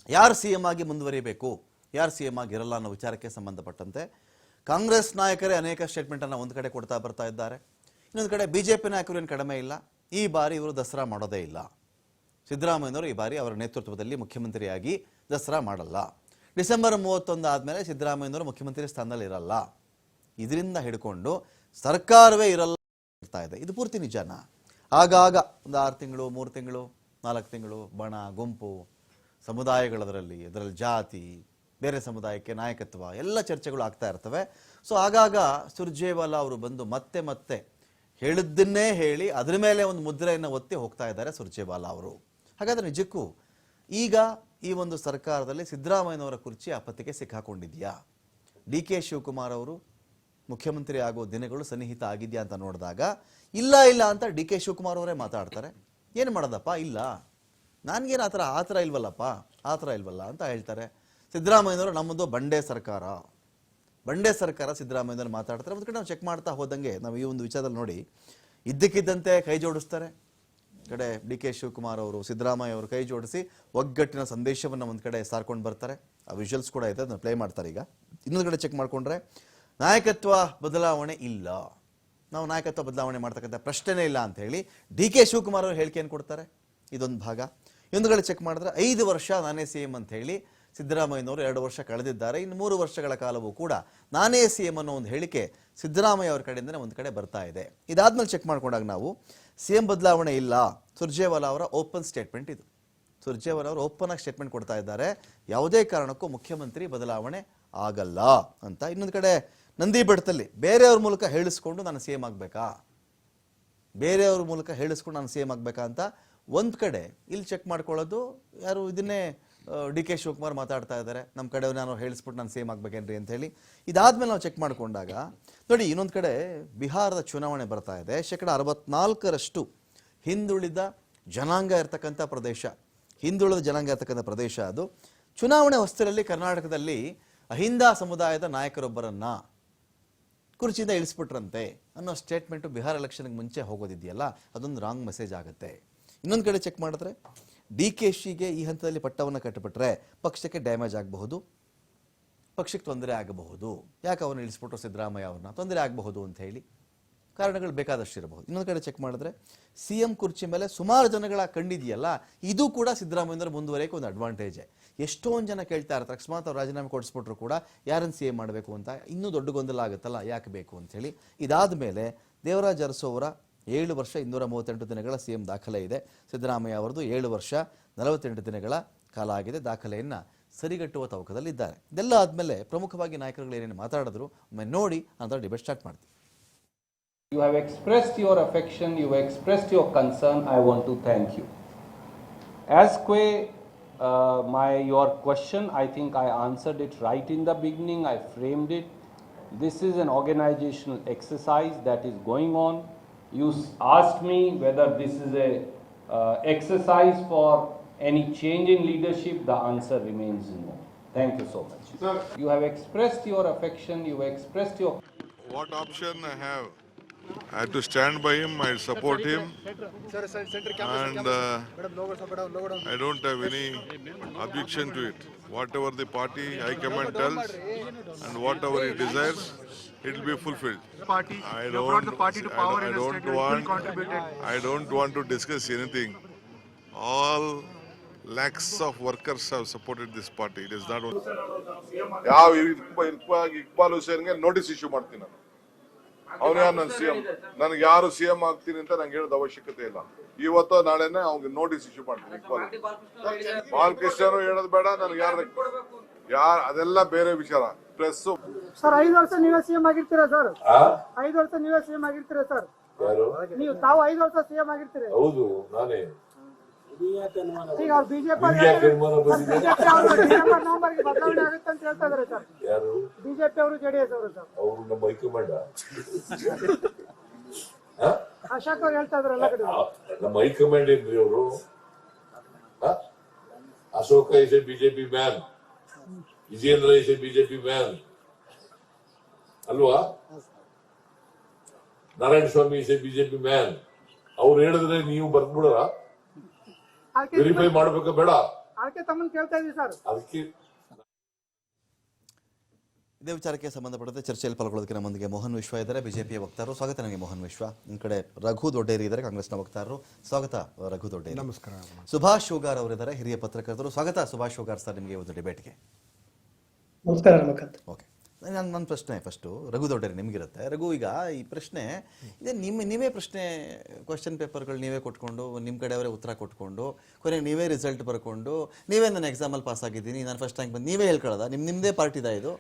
ಯಾರು CM ಆಗಿ ಮುಂದುವರಿಬೇಕು, ಯಾರು CM ಆಗಿರಲ್ಲ ಅನ್ನೋ ವಿಚಾರಕ್ಕೆ ಸಂಬಂಧಪಟ್ಟಂತೆ ಕಾಂಗ್ರೆಸ್ ನಾಯಕರೇ ಅನೇಕ ಸ್ಟೇಟ್ಮೆಂಟನ್ನು ಒಂದು ಕಡೆ ಕೊಡ್ತಾ ಬರ್ತಾ ಇದ್ದಾರೆ. ಇನ್ನೊಂದು ಕಡೆ BJP ನಾಯಕರು ಏನು ಕಡಿಮೆ ಇಲ್ಲ, ಈ ಬಾರಿ ಇವರು ದಸರಾ ಮಾಡೋದೇ ಇಲ್ಲ. ಸಿದ್ದರಾಮಯ್ಯನವರು ಈ ಬಾರಿ ಅವರ ನೇತೃತ್ವದಲ್ಲಿ ಮುಖ್ಯಮಂತ್ರಿಯಾಗಿ ದಸರಾ ಮಾಡಲ್ಲ. ಡಿಸೆಂಬರ್ 31 ಆದಮೇಲೆ ಸಿದ್ದರಾಮಯ್ಯನವರು ಮುಖ್ಯಮಂತ್ರಿ ಸ್ಥಾನದಲ್ಲಿ ಇರಲ್ಲ. ಇದರಿಂದ ಹಿಡ್ಕೊಂಡು ಸರ್ಕಾರವೇ ಇರಲ್ಲ ಇರ್ತಾ ಇದೆ. ಇದು ಪೂರ್ತಿ ನಿಜಾನ? ಆಗಾಗ ಒಂದು 6 ತಿಂಗಳು, 3 ತಿಂಗಳು, 4 ತಿಂಗಳು ಬಣ, ಗುಂಪು, ಸಮುದಾಯಗಳದರಲ್ಲಿ, ಅದರಲ್ಲಿ ಜಾತಿ, ಬೇರೆ ಸಮುದಾಯಕ್ಕೆ ನಾಯಕತ್ವ ಎಲ್ಲ ಚರ್ಚೆಗಳು ಆಗ್ತಾ ಇರ್ತವೆ. ಸೊ ಆಗಾಗ ಸುರ್ಜೇವಾಲಾ ಅವರು ಬಂದು ಮತ್ತೆ ಮತ್ತೆ ಹೇಳಿದ್ದನ್ನೇ ಹೇಳಿ ಅದರ ಮೇಲೆ ಒಂದು ಮುದ್ರೆಯನ್ನು ಒತ್ತಿ ಹೋಗ್ತಾ ಇದ್ದಾರೆ ಸುರ್ಜೇವಾಲಾ ಅವರು. ಹಾಗಾದ್ರೆ ನಿಜಕ್ಕೂ ಈಗ ಈ ಒಂದು ಸರ್ಕಾರದಲ್ಲಿ ಸಿದ್ದರಾಮಯ್ಯನವರ ಕುರ್ಚಿ ಆಪತ್ತಿಗೆ ಸಿಕ್ಕಾಕೊಂಡಿದೆಯಾ? DK ಶಿವಕುಮಾರ್ ಅವರು ಮುಖ್ಯಮಂತ್ರಿ ಆಗೋ ದಿನಗಳು ಸನ್ನಿಹಿತ ಆಗಿದೆಯಾ ಅಂತ ನೋಡಿದಾಗ ಇಲ್ಲ ಅಂತ DK ಶಿವಕುಮಾರ್ ಅವರೇ ಮಾತಾಡ್ತಾರೆ. ಏನು ಮಾಡೋದಪ್ಪ, ಇಲ್ಲ ನನಗೇನು ಆ ಥರ ಇಲ್ವಲ್ಲಪ್ಪ, ಆ ಥರ ಇಲ್ವಲ್ಲ ಅಂತ ಹೇಳ್ತಾರೆ. ಸಿದ್ದರಾಮಯ್ಯನವರು ನಮ್ಮದು ಬಂಡೆ ಸರ್ಕಾರ ಸಿದ್ದರಾಮಯ್ಯನವರು ಮಾತಾಡ್ತಾರೆ. ಒಂದು ಕಡೆ ನಾವು ಚೆಕ್ ಮಾಡ್ತಾ ಹೋದಂಗೆ ನಾವು ಈ ಒಂದು ವಿಚಾರದಲ್ಲಿ ನೋಡಿ, ಇದ್ದಕ್ಕಿದ್ದಂತೆ ಕೈ ಜೋಡಿಸ್ತಾರೆ. ಕಡೆ DK ಶಿವಕುಮಾರ್ ಅವರು ಸಿದ್ದರಾಮಯ್ಯ ಅವರು ಕೈ ಜೋಡಿಸಿ ಒಗ್ಗಟ್ಟಿನ ಸಂದೇಶವನ್ನು ಒಂದು ಕಡೆ ಸಾರ್ಕೊಂಡು ಬರ್ತಾರೆ. ಆ ವಿಜುವಲ್ಸ್ ಕೂಡ ಇದೆ, ಅದನ್ನು ಪ್ಲೇ ಮಾಡ್ತಾರೆ. ಈಗ ಇನ್ನೊಂದು ಕಡೆ ಚೆಕ್ ಮಾಡಿಕೊಂಡ್ರೆ ನಾಯಕತ್ವ ಬದಲಾವಣೆ ಇಲ್ಲ, ನಾವು ನಾಯಕತ್ವ ಬದಲಾವಣೆ ಮಾಡ್ತಕ್ಕಂಥ ಪ್ರಶ್ನೆನೇ ಇಲ್ಲ ಅಂತ ಹೇಳಿ DK ಶಿವಕುಮಾರ್ ಅವರು ಹೇಳಿಕೆಯನ್ನು ಕೊಡ್ತಾರೆ. ಇದೊಂದು ಭಾಗ. ಇನ್ನೊಂದು ಕಡೆ ಚೆಕ್ ಮಾಡಿದ್ರೆ 5 ವರ್ಷ ನಾನೇ CM ಅಂತ ಹೇಳಿ ಸಿದ್ದರಾಮಯ್ಯನವರು 2 ವರ್ಷ ಕಳೆದಿದ್ದಾರೆ. ಇನ್ನು 3 ವರ್ಷಗಳ ಕಾಲವೂ ಕೂಡ ನಾನೇ CM ಅನ್ನೋ ಒಂದು ಹೇಳಿಕೆ ಸಿದ್ದರಾಮಯ್ಯ ಅವರ ಕಡೆಯಿಂದನೇ ಒಂದು ಕಡೆ ಬರ್ತಾ ಇದೆ. ಇದಾದ್ಮೇಲೆ ಚೆಕ್ ಮಾಡ್ಕೊಂಡಾಗ ನಾವು CM ಬದಲಾವಣೆ ಇಲ್ಲ, ಸುರ್ಜೇವಾಲಾ ಅವರ ಓಪನ್ ಸ್ಟೇಟ್ಮೆಂಟ್ ಇದು. ಸುರ್ಜೇವಾಲಾ ಅವರು ಓಪನ್ ಆಗಿ ಸ್ಟೇಟ್ಮೆಂಟ್ ಕೊಡ್ತಾ ಇದ್ದಾರೆ, ಯಾವುದೇ ಕಾರಣಕ್ಕೂ ಮುಖ್ಯಮಂತ್ರಿ ಬದಲಾವಣೆ ಆಗಲ್ಲ ಅಂತ. ಇನ್ನೊಂದು ಕಡೆ ನಂದಿ ಬೆಟ್ಟದಲ್ಲಿ ಬೇರೆಯವ್ರ ಮೂಲಕ ಹೇಳಿಸ್ಕೊಂಡು ನಾನು CM ಆಗಬೇಕಾ, ಬೇರೆಯವ್ರ ಮೂಲಕ ಹೇಳಿಸ್ಕೊಂಡು ನಾನು CM ಆಗಬೇಕಾ ಅಂತ ಒಂದು ಕಡೆ ಇಲ್ಲಿ ಚೆಕ್ ಮಾಡ್ಕೊಳ್ಳೋದು ಯಾರು, ಇದನ್ನೇ DK ಶಿವಕುಮಾರ್ ಮಾತಾಡ್ತಾ ಇದ್ದಾರೆ. ನಮ್ಮ ಕಡೆ ನಾನು ಹೇಳಿಸ್ಬಿಟ್ಟು ನಾನು CM ಆಗ್ಬೇಕೇನ್ರಿ ಅಂತ ಹೇಳಿ. ಇದಾದ್ಮೇಲೆ ನಾವು ಚೆಕ್ ಮಾಡ್ಕೊಂಡಾಗ ನೋಡಿ, ಇನ್ನೊಂದು ಕಡೆ ಬಿಹಾರದ ಚುನಾವಣೆ ಬರ್ತಾ ಇದೆ. 64% ಹಿಂದುಳಿದ ಜನಾಂಗ ಇರ್ತಕ್ಕಂಥ ಪ್ರದೇಶ, ಹಿಂದುಳಿದ ಜನಾಂಗ ಇರ್ತಕ್ಕಂಥ ಪ್ರದೇಶ ಅದು. ಚುನಾವಣೆ ಹೊಸ್ತರಲ್ಲಿ ಕರ್ನಾಟಕದಲ್ಲಿ ಅಹಿಂದ ಸಮುದಾಯದ ನಾಯಕರೊಬ್ಬರನ್ನ ಕುರ್ಚಿಯಿಂದ ಇಳಿಸ್ಬಿಟ್ರಂತೆ ಅನ್ನೋ ಸ್ಟೇಟ್ಮೆಂಟು ಬಿಹಾರ ಎಲೆಕ್ಷನ್ಗೆ ಮುಂಚೆ ಹೋಗೋದಿದೆಯಲ್ಲ, ಅದೊಂದು ರಾಂಗ್ ಮೆಸೇಜ್ ಆಗುತ್ತೆ. ಇನ್ನೊಂದು ಕಡೆ ಚೆಕ್ ಮಾಡಿದ್ರೆ DKಶಿಗೆ ಈ ಹಂತದಲ್ಲಿ ಪಟ್ಟವನ್ನು ಕಟ್ಟಿಬಿಟ್ರೆ ಪಕ್ಷಕ್ಕೆ ಡ್ಯಾಮೇಜ್ ಆಗಬಹುದು, ಪಕ್ಷಕ್ಕೆ ತೊಂದರೆ ಆಗಬಹುದು. ಯಾಕೆ ಅವ್ರನ್ನ ಇಳಿಸ್ಬಿಟ್ರು ಸಿದ್ದರಾಮಯ್ಯ ಅವ್ರನ್ನ, ತೊಂದರೆ ಆಗಬಹುದು ಅಂತ ಹೇಳಿ ಕಾರಣಗಳು ಬೇಕಾದಷ್ಟು ಇರಬಹುದು. ಇನ್ನೊಂದು ಕಡೆ ಚೆಕ್ ಮಾಡಿದ್ರೆ CM ಕುರ್ಚಿ ಮೇಲೆ ಸುಮಾರು ಜನಗಳ ಕಣ್ಣಿದೆಯಲ್ಲ, ಇದು ಕೂಡ ಸಿದ್ದರಾಮಯ್ಯನವರು ಮುಂದುವರೆಯೋಕೆ ಒಂದು ಅಡ್ವಾಂಟೇಜ್. ಎಷ್ಟೊಂದು ಜನ ಕೇಳ್ತಾ ಇರ್ತಾರೆ, ಅಕಸ್ಮಾತ್ ಅವ್ರು ರಾಜೀನಾಮೆ ಕೊಡಿಸ್ಬಿಟ್ರು ಕೂಡ ಯಾರನ್ನು CM ಮಾಡಬೇಕು ಅಂತ ಇನ್ನೂ ದೊಡ್ಡ ಗೊಂದಲ ಆಗುತ್ತಲ್ಲ, ಯಾಕೆ ಬೇಕು ಅಂತ ಹೇಳಿ. ಇದಾದ ಮೇಲೆ ದೇವರಾಜ ಅರಸು ಅವರ 7 ವರ್ಷ 238 ದಿನಗಳ CM ದಾಖಲೆ ಇದೆ. ಸಿದ್ದರಾಮಯ್ಯ ಅವರದು 7 ವರ್ಷ 48 ದಿನಗಳ ಕಾಲ ಆಗಿದೆ. ದಾಖಲೆಯನ್ನು ಸರಿಗಟ್ಟುವ ತವಕದಲ್ಲಿದ್ದಾರೆ. ಇದೆಲ್ಲ ಆದಮೇಲೆ ಪ್ರಮುಖವಾಗಿ ನಾಯಕರುಗಳು ಏನೇನು ಮಾತಾಡಿದ್ರು ಒಮ್ಮೆ ನೋಡಿ ಅಂತ ಡಿಬೇಟ್ ಸ್ಟಾರ್ಟ್ ಮಾಡ್ತೀವಿ. You have expressed your affection, you have expressed your concern. I want to thank you. As your question, I think I answered it right in the beginning. I framed it. This is an organizational exercise that is going on. You asked me whether this is a exercise for any change in leadership. The answer remains no. Thank you so much. Sir, you have expressed your affection, you have expressed your... What option I have? I have to stand by him, I support him, and I don't have any objection to it. Whatever the party high command tells and whatever he desires, it will be fulfilled. I don't want to discuss anything. All lakhs of workers have supported this party. It is not only. ಯಾವ Iqbal ಹುಸೇನ್ಗೆ notice issue ಮಾಡ್ತೀನಿ ನಾನು. ಅವನು ಯಾರು ನನ್ನ CM, ನನಗೆ ಯಾರು CM ಆಗ್ತೀನಿ ಅಂತ ನಂಗೆ ಹೇಳೋದು ಅವಶ್ಯಕತೆ ಇಲ್ಲ. ಇವತ್ತು ನಾಳೆನೆ ಅವ್ನಿಗೆ ನೋಟಿಸ್ ಇಶ್ಯೂ ಮಾಡ್ತೀನಿ. ಇಕ್ಬಾಲ್ ಬಾಲಕೃಷ್ಣನು ಹೇಳೋದು ಬೇಡ, ನನಗೆ ಯಾರು ಅದೆಲ್ಲ ಬೇರೆ ವಿಚಾರ. ಪ್ರೆಸ್ ಸರ್ 5 ವರ್ಷ ನೀವೇ CM ಆಗಿರ್ತೀರಾ ಸರ್? 5 ವರ್ಷ ನೀವೇ CM ಆಗಿರ್ತೀರಾ ಸರ್? ನೀವು ತಾವು 5 ವರ್ಷ CM ಆಗಿರ್ತೀರಿ? ಹೌದು, ನಾನೇ. ಈಗ ಅವ್ರು ಬಿಜೆಪಿ ನವೆಂಬರ್ಗೆ ಬದಲಾವಣೆ ಆಗುತ್ತೆ ಅಂತ ಹೇಳ್ತಾ ಇದಾರೆ ಸರ್. ಯಾರು? ಬಿಜೆಪಿ ಅವರು ಜೆಡಿಎಸ್ ಅವರು ಸರ್. ಅವರು ನಮ್ಮ ಹೈಕಮಾಂಡ್. ಅಶೋಕ್ ಅವ್ರು ಹೇಳ್ತಾ ಇದಾರೆ ಎಲ್ಲ ಕಡೆ. ನಮ್ಮ ಹೈಕಮಾಂಡ್ ಏನ್ರಿ ಅವರು? Ashoka is a BJP man, Vijendra is a BJP man ಅಲ್ವಾ? Narayana Swamy is a BJP man. ಅವ್ರು ಹೇಳಿದ್ರೆ ನೀವು ಬರ್ದ್ಬಿಡೋಣ? ವೆರಿಫೈ ಮಾಡ್ಬೇಕಾ ಬೇಡ? ಅದಕ್ಕೆ ತಮ್ಮನ್ನ ಕೇಳ್ತಾ ಇದೀವಿ ಸರ್. ಅದಕ್ಕೆ ಇದೇ ವಿಚಾರಕ್ಕೆ ಸಂಬಂಧಪಟ್ಟಂತೆ ಚರ್ಚೆಯಲ್ಲಿ ಪಾಲ್ಗೊಳ್ಳೋದಕ್ಕೆ ನಮ್ಮೊಂದಿಗೆ ಮೋಹನ್ ವಿಶ್ವ ಇದ್ದಾರೆ, ಬಿಜೆಪಿಯ ವಕ್ತಾರರು. ಸ್ವಾಗತ ನನಗೆ ಮೋಹನ್ ವಿಶ್ವ. ನಿಮ್ಮ ಕಡೆ ರಘು ದೊಡ್ಡೇರಿ ಇದ್ದಾರೆ, ಕಾಂಗ್ರೆಸ್ನ ವಕ್ತಾರರು. ಸ್ವಾಗತ ರಘು ದೊಡ್ಡೇರಿ. ನಮಸ್ಕಾರ. ಸುಭಾಷ್ ಶೋಗಾರ್ ಅವರಿದ್ದಾರೆ, ಹಿರಿಯ ಪತ್ರಕರ್ತರು. ಸ್ವಾಗತ ಸುಭಾಷ್ ಶೋಗಾರ್ ಸರ್ ನಿಮಗೆ ಒಂದು ಡಿಬೇಟ್ಗೆ. ನಮಸ್ಕಾರ ರಮಕಾಂತ್. ಓಕೆ, ನನ್ನ ಪ್ರಶ್ನೆ ಫಸ್ಟು ರಘು ದೊಡ್ಡೇರಿ ನಿಮಗಿರುತ್ತೆ. ರಘು, ಈಗ ಈ ಪ್ರಶ್ನೆ ಇದೆ, ನೀವೇ ಪ್ರಶ್ನೆ ಕ್ವಶನ್ ಪೇಪರ್ಗಳು ನೀವೇ ಕೊಟ್ಕೊಂಡು ನಿಮ್ಮ ಕಡೆಯವರೇ ಉತ್ತರ ಕೊಟ್ಕೊಂಡು ಕೊನೆಗೆ ನೀವೇ ರಿಸಲ್ಟ್ ಬರ್ಕೊಂಡು ನೀವೇ ನಾನು ಎಕ್ಸಾಮಲ್ಲಿ ಪಾಸ್ ಆಗಿದ್ದೀನಿ, ನಾನು ಫಸ್ಟ್ ರ್ಯಾಂಕ್ ಬಂದು ನೀವೇ ಹೇಳ್ಕೊಳ್ಳೋದ? ನಿಮ್ಮದೇ ಪಾರ್ಟಿದ ಇದು?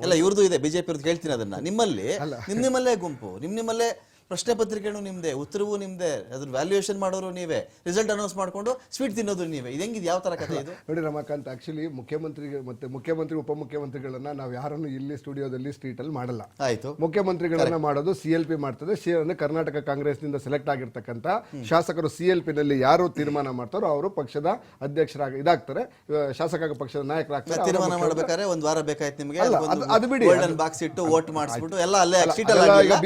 ಎಲ್ಲ ಇವ್ರದ್ದು ಇದೆ, ಬಿಜೆಪಿ ಅವ್ರದ್ದು. ಹೇಳ್ತೀನಿ ಅದನ್ನ. ನಿಮ್ಮಲ್ಲಿ ನಿಮ್ಮಲ್ಲೇ ಗುಂಪು, ನಿಮ್ಮಲ್ಲೇ ಪ್ರಶ್ನೆ ಪತ್ರಿಕೆನೂ ನಿಮ್ದೆ, ಉತ್ತರವೂ ನಿಮ್ದೆ, ಅದ್ರ ವ್ಯಾಲ್ಯೂಯೇಷನ್ ಮಾಡೋರು ನೀವೇ, ರಿಸಲ್ಟ್ ಅನೌನ್ಸ್ ಮಾಡ್ಕೊಂಡು ಸ್ವೀಟ್ ತಿನ್ನೋದು ನೀವೇ. ಇದು ಹೆಂಗಿದೆ, ಯಾವ ತರ ಕಥೆ ಇದು? ನೋಡಿ ರಮಾಕಾಂತ್, ಆಕ್ಚುಲಿ ಮುಖ್ಯಮಂತ್ರಿಗೆ ಮತ್ತೆ ಮುಖ್ಯಮಂತ್ರಿ ಉಪಮುಖ್ಯಮಂತ್ರಿಗಳನ್ನ ನಾವು ಯಾರನ್ನು ಇಲ್ಲಿ ಸ್ಟುಡಿಯೋದಲ್ಲಿ ಸ್ಟ್ರೀಟ್ ಅಲ್ಲಿ ಮಾಡಲ್ಲ. ಆಯ್ತು, ಮುಖ್ಯಮಂತ್ರಿಗಳನ್ನ ಮಾಡೋದು CLP ಮಾಡ್ತದೆ. ಕರ್ನಾಟಕ ಕಾಂಗ್ರೆಸ್ನಿಂದ ಸೆಲೆಕ್ಟ್ ಆಗಿರ್ತಕ್ಕಂಥ ಶಾಸಕರು CLP ನಲ್ಲಿ ಯಾರು ತೀರ್ಮಾನ ಮಾಡ್ತಾರೋ ಅವರು ಪಕ್ಷದ ಅಧ್ಯಕ್ಷರಾಗಿ ಇದಾಗ್ತಾರೆ, ಶಾಸಕ ಪಕ್ಷದ ನಾಯಕರಾಗ್ತಾರೆ. ತೀರ್ಮಾನ ಮಾಡ್ಬೇಕಾದ್ರೆ ಒಂದ್ ವಾರ ಬೇಕಾಯ್ತು ನಿಮಗೆ. ಅದು ಬಿಡಿ, ಗೋಲ್ಡನ್ ಬಾಕ್ಸ್ ಇಟ್ಟು ವೋಟ್ ಮಾಡಿಸ್ಬಿಟ್ಟು ಎಲ್ಲ ಅಲ್ಲೇ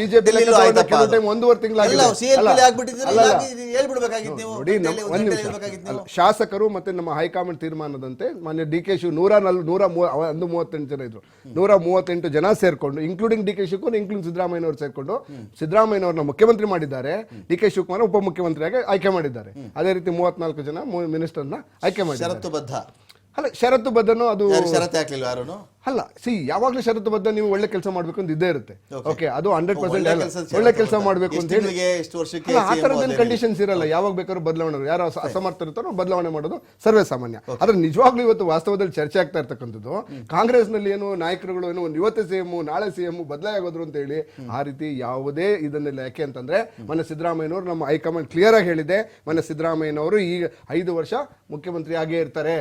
ಬಿಜೆಪಿ ಒಂದೂವರೆ ತಿಂಗಳಾಗಿದೆ. ಶಾಸಕರು ಮತ್ತೆ ನಮ್ಮ ಹೈಕಮಾಂಡ್ ತೀರ್ಮಾನದಂತೆ ಮಾನ್ಯ DK ಶಿವ್ 138 ಜನ ಇದ್ರು, 138 ಜನ ಸೇರ್ಕೊಂಡು, ಇನ್ಕ್ಲೂಡಿಂಗ್ DK ಶಿವಕುಮಾರ್, ಇನ್ಕ್ಲೂಡಿಂಗ್ ಸಿದ್ದರಾಮಯ್ಯನವರು ಸೇರ್ಕೊಂಡು ಸಿದ್ದರಾಮಯ್ಯನವ್ರನ್ನ ಮುಖ್ಯಮಂತ್ರಿ ಮಾಡಿದ್ದಾರೆ, DK ಶಿವಕುಮಾರ್ ಉಪಮುಖ್ಯಮಂತ್ರಿಯಾಗಿ ಆಯ್ಕೆ ಮಾಡಿದ್ದಾರೆ. ಅದೇ ರೀತಿ 34 ಜನ ಮಿನಿಸ್ಟರ್ನ ಆಯ್ಕೆ ಮಾಡಿದ್ದಾರೆ. ಷರತ್ತುಬದ್ಧ ಅಲ್ಲ, ಷರತ್ತುಬದ್ಧನೂ ಅದು ಷರತ್ತು ಹಾಕ್ಲಿಲ್ಲ ಯಾರು? ಅಲ್ಲ, ಯಾವಾಗ್ಲೂ ಷರತ್ತುಬದ್ಧ ನೀವು ಒಳ್ಳೆ ಕೆಲಸ ಮಾಡ್ಬೇಕು ಅಂತ ಇದ್ದೇ ಇರುತ್ತೆ. ಓಕೆ, ಅದು 100% ಒಳ್ಳೆ ಕೆಲಸ ಮಾಡ್ಬೇಕು ಅಂತ ಹೇಳಿ ಆ ತರದೇನು ಕಂಡೀಷನ್ಸ್ ಇರಲ್ಲ. ಯಾವಾಗ ಬೇಕಾದ್ರೂ ಬದಲಾವಣೆ, ಯಾರು ಅಸಮರ್ಥರಿರ್ತಾರೋ ಬದಲಾವಣೆ ಮಾಡೋದು ಸರ್ವೇ ಸಾಮಾನ್ಯ. ಆದ್ರೆ ನಿಜವಾಗ್ಲೂ ಇವತ್ತು ವಾಸ್ತವದಲ್ಲಿ ಚರ್ಚೆ ಆಗ್ತಾ ಇರ್ತಕ್ಕಂಥದ್ದು, ಕಾಂಗ್ರೆಸ್ ನಲ್ಲಿ ಏನು ನಾಯಕರುಗಳು ಏನು ಇವತ್ತೇ CM ನಾಳೆ CM ಬದಲಾಗೋದ್ರು ಅಂತ ಹೇಳಿ ಆ ರೀತಿ ಯಾವುದೇ ಇದನ್ನೆಲ್ಲ. ಯಾಕೆ ಅಂತಂದ್ರೆ ಮೊನ್ನೆ ಸಿದ್ದರಾಮಯ್ಯನವರು ನಮ್ಮ ಹೈಕಮಾಂಡ್ ಕ್ಲಿಯರ್ ಆಗಿ ಹೇಳಿದೆ, ಮೊನ್ನೆ ಸಿದ್ದರಾಮಯ್ಯನವರು ಈಗ 5 ವರ್ಷ ಮುಖ್ಯಮಂತ್ರಿ ಆಗೇ ಇರ್ತಾರೆ.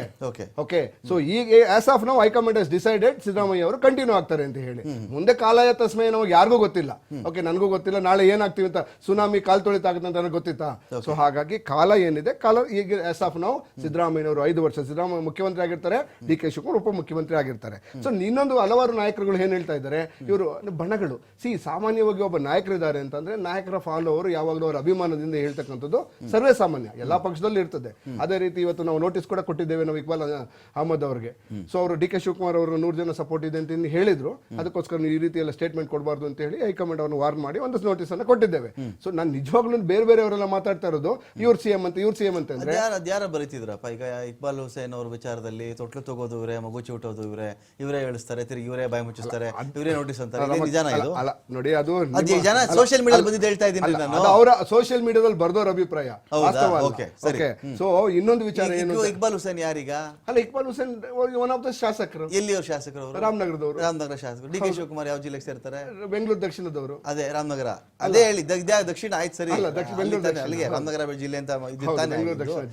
ಓಕೆ, ಸೊ ಈಗ ಆಸ್ ಆಫ್ ನಾವು ಹೈಕಮಾಂಡ್ ಹಸ್ ಡಿಸೈಡೆಡ್ ಸಿದ್ದರಾಮಯ್ಯ ಅವರು ಕಂಟಿನ್ಯೂ ಆಗ್ತಾರೆ ಅಂತ ಹೇಳಿ. ಮುಂದೆ ಕಾಲಾಯ ತಸ್ಮೈ ನಮಗೆ ಯಾರಿಗೂ ಗೊತ್ತಿಲ್ಲ. ಓಕೆ, ನನಗೂ ಗೊತ್ತಿಲ್ಲ ನಾಳೆ ಏನಾಗ್ತೀವಿ ಅಂತ, ಸುನಾಮಿ ಕಾಲ್ ತೊಳಿತಾಗುತ್ತೆ ಅಂತ ನನಗೆ ಗೊತ್ತಿತ್ತಾ? ಸೊ ಹಾಗಾಗಿ ಕಾಲ ಏನಿದೆ, ಕಾಲ ಈಗ ಆಸ್ ಆಫ್ ನಾವು ಸಿದ್ದರಾಮಯ್ಯನವರು 5 ವರ್ಷ ಸಿದ್ದರಾಮಯ್ಯ ಮುಖ್ಯಮಂತ್ರಿ ಆಗಿರ್ತಾರೆ, DK ಶಿವಕುಮಾರ್ ಉಪಮುಖ್ಯಮಂತ್ರಿ ಆಗಿರ್ತಾರೆ. ಸೊ ಇನ್ನೊಂದು ಹಲವಾರು ನಾಯಕರುಗಳು ಏನ್ ಹೇಳ್ತಾ ಇದ್ದಾರೆ, ಇವರು ಬಣಗಳು. ಸಾಮಾನ್ಯವಾಗಿ ಒಬ್ಬ ನಾಯಕರಿದ್ದಾರೆ ಅಂತಂದ್ರೆ ನಾಯಕರ ಫಾಲೋವರು ಯಾವಾಗಲೂ ಅವರ ಅಭಿಮಾನದಿಂದ ಹೇಳ್ತಕ್ಕಂಥದ್ದು ಸರ್ವೇ ಸಾಮಾನ್ಯ, ಎಲ್ಲಾ ಪಕ್ಷದಲ್ಲೂ ಇರ್ತದೆ. ಅದೇ ರೀತಿ ಇವತ್ತು ನಾವು ನೋಟಿಸ್ ಕೂಡ ಕೊಟ್ಟಿದ್ದೇವೆ ನಾವು ಇಕ್ಬಾಲ್ ಅಹಮದ್ ಅವರಿಗೆ. ಸೊ ಅವರು DK ಶಿವಕುಮಾರ್ ಅವರು 100 ಜನ ಸಪೋರ್ಟ್ ಇದೆ ಅಂತ ಹೇಳಿದ್ರು, ಅದಕ್ಕೋಸ್ಕರ ನೀವು ಈ ರೀತಿ ಎಲ್ಲ ಸ್ಟೇಟ್ಮೆಂಟ್ ಕೊಡಬಾರ್ದು ಅಂತ ಹೇಳಿ ಹೈಕಮಾಂಡ್ ಅವ್ರನ್ನ ವಾರ್ನ್ ಮಾಡಿ ಒಂದು ನೋಟಿಸ್ ಅನ್ನ ಕೊಟ್ಟಿದ್ದೇವೆ. ಸೊ ನಾನು ನಿಜವಾಗ್ಲೂ ಬೇರೆ ಅವರೆಲ್ಲ ಮಾತಾಡ್ತಾ ಇರೋದು ಇವ್ರು CM ಅಂತ ಅಂದ್ರೆ ಅದ್ಯಾರ ಬರೀತಿದ್ರಪ್ಪ? ಈಗ ಇಕ್ಬಾಲ್ ಹುಸೇನ್ ಅವ್ರ ವಿಚಾರದಲ್ಲಿ ತೊಟ್ಲು ತಗೋದು ಇವರೇ, ಮಗು ಚಿವುಟೋದು ಇವರೇ ಹೇಳಿಸ್ತಾರೆ, ತಿರುಗಿ ಇವರೇ ಬಾಯಿ ಮುಚ್ಚಿಸ್ತಾರೆ, ಇವರೇ ನೋಟಿಸ್ ಅಂತಾರೆ. ನಿಜಾನ ಇದು? ಅಲ್ಲ ನೋಡಿ, ಅದು ಜನ ಸೋಷಿಯಲ್ ಮೀಡಿಯಾ ಬಂದಿದ್ದು ಹೇಳ್ತಾ ಇದ್ದೀನಿ ನಾನು. ಅವರ ಸೋಷಿಯಲ್ ಮೀಡಿಯಾದಲ್ಲಿ ಬರ್ದೋರ್ ಅಭಿಪ್ರಾಯ. ಸೊ ಇನ್ನೊಂದು ವಿಚಾರ ಏನು, ಇಕ್ಬಾಲ್ ಹುಸೇನ್ ಯಾರೀಗ? ಅಲ್ಲ, Iqbal Hussain one of the ಶಾಸಕರು. ಎಲ್ಲಿಯವ್ರ ಶಾಸಕರು? ರಾಮನಗರದವರು. ರಾಮನಗರ ಶಾಸಕರು. DK ಶಿವಕುಮಾರ್ ಯಾವ ಜಿಲ್ಲೆಗೆ ಸೇರ್ತಾರೆ? ಬೆಂಗಳೂರು ದಕ್ಷಿಣದವರು. ಅದೇ ರಾಮನಗರ, ಅದೇ ಹೇಳಿ ದಕ್ಷಿಣ. ಆಯ್ತು, ಸರಿ, ಅಲ್ಲಿಗೆ ರಾಮನಗರ ಜಿಲ್ಲೆ ಅಂತ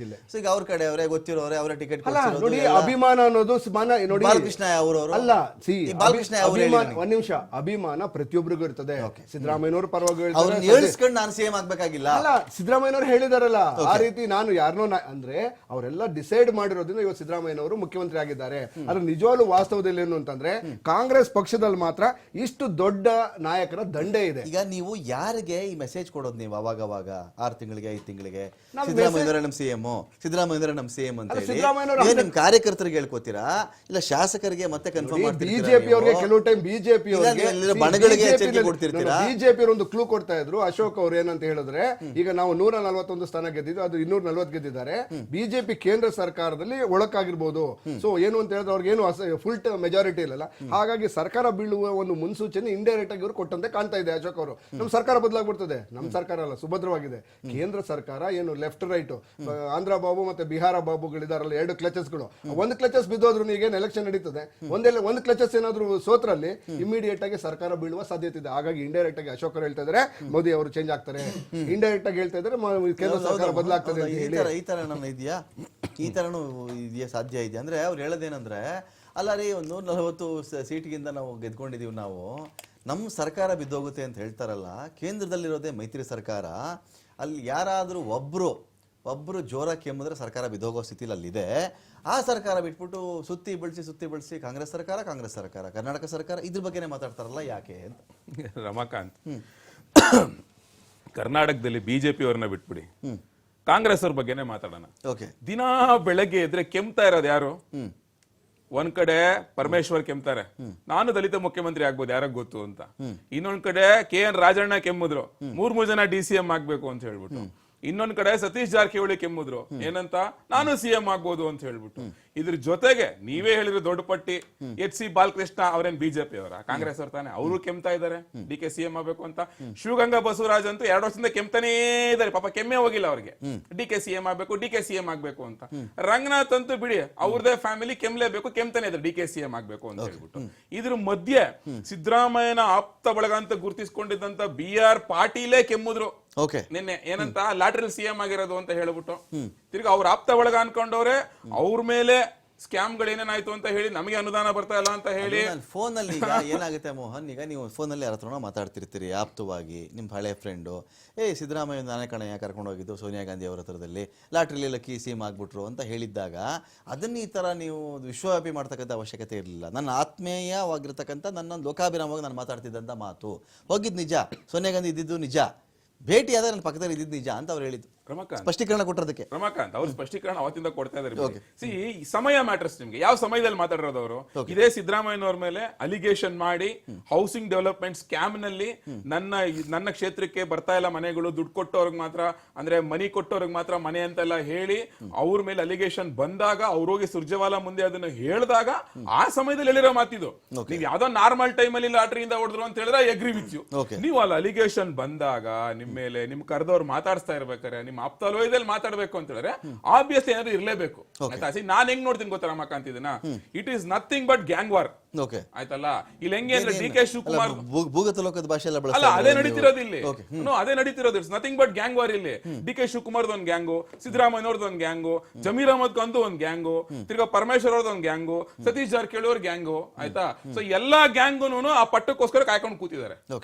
ಜಿಲ್ಲೆ. ಸೊ ಈಗ ಅವ್ರ ಕಡೆ ಅವರೇ ಗೊತ್ತಿರೋರೆ, ಅವರ ಟಿಕೆಟ್ ನೋಡಿ. ಅಭಿಮಾನ ಅನ್ನೋದು ನೋಡಿ, ಬಾಲಕೃಷ್ಣ ಅವರು ಅಲ್ಲ, ಬಾಲಕೃಷ್ಣ ಒಂದ್ ನಿಮಿಷ, ಅಭಿಮಾನ ಪ್ರತಿಯೊಬ್ಬರಿಗೂ ಇರ್ತದೆ. ಸಿದ್ದರಾಮಯ್ಯನವರು ಪರವಾಗಿ ಹೇಳ್ಸ್ಕೊಂಡು ನಾನು CM ಆಗ್ಬೇಕಾಗಿಲ್ಲ. ಅಲ್ಲ, ಸಿದ್ದರಾಮಯ್ಯನವರು ಹೇಳಿದಾರಲ್ಲ ಆ ರೀತಿ, ನಾನು ಯಾರನ್ನೋ ಅಂದ್ರೆ ಅವರೆಲ್ಲ ಡಿಸೈಡ್ ಮಾಡಿರೋದ್ರಿಂದ ಇವತ್ತು ಸಿದ್ದರಾಮಯ್ಯನವರು ಮುಖ್ಯಮಂತ್ರಿ ಆಗಿದ್ದಾರೆ. ಅದ್ರ ನಿಜವಾಗ್ಲೂ ವಾಸ್ತವದಲ್ಲಿ ಏನು ಅಂತಂದ್ರೆ ಕಾಂಗ್ರೆಸ್ ಪಕ್ಷದಲ್ಲಿ ಮಾತ್ರ ಇಷ್ಟು ದೊಡ್ಡ ನಾಯಕರ ದಂಡೆ ಇದೆ. ಈಗ ನೀವು ಯಾರಿಗೆ ಈ ಮೆಸೇಜ್ ಕೊಡೋದು? ನೀವು ಅವಾಗ 6 ತಿಂಗಳಿಗೆ 5 ತಿಂಗಳಿಗೆ ಸಿದ್ದರಾಮಯ್ಯ ನಮ್ CM, ಸಿದ್ದರಾಮಯ್ಯ ನಮ್ CM ಅಂತ ಹೇಳಿ ನಿಮ್ ಕಾರ್ಯಕರ್ತರಿಗೆ ಹೇಳ್ಕೊತೀರಾ, ಇಲ್ಲ ಶಾಸಕರಿಗೆ ಮತ್ತೆ ಕನ್ಫರ್ಮ್ ಮಾಡ್ತೀರಾ? ಬಿಜೆಪಿ ಅವರಿಗೆ ಕೆಲವು ಟೈಮ್ ಬಿಜೆಪಿ ಬಣಗಳಿಗೆ ಎಚ್ಚರಿಕೆ ಕೊಡ್ತಿರ್ತೀರಾ? ಬಿಜೆಪಿ ಒಂದು ಕ್ಲೂ ಕೊಡ್ತಾ ಇದ್ರು. ಅಶೋಕ್ ಅವ್ರು ಏನಂತ ಹೇಳಿದ್ರೆ, ಈಗ ನಾವು 141 ಸ್ಥಾನ ಗೆದ್ದಿದ್ದು, ಅದು 240 ಗೆದ್ದಿದ್ದಾರೆ. ಬಿಜೆಪಿ ಕೇಂದ್ರ ಸರ್ಕಾರದಲ್ಲಿ ಒಳಕಾಗಿರ್ಬೋದು. ಸೊ ಏನು ಅಂತ ಹೇಳಿದ್ರೆ ಅವ್ರಿಗೆ ಏನು ಫುಲ್ ಮೆಜಾರಿಟಿ ಇಲ್ಲ. ಹಾಗಾಗಿ ಸರ್ಕಾರ ಬೀಳುವ ಒಂದು ಮುನ್ಸೂಚನೆ ಇಂಡೈರೆಕ್ಟ್ ಆಗಿ ಇವರು ಕೊಟ್ಟಂತೆ ಕಾಣ್ತಾ ಇದೆ ಅಶೋಕ್ ಅವರು. ನಮ್ಮ ಸರ್ಕಾರ ಬದಲಾಗ್ಬಿಡ್ತದೆ. ನಮ್ಮ ಸರ್ಕಾರ ಅಲ್ಲ, ಸುಭದ್ರವಾಗಿದೆ. ಕೇಂದ್ರ ಸರ್ಕಾರ ಏನು ಲೆಫ್ಟ್ ರೈಟ್, ಆಂಧ್ರ ಬಾಬು ಮತ್ತೆ ಬಿಹಾರ ಬಾಬುಗಳಿದಾರಲ್ಲ, 2 ಕ್ಲಚಸ್ಗಳು. ಒಂದು ಕ್ಲಚಸ್ ಬಿದ್ದೋದ್ರು ಈಗೇನು ಎಲೆಕ್ಷನ್ ನಡೀತದೆ, ಒಂದು ಕ್ಲಚಸ್ ಏನಾದ್ರು ಸೋತ್ರಲ್ಲಿ ಇಮಿಡಿಯೇಟ್ ಆಗಿ ಸರ್ಕಾರ ಬೀಳುವ ಸಾಧ್ಯತೆ ಇದೆ. ಹಾಗಾಗಿ ಇಂಡೈರೆಕ್ಟ್ ಆಗಿ ಅಶೋಕ್ ಅವರು ಹೇಳ್ತಾ ಇದ್ದಾರೆ ಮೋದಿ ಅವರು ಚೇಂಜ್ ಆಗ್ತಾರೆ, ಇಂಡೈರೆಕ್ಟ್ ಆಗಿ ಹೇಳ್ತಾ ಇದ್ದಾರೆ ಕೇಂದ್ರ ಸರ್ಕಾರ ಬದಲಾಗ್ತದೆ ಅಂತ ಹೇಳಿ. ಈ ತರ ನಮ್ಮ ಇದೆಯಾ, ಈ ತರನು ಇದೆಯಾ, ಸಾಧ್ಯ ಇದೆಯಾ ಅಂದ್ರೆ ಅವ್ರು ಹೇಳೋದೇನಂದ್ರೆ, ಅಲ್ಲ ರೀ, ಒಂದು 140 ಸೀಟ್ಗಿಂತ ನಾವು ಗೆದ್ಕೊಂಡಿದೀವಿ, ನಾವು ನಮ್ಮ ಸರ್ಕಾರ ಬಿದ್ದೋಗುತ್ತೆ ಅಂತ ಹೇಳ್ತಾರಲ್ಲ. ಕೇಂದ್ರದಲ್ಲಿರೋದೇ ಮೈತ್ರಿ ಸರ್ಕಾರ. ಅಲ್ಲಿ ಯಾರಾದರೂ ಒಬ್ರು ಜೋರ ಕೆಮ್ಮಿದ್ರೆ ಸರ್ಕಾರ ಬಿದ್ದೋಗೋ ಸ್ಥಿತಿಲಿ ಅಲ್ಲಿದೆ. ಆ ಸರ್ಕಾರ ಬಿಟ್ಬಿಟ್ಟು ಸುತ್ತಿ ಬಳಸಿ ಕಾಂಗ್ರೆಸ್ ಸರ್ಕಾರ ಕರ್ನಾಟಕ ಸರ್ಕಾರ ಇದ್ರ ಬಗ್ಗೆನೇ ಮಾತಾಡ್ತಾರಲ್ಲ, ಯಾಕೆ ಅಂತ. ರಮಾಕಾಂತ್, ಕರ್ನಾಟಕದಲ್ಲಿ ಬಿಜೆಪಿ ಅವ್ರನ್ನ ಬಿಟ್ಬಿಡಿ, ಕಾಂಗ್ರೆಸ್ ಅವ್ರ ಬಗ್ಗೆನೇ ಮಾತಾಡೋಣ. ಓಕೆ. ದಿನಾ ಬೆಳಗ್ಗೆ ಎದ್ರೆ ಕೆಮ್ತಾ ಇರೋದು ಯಾರು? ಒಂದ್ ಕಡೆ ಪರಮೇಶ್ವರ್ ಕೆಮ್ತಾರೆ, ನಾನು ದಲಿತ ಮುಖ್ಯಮಂತ್ರಿ ಆಗ್ಬೋದು ಯಾರಾಗ ಗೊತ್ತು ಅಂತ. ಇನ್ನೊಂದ್ ಕಡೆ KN ರಾಜಣ್ಣ ಕೆಮ್ಮಿದ್ರು, ಮೂರ್ ಜನ DCM ಆಗ್ಬೇಕು ಅಂತ ಹೇಳ್ಬಿಟ್ಟು. ಇನ್ನೊಂದ್ ಕಡೆ ಸತೀಶ್ ಜಾರಕಿಹೊಳಿ ಕೆಮ್ಮಿದ್ರು, ಏನಂತ, ನಾನು CM ಆಗ್ಬೋದು ಅಂತ ಹೇಳ್ಬಿಟ್ಟು. ಇದ್ರ ಜೊತೆಗೆ ನೀವೇ ಹೇಳಿರೋ ದೊಡ್ಡ ಪಟ್ಟಿ HC ಬಾಲಕೃಷ್ಣ ಅವರೇನ್ ಬಿಜೆಪಿ ಅವರ, ಕಾಂಗ್ರೆಸ್ ಅವ್ರ ತಾನೆ, ಅವರು ಕೆಮ್ತಾ ಇದಾರೆ DK CM ಆಗ್ಬೇಕು ಅಂತ. ಶಿವಗಂಗಾ ಬಸವರಾಜ್ ಅಂತೂ 2 ವರ್ಷದಿಂದ ಕೆಮ್ತಾನೇ ಇದಾರೆ, ಪಾಪ ಕೆಮ್ಮೆ ಹೋಗಿಲ್ಲ ಅವ್ರಿಗೆ, DK CM ಆಗ್ಬೇಕು DK CM ಆಗ್ಬೇಕು ಅಂತ. ರಂಗನಾಥ್ ಅಂತೂ ಬಿಡಿ, ಅವ್ರದೇ ಫ್ಯಾಮಿಲಿ ಕೆಮ್ಲೇಬೇಕು, ಕೆಮ್ತಾನೆ ಇದ್ದಾರೆ DK CM ಆಗ್ಬೇಕು ಅಂತ ಹೇಳ್ಬಿಟ್ಟು. ಇದ್ರ ಮಧ್ಯೆ ಸಿದ್ದರಾಮಯ್ಯನ ಆಪ್ತ ಬಳಗ ಅಂತ ಗುರುತಿಸ್ಕೊಂಡಿದ್ದಂತ BR ಪಾಟೀಲೇ ಕೆಮ್ಮಿದ್ರು ನಿನ್ನೆ, ಏನಂತ, ಲ್ಯಾಟ್ರಲ್ CM ಆಗಿರೋದು ಅಂತ ಹೇಳ್ಬಿಟ್ಟು. ತಿರ್ಗಿ ಅವ್ರ ಆಪ್ತ ಒಳಗ ಅನ್ಕೊಂಡವ್ರೆ ಅವ್ರ ಮೇಲೆ ಸ್ಕ್ಯಾಮ್ಗಳೇನೇನಾಯ್ತು ಅಂತ ಹೇಳಿ ನಮಗೆ ಅನುದಾನ ಬರ್ತಾ ಇಲ್ಲ ಅಂತ ಹೇಳಿ. ಫೋನ್ ಅಲ್ಲಿ ಈಗ ಏನಾಗುತ್ತೆ ಮೋಹನ್, ಈಗ ನೀವು ಫೋನಲ್ಲಿ ಯಾರ ಹತ್ರನೋ ಮಾತಾಡ್ತಿರ್ತೀರಿ ಆಪ್ತವಾಗಿ, ನಿಮ್ಮ ಹಳೆ ಫ್ರೆಂಡು, ಸಿದ್ದರಾಮಯ್ಯ ನಾನೇ ಕಣಯ್ಯ ಕರ್ಕೊಂಡು ಹೋಗಿದ್ದು ಸೋನಿಯಾ ಗಾಂಧಿ ಅವರ ಹತ್ರದಲ್ಲಿ, ಲಾಟ್ರಿಲಿ ಲಕ್ಕಿ CM ಆಗ್ಬಿಟ್ರು ಅಂತ ಹೇಳಿದ್ದಾಗ ಅದನ್ನ ಈ ಥರ ನೀವು ವಿಶ್ವವ್ಯಾಪಿ ಮಾಡ್ತಕ್ಕಂಥ ಅವಶ್ಯಕತೆ ಇರಲಿಲ್ಲ. ನನ್ನ ಆತ್ಮೀಯವಾಗಿರ್ತಕ್ಕಂಥ ನನ್ನ ಲೋಕಾಭಿರಾಮವಾಗಿ ನಾನು ಮಾತಾಡ್ತಿದ್ದಂಥ ಮಾತು, ಹೋಗಿದ್ದು ನಿಜ, ಸೋನಿಯಾ ಗಾಂಧಿ ಇದ್ದಿದ್ದು ನಿಜ, ಭೇಟಿ ಆದ ನನ್ನ ಪಕ್ಕದಲ್ಲಿ ಇದ್ದಿದ್ದು ನಿಜ ಅಂತ ಅವ್ರು ಹೇಳಿದ್ದು. ಸ್ಪಷ್ಟೀಕರಣ ಕೊಟ್ಟರದಕ್ಕೆ ರಮಾಕಾಂತ್ ಅವ್ರು ಸ್ಪಷ್ಟೀಕರಣ ಅವತ್ತಿಂದ ಕೊಡ್ತಾ ಇದ್ದಾರೆ. ಸಮಯ ಮ್ಯಾಟರ್ಸ್. ನಿಮ್ಗೆ ಯಾವ ಸಮಯದಲ್ಲಿ ಮಾತಾಡಿರೋದು ಅವರು? ಇದೇ ಸಿದ್ದರಾಮಯ್ಯನವ್ರ ಮೇಲೆ ಅಲಿಗೇಷನ್ ಮಾಡಿ ಹೌಸಿಂಗ್ ಡೆವಲಪ್ಮೆಂಟ್ ಸ್ಕ್ಯಾಮ್ ನಲ್ಲಿ ನನ್ನ ಕ್ಷೇತ್ರಕ್ಕೆ ಬರ್ತಾ ಇಲ್ಲ ಮನೆಗಳು, ದುಡ್ಡು ಕೊಟ್ಟವ್ರಿಗೆ ಮಾತ್ರ, ಅಂದ್ರೆ ಮನಿ ಕೊಟ್ಟವ್ರಿಗೆ ಮಾತ್ರ ಮನೆ ಅಂತೆಲ್ಲ ಹೇಳಿ ಅವ್ರ ಮೇಲೆ ಅಲಿಗೇಷನ್ ಬಂದಾಗ ಅವ್ರೋಗಿ ಸುರ್ಜೇವಾಲಾ ಮುಂದೆ ಅದನ್ನ ಹೇಳಿದಾಗ ಆ ಸಮಯದಲ್ಲಿ ಹೇಳಿರೋ ಮಾತಿದು. ನೀವು ಯಾವ್ದೋ ನಾರ್ಮಲ್ ಟೈಮ್ ಅಲ್ಲಿ ಲಾಟ್ರಿಯಿಂದ ಹೊಡೆದ್ರು ಅಂತ ಹೇಳಿದ್ರೆ ಎಗ್ರಿ ವಿತ್ ಯು. ನೀವು ಅಲ್ಲಿ ಅಲಿಗೇಷನ್ ಬಂದಾಗ ನಿಮ್ ಮೇಲೆ ನಿಮ್ ಕರೆದವ್ರು ಮಾತಾಡ್ಸ್ತಾ ಇರ್ಬೇಕಾರೆ, ನಿಮ್ಮ ಆಪ್ತಲೋಯದಲ್ಲಿ ಮಾತಾಡ್ಬೇಕು ಅಂತ ಹೇಳಿದ್ರೆ ಆಬ್ವಿಯಸ್ಲಿ ಏನಾದ್ರು ಇರ್ಲೇಬೇಕು. ನಾನ್ ಹೆಂಗ್ ನೋಡ್ತೀನಿ ಗೊತ್ತಾ ರಮಾಕಾಂತ್ ಇದನ್ನ, it is nothing but gang war. ಆಯ್ತಲ್ಲ, ಇಲ್ಲಿ ಹೆಂಗೆ ಅಂದ್ರೆ DK ಶಿವಕುಮಾರ್ ಭೂಗತ ಲೋಕದ ಭಾಷೆಲ್ಲ ಅಲ್ಲ, ಅದೇ ನಡೀತಿರೋದು ಇಲ್ಲಿ, ಅದೇ ನಡೀತಿರೋದು. It's nothing but gang war ಇಲ್ಲಿ. DK ಶಿವಕುಮಾರ್ದ ಒಂದ್ ಗ್ಯಾಂಗು, ಸಿದ್ದರಾಮಯ್ಯನವ್ರದ್ದು ಒಂದ್ ಗ್ಯಾಂಗು, ಜಮೀರ್ ಅಹಮದ್ ಖಾನ್ದು ಒಂದ್ ಗ್ಯಾಂಗು, ತಿರ್ಗಾ ಪರಮೇಶ್ವರ್ ಅವ್ರದ್ದು ಒಂದ್ ಗ್ಯಾಂಗು, ಸತೀಶ್ ಜಾರಕಿಹೊಳಿ ಅವ್ರ ಗ್ಯಾಂಗು. ಆಯ್ತಾ, ಸೊ ಎಲ್ಲಾ ಗ್ಯಾಂಗುನು ಆ ಪಟ್ಟಕ್ಕೋಸ್ಕರ ಕಾಯ್ಕೊಂಡು ಕೂತಿದ್ದಾರೆ.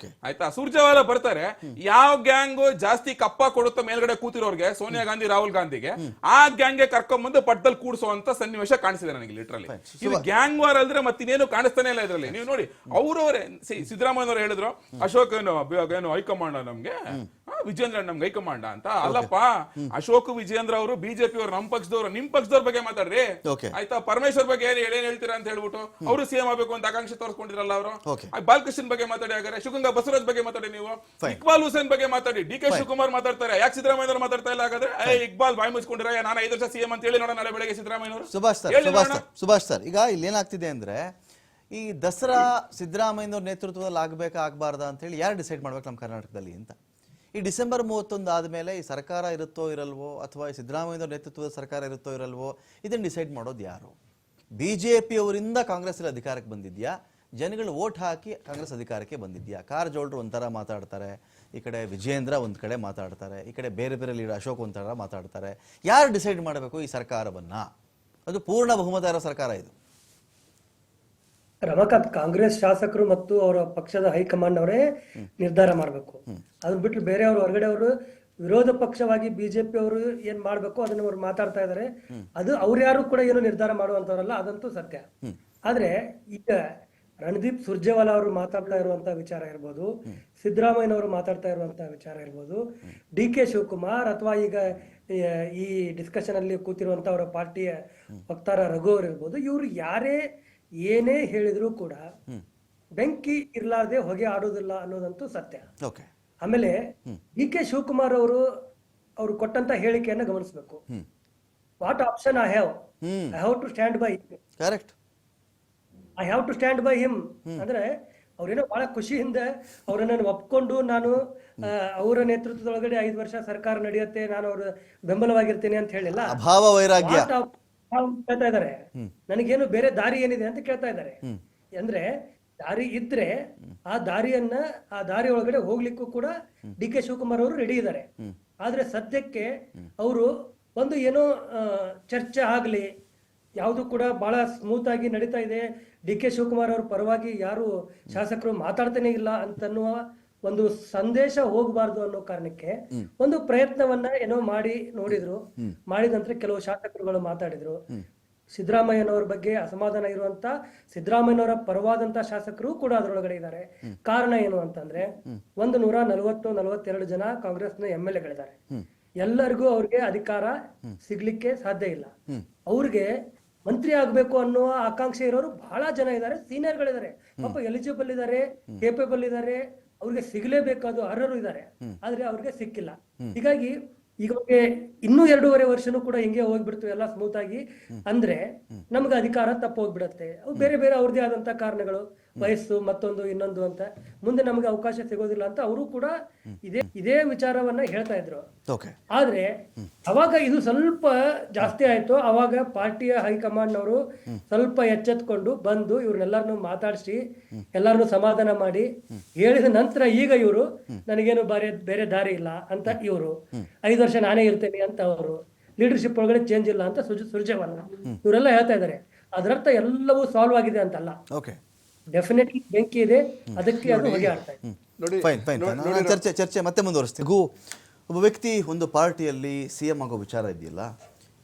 ಆಯ್ತಾ, ಸುರ್ಜೇವಾಲಾ ಬರ್ತಾರೆ, ಯಾವ ಗ್ಯಾಂಗು ಜಾಸ್ತಿ ಕಪ್ಪ ಕೊಡುತ್ತ ಮೇಲ್ಗಡೆ ಕೂತಿರೋರ್ಗೆ, ಸೋನಿಯಾ ಗಾಂಧಿ ರಾಹುಲ್ ಗಾಂಧಿಗೆ, ಆ ಗ್ಯಾಂಗ್ಗೆ ಕರ್ಕೊಂಡ್ ಬಂದು ಪಟ್ಟದಲ್ಲಿ ಕೂಡಿಸುವಂತ ಸನ್ನಿವೇಶ ಕಾಣಿಸಿದೆ ನನಗೆ ಲಿಟ್ರಲಿ. ಇದು ಗ್ಯಾಂಗ್ ವಾರ್ ಅಲ್ದ್ರೆ ಮತ್ತಿನೇನು ಕಾಣಿಸ್ತಾನೆ ಇಲ್ಲ ಇದ್ರಲ್ಲಿ. ನೀವು ನೋಡಿ, ಅವರವರೇ ಸಿದ್ದರಾಮಯ್ಯನವರು ಹೇಳಿದ್ರು, ಅಶೋಕ್ ಏನು ಹೈಕಮಾಂಡ್ ನಮ್ಗೆ, ವಿಜೇಂದ್ರ ನಮ್ಗೆ ಹೈಕಮಾಂಡ ಅಂತ. ಅಲ್ಲಪ್ಪ, ಅಶೋಕ್ ವಿಜೇಂದ್ರ ಅವರು ಬಿಜೆಪಿ ಅವರು, ನಮ್ಮ ಪಕ್ಷದವರು, ನಿಮ್ ಪಕ್ಷದವ್ರ ಬಗ್ಗೆ ಮಾತಾಡ್ರಿ. ಆಯ್ತಾ, ಪರಮೇಶ್ವರ್ ಬಗ್ಗೆ ಏನ್ ಹೇಳ್ತೀರಾ ಅಂತ ಹೇಳ್ಬಿಟ್ಟು ಅವರು CM ಆಗ್ಬೇಕು ಅಂತ ಆಕಾಂಕ್ಷೆ ತೋರಿಸ್ಕೊಂಡಿರಲ್ಲ ಅವರು. ಬಾಲಕೃಷ್ಣ ಬಗ್ಗೆ ಮಾತಾಡಿ, ಹಾಗಾದ್ರೆ ಶಿವಗಂಗಾ ಬಸವರಾಜ್ ಬಗ್ಗೆ ಮಾತಾಡಿ, ನೀವು ಇಕ್ಬಾಲ್ ಹುಸೇನ್ ಬಗ್ಗೆ ಮಾತಾಡಿ, DK ಶಿವಕುಮಾರ್ ಮಾತಾಡ್ತಾರೆ, ಯಾಕೆ ಸಿದ್ದರಾಮಯ್ಯನವರು ಮಾತಾಡ್ತಾ ಇಲ್ಲ? ಹಾಗಾದ್ರೆ ಇಕ್ಬಾಲ್ ಬಾಯಿ ಮುಚ್ಕೊಂಡಿರ, ನಾನು 5 ವರ್ಷ CM ಅಂತ ಹೇಳಿ ನೋಡೋಣ ನಾಳೆ ಬೆಳಗ್ಗೆ ಸಿದ್ದರಾಮಯ್ಯನವರು. ಸುಭಾಷ್ ಸರ್, ಈಗ ಇಲ್ಲಿ ಏನಾಗ್ತಿದೆ ಅಂದ್ರೆ, ಈ ದಸರಾ ಸಿದ್ದರಾಮಯ್ಯನವ್ರ ನೇತೃತ್ವದಲ್ಲಿ ಆಗ್ಬೇಕಾ ಆಗ್ಬಾರ್ದಾ ಅಂತ ಹೇಳಿ ಯಾರು ಡಿಸೈಡ್ ಮಾಡ್ಬೇಕು ನಮ್ಮ ಕರ್ನಾಟಕದಲ್ಲಿ ಅಂತ? ಈ ಡಿಸೆಂಬರ್ 31 ಆದಮೇಲೆ ಈ ಸರ್ಕಾರ ಇರುತ್ತೋ ಇರಲ್ವೋ, ಅಥವಾ ಈ ಸಿದ್ದರಾಮಯ್ಯನವ್ರ ನೇತೃತ್ವದ ಸರ್ಕಾರ ಇರುತ್ತೋ ಇರಲ್ವೋ, ಇದನ್ನು ಡಿಸೈಡ್ ಮಾಡೋದು ಯಾರು? BJP ಅವರಿಂದ ಕಾಂಗ್ರೆಸ್ ಅಧಿಕಾರಕ್ಕೆ ಬಂದಿದ್ಯಾ, ಜನಗಳು ವೋಟ್ ಹಾಕಿ ಕಾಂಗ್ರೆಸ್ ಅಧಿಕಾರಕ್ಕೆ ಬಂದಿದ್ಯಾ? ಕಾರಜೋಳರು ಒಂಥರ ಮಾತಾಡ್ತಾರೆ, ಈ ಕಡೆ ವಿಜೇಂದ್ರ ಒಂದ್ ಕಡೆ ಮಾತಾಡ್ತಾರೆ, ಈ ಕಡೆ ಬೇರೆ ಬೇರೆ ಲೀಡರ್ ಅಶೋಕ್ ಒಂಥರ ಮಾತಾಡ್ತಾರೆ. ಯಾರು ಡಿಸೈಡ್ ಮಾಡಬೇಕು ಈ ಸರ್ಕಾರವನ್ನ? ಅದು ಪೂರ್ಣ ಬಹುಮತ ಇರೋ ಸರ್ಕಾರ ಇದು. ರಮಾಕಾಂತ್, ಕಾಂಗ್ರೆಸ್ ಶಾಸಕರು ಮತ್ತು ಅವರ ಪಕ್ಷದ ಹೈಕಮಾಂಡ್ ಅವರೇ ನಿರ್ಧಾರ ಮಾಡಬೇಕು. ಅದನ್ನ ಬಿಟ್ಟು ಬೇರೆಯವರು, ಹೊರಗಡೆ ಅವರು ವಿರೋಧ ಪಕ್ಷವಾಗಿ ಬಿಜೆಪಿ ಅವರು ಏನ್ ಮಾಡ್ಬೇಕು ಅದನ್ನ ಅವ್ರು ಮಾತಾಡ್ತಾ ಇದಾರೆ. ಅದು ಅವ್ರು ಯಾರು ಕೂಡ ಏನು ನಿರ್ಧಾರ ಮಾಡುವಂತವ್ರಲ್ಲ, ಅದಂತೂ ಸತ್ಯ. ಆದ್ರೆ ಈಗ ರಣದೀಪ್ ಸುರ್ಜೇವಾಲಾ ಅವರು ಮಾತಾಡ್ತಾ ಇರುವಂತ ವಿಚಾರ ಇರ್ಬೋದು, ಸಿದ್ದರಾಮಯ್ಯನವರು ಮಾತಾಡ್ತಾ ಇರುವಂತ ವಿಚಾರ ಇರ್ಬೋದು, DK ಶಿವಕುಮಾರ್ ಅಥವಾ ಈಗ ಈ ಡಿಸ್ಕಷನ್ ಅಲ್ಲಿ ಕೂತಿರುವಂತ ಅವರ ಪಾರ್ಟಿಯ ವಕ್ತಾರ ರಘು ಅವರು ಇರ್ಬೋದು, ಇವ್ರು ಯಾರೇ ಏನೇ ಹೇಳಿದ್ರು ಕೂಡ ಬೆಂಕಿ ಇರ್ಲಾರ್ದೆ ಹೊಗೆ ಆಡೋದಿಲ್ಲ ಅನ್ನೋದಂತೂ ಸತ್ಯ. ಆಮೇಲೆ DK ಶಿವಕುಮಾರ್ ಅವರು ಕೊಟ್ಟಂತ ಹೇಳಿಕೆಯನ್ನ ಗಮನಿಸಬೇಕು. What option I have to stand by, correct, I have to stand by him ಅಂದ್ರೆ ಅವ್ರೇನೋ ಬಹಳ ಖುಷಿಯಿಂದ ಅವರನ್ನ ಒಪ್ಕೊಂಡು ನಾನು ಅವರ ನೇತೃತ್ವದೊಳಗಡೆ 5 ವರ್ಷ ಸರ್ಕಾರ ನಡೆಯುತ್ತೆ, ನಾನು ಅವ್ರ ಬೆಂಬಲವಾಗಿರ್ತೇನೆ ಅಂತ ಹೇಳಿಲ್ಲ. ಅಭಾವ ವೈರಾಗ್ಯ ಕೇಳ್ತಾ ಇದಾರೆ. ನನಗೇನು ಬೇರೆ ದಾರಿ ಏನಿದೆ ಅಂತ ಕೇಳ್ತಾ ಇದ್ದಾರೆ. ಅಂದ್ರೆ ದಾರಿ ಇದ್ರೆ ಆ ದಾರಿ ಒಳಗಡೆ ಹೋಗ್ಲಿಕ್ಕೂ ಕೂಡ DK ಶಿವಕುಮಾರ್ ಅವರು ರೆಡಿ ಇದ್ದಾರೆ. ಆದ್ರೆ ಸದ್ಯಕ್ಕೆ ಅವರು ಒಂದು ಏನೋ ಚರ್ಚೆ ಆಗ್ಲಿ, ಯಾವುದು ಕೂಡ ಬಹಳ ಸ್ಮೂತ್ ಆಗಿ ನಡೀತಾ ಇದೆ, DK ಶಿವಕುಮಾರ್ ಅವ್ರ ಪರವಾಗಿ ಯಾರು ಶಾಸಕರು ಮಾತಾಡ್ತಾನೆ ಇಲ್ಲ ಅಂತನ್ನುವ ಒಂದು ಸಂದೇಶ ಹೋಗಬಾರ್ದು ಅನ್ನೋ ಕಾರಣಕ್ಕೆ ಒಂದು ಪ್ರಯತ್ನವನ್ನ ಏನೋ ಮಾಡಿ ನೋಡಿದ್ರು. ಮಾಡಿದ ನಂತರ ಕೆಲವು ಶಾಸಕರುಗಳು ಮಾತಾಡಿದ್ರು. ಸಿದ್ದರಾಮಯ್ಯನವರ ಬಗ್ಗೆ ಅಸಮಾಧಾನ ಇರುವಂತ ಸಿದ್ದರಾಮಯ್ಯನವರ ಪರವಾದಂತ ಶಾಸಕರು ಕೂಡ ಅದರೊಳಗಡೆ ಇದ್ದಾರೆ. ಕಾರಣ ಏನು ಅಂತಂದ್ರೆ 142 ಜನ ಕಾಂಗ್ರೆಸ್ನ MLAಗಳಿದ್ದಾರೆ. ಎಲ್ಲರಿಗೂ ಅವ್ರಿಗೆ ಅಧಿಕಾರ ಸಿಗ್ಲಿಕ್ಕೆ ಸಾಧ್ಯ ಇಲ್ಲ. ಅವ್ರಿಗೆ ಮಂತ್ರಿ ಆಗ್ಬೇಕು ಅನ್ನುವ ಆಕಾಂಕ್ಷೆ ಇರೋರು ಬಹಳ ಜನ ಇದ್ದಾರೆ, ಸೀನಿಯರ್ಗಳಿದ್ದಾರೆ, ಪಾಪ ಎಲಿಜಿಬಲ್ ಇದ್ದಾರೆ, ಕೇಪಬಲ್ ಇದ್ದಾರೆ, ಅವ್ರಿಗೆ ಸಿಗಲೇಬೇಕಾದ ಅರ್ಹರು ಇದ್ದಾರೆ, ಆದ್ರೆ ಅವ್ರಿಗೆ ಸಿಕ್ಕಿಲ್ಲ. ಹೀಗಾಗಿ ಈಗ ಇನ್ನೂ 2.5 ವರ್ಷನೂ ಕೂಡ ಹಿಂಗೆ ಹೋಗ್ಬಿಡ್ತು ಎಲ್ಲ ಸ್ಮೂತ್ ಆಗಿ ಅಂದ್ರೆ ನಮ್ಗೆ ಅಧಿಕಾರ ತಪ್ಪ ಹೋಗ್ಬಿಡತ್ತೆ. ಅವು ಬೇರೆ ಬೇರೆ ಅವ್ರದೇ ಆದಂತ ಕಾರಣಗಳು, ವಯಸ್ಸು, ಮತ್ತೊಂದು ಇನ್ನೊಂದು ಅಂತ, ಮುಂದೆ ನಮ್ಗೆ ಅವಕಾಶ ಸಿಗೋದಿಲ್ಲ ಅಂತ ಅವರು ಕೂಡ ಇದೇ ವಿಚಾರವನ್ನ ಹೇಳ್ತಾ ಇದ್ರು. ಆದ್ರೆ ಅವಾಗ ಇದು ಸ್ವಲ್ಪ ಜಾಸ್ತಿ ಆಯ್ತು. ಅವಾಗ ಪಾರ್ಟಿಯ ಹೈಕಮಾಂಡ್ ನವರು ಸ್ವಲ್ಪ ಎಚ್ಚೆತ್ಕೊಂಡು ಬಂದು ಇವ್ರನ್ನೆಲ್ಲರನ್ನು ಮಾತಾಡಿಸಿ ಎಲ್ಲರನ್ನು ಸಮಾಧಾನ ಮಾಡಿ ಹೇಳಿದ ನಂತರ ಈಗ ಇವರು ನನಗೇನು ಬೇರೆ ದಾರಿ ಇಲ್ಲ ಅಂತ ಇವರು 5 ವರ್ಷ ನಾನೇ ಇರ್ತೇನೆ ಅಂತ ಅವರು ಲೀಡರ್ಶಿಪ್ ಒಳಗಡೆ ಚೇಂಜ್ ಇಲ್ಲ ಅಂತ ಸುರ್ಜೇವಾಲ ಇವರೆಲ್ಲ ಹೇಳ್ತಾ ಇದ್ದಾರೆ. ಅದರರ್ಥ ಎಲ್ಲವೂ ಸಾಲ್ವ್ ಆಗಿದೆ ಅಂತಲ್ಲ, ಡೆಫಿನೆಟ್ಲಿ ಬೆಂಕಿ ಇದೆ, ಅದಕ್ಕೆ ಅದು ಹೊಗೆ ಆಡ್ತಾ ಇದೆ. ಚರ್ಚೆ ಮತ್ತೆ ಮುಂದುವರಿಸ್ತೀವಿ. ಒಬ್ಬ ವ್ಯಕ್ತಿ ಒಂದು ಪಾರ್ಟಿಯಲ್ಲಿ CM ಆಗೋ ವಿಚಾರ ಇದೆಯಲ್ಲ,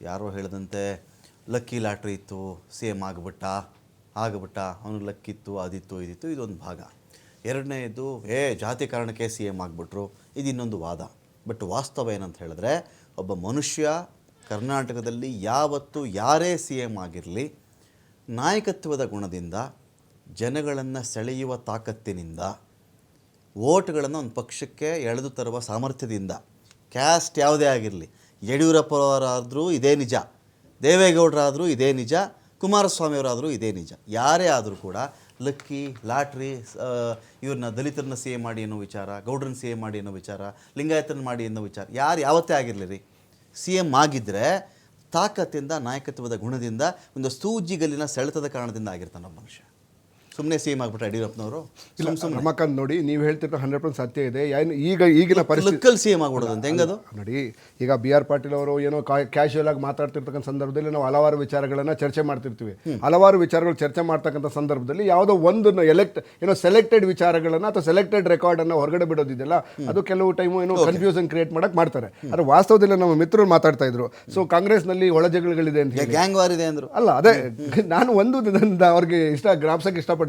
ಯಾರೋ ಹೇಳಿದಂತೆ ಲಕ್ಕಿ ಲಾಟ್ರಿ ಇತ್ತು, CM ಆಗ್ಬಿಟ್ಟ, ಅವನಿಗೆ ಲಕ್ಕಿತ್ತು, ಅದಿತ್ತು, ಇದಿತ್ತು, ಇದೊಂದು ಭಾಗ. ಎರಡನೇದು ಜಾತಿ ಕಾರಣಕ್ಕೆ CM ಆಗಿಬಿಟ್ರು, ಇದು ಇನ್ನೊಂದು ವಾದ. ಬಟ್ ವಾಸ್ತವ ಏನಂತ ಹೇಳಿದ್ರೆ, ಒಬ್ಬ ಮನುಷ್ಯ ಕರ್ನಾಟಕದಲ್ಲಿ ಯಾವತ್ತು ಯಾರೇ CM ಆಗಿರಲಿ, ನಾಯಕತ್ವದ ಗುಣದಿಂದ, ಜನಗಳನ್ನು ಸೆಳೆಯುವ ತಾಕತ್ತಿನಿಂದ, ವೋಟ್ಗಳನ್ನು ಒಂದು ಪಕ್ಷಕ್ಕೆ ಎಳೆದು ತರುವ ಸಾಮರ್ಥ್ಯದಿಂದ, ಕ್ಯಾಸ್ಟ್ ಯಾವುದೇ ಆಗಿರಲಿ, ಯಡಿಯೂರಪ್ಪವರಾದರೂ ಇದೇ ನಿಜ, ದೇವೇಗೌಡರಾದರೂ ಇದೇ ನಿಜ, ಕುಮಾರಸ್ವಾಮಿಯವರಾದರೂ ಇದೇ ನಿಜ, ಯಾರೇ ಆದರೂ ಕೂಡ ಲಕ್ಕಿ ಲಾಟ್ರಿ ಇವ್ರನ್ನ ದಲಿತರನ್ನ CM ಮಾಡಿ ಅನ್ನೋ ವಿಚಾರ, ಗೌಡ್ರನ್ನ CM ಮಾಡಿ ಅನ್ನೋ ವಿಚಾರ, ಲಿಂಗಾಯತರನ್ನ ಮಾಡಿ ಅನ್ನೋ ವಿಚಾರ, ಯಾರು ಯಾವತ್ತೇ ಆಗಿರಲಿ ರೀ, CM ಆಗಿದ್ದರೆ ತಾಕತ್ತಿಂದ, ನಾಯಕತ್ವದ ಗುಣದಿಂದ, ಒಂದು ಸೂಜಿಗಲ್ಲಿನ ಸೆಳೆತದ ಕಾರಣದಿಂದ ಆಗಿರ್ತಾನೆ ಒಬ್ಬ ಮನುಷ್ಯ. ಸುಮ್ಮನೆ CM ಆಗ್ಬಿಟ್ರೆ ಯಡಿಯೂರಪ್ಪನವರು ರಮಾಕಾಂತ್ ನೋಡಿ, ನೀವು ಹೇಳ್ತಿರೋ 100% ಸತ್ಯ ಇದೆ. ಈಗಿನ ಪರಿಸ್ಥಿತಿ CM ಆಗ್ಬಿಡೋದು ಅಂತ ಹೆಂಗದು ನೋಡಿ. ಈಗ BR ಪಾಟೀಲ್ ಅವರು ಏನೋ ಕ್ಯಾಶುಯಲ್ ಆಗಿ ಮಾತಾಡ್ತಿರ್ತಕ್ಕಂಥ ಸಂದರ್ಭದಲ್ಲಿ ನಾವು ಹಲವಾರು ವಿಚಾರಗಳನ್ನ ಚರ್ಚೆ ಮಾಡ್ತಿರ್ತೀವಿ. ಹಲವಾರು ವಿಚಾರಗಳು ಚರ್ಚೆ ಮಾಡ್ತಕ್ಕಂಥ ಸಂದರ್ಭದಲ್ಲಿ ಯಾವುದೋ ಒಂದು ಸೆಲೆಕ್ಟೆಡ್ ವಿಚಾರಗಳನ್ನ ಅಥವಾ ಸೆಲೆಕ್ಟೆಡ್ ರೆಕಾರ್ಡ್ ಅನ್ನ ಹೊರಗಡೆ ಬಿಡೋದಿದೆಯಲ್ಲ, ಅದು ಕೆಲವು ಟೈಮು ಏನೋ ಕನ್ಫ್ಯೂಷನ್ ಕ್ರಿಯೇಟ್ ಮಾಡಕ್ ಮಾಡ್ತಾರೆ. ಆದ್ರೆ ವಾಸ್ತವದಲ್ಲಿ ನಮ್ಮ ಮಿತ್ರರು ಮಾತಾಡ್ತಾ ಇದ್ರು, ಸೊ ಕಾಂಗ್ರೆಸ್ನಲ್ಲಿ ಒಳಜಗಳಿದೆ ಅಂತ ಹೇಳಿ, ಗ್ಯಾಂಗ್ ವಾರ್ ಇದೆ ಅಂದ್ರು. ಅಲ್ಲ, ಅದೇ ನಾನು ಅವ್ರಿಗೆ ಜ್ಞಾಪಿಸಕ್ಕೆ ಇಷ್ಟಪಡ್ತೀನಿ.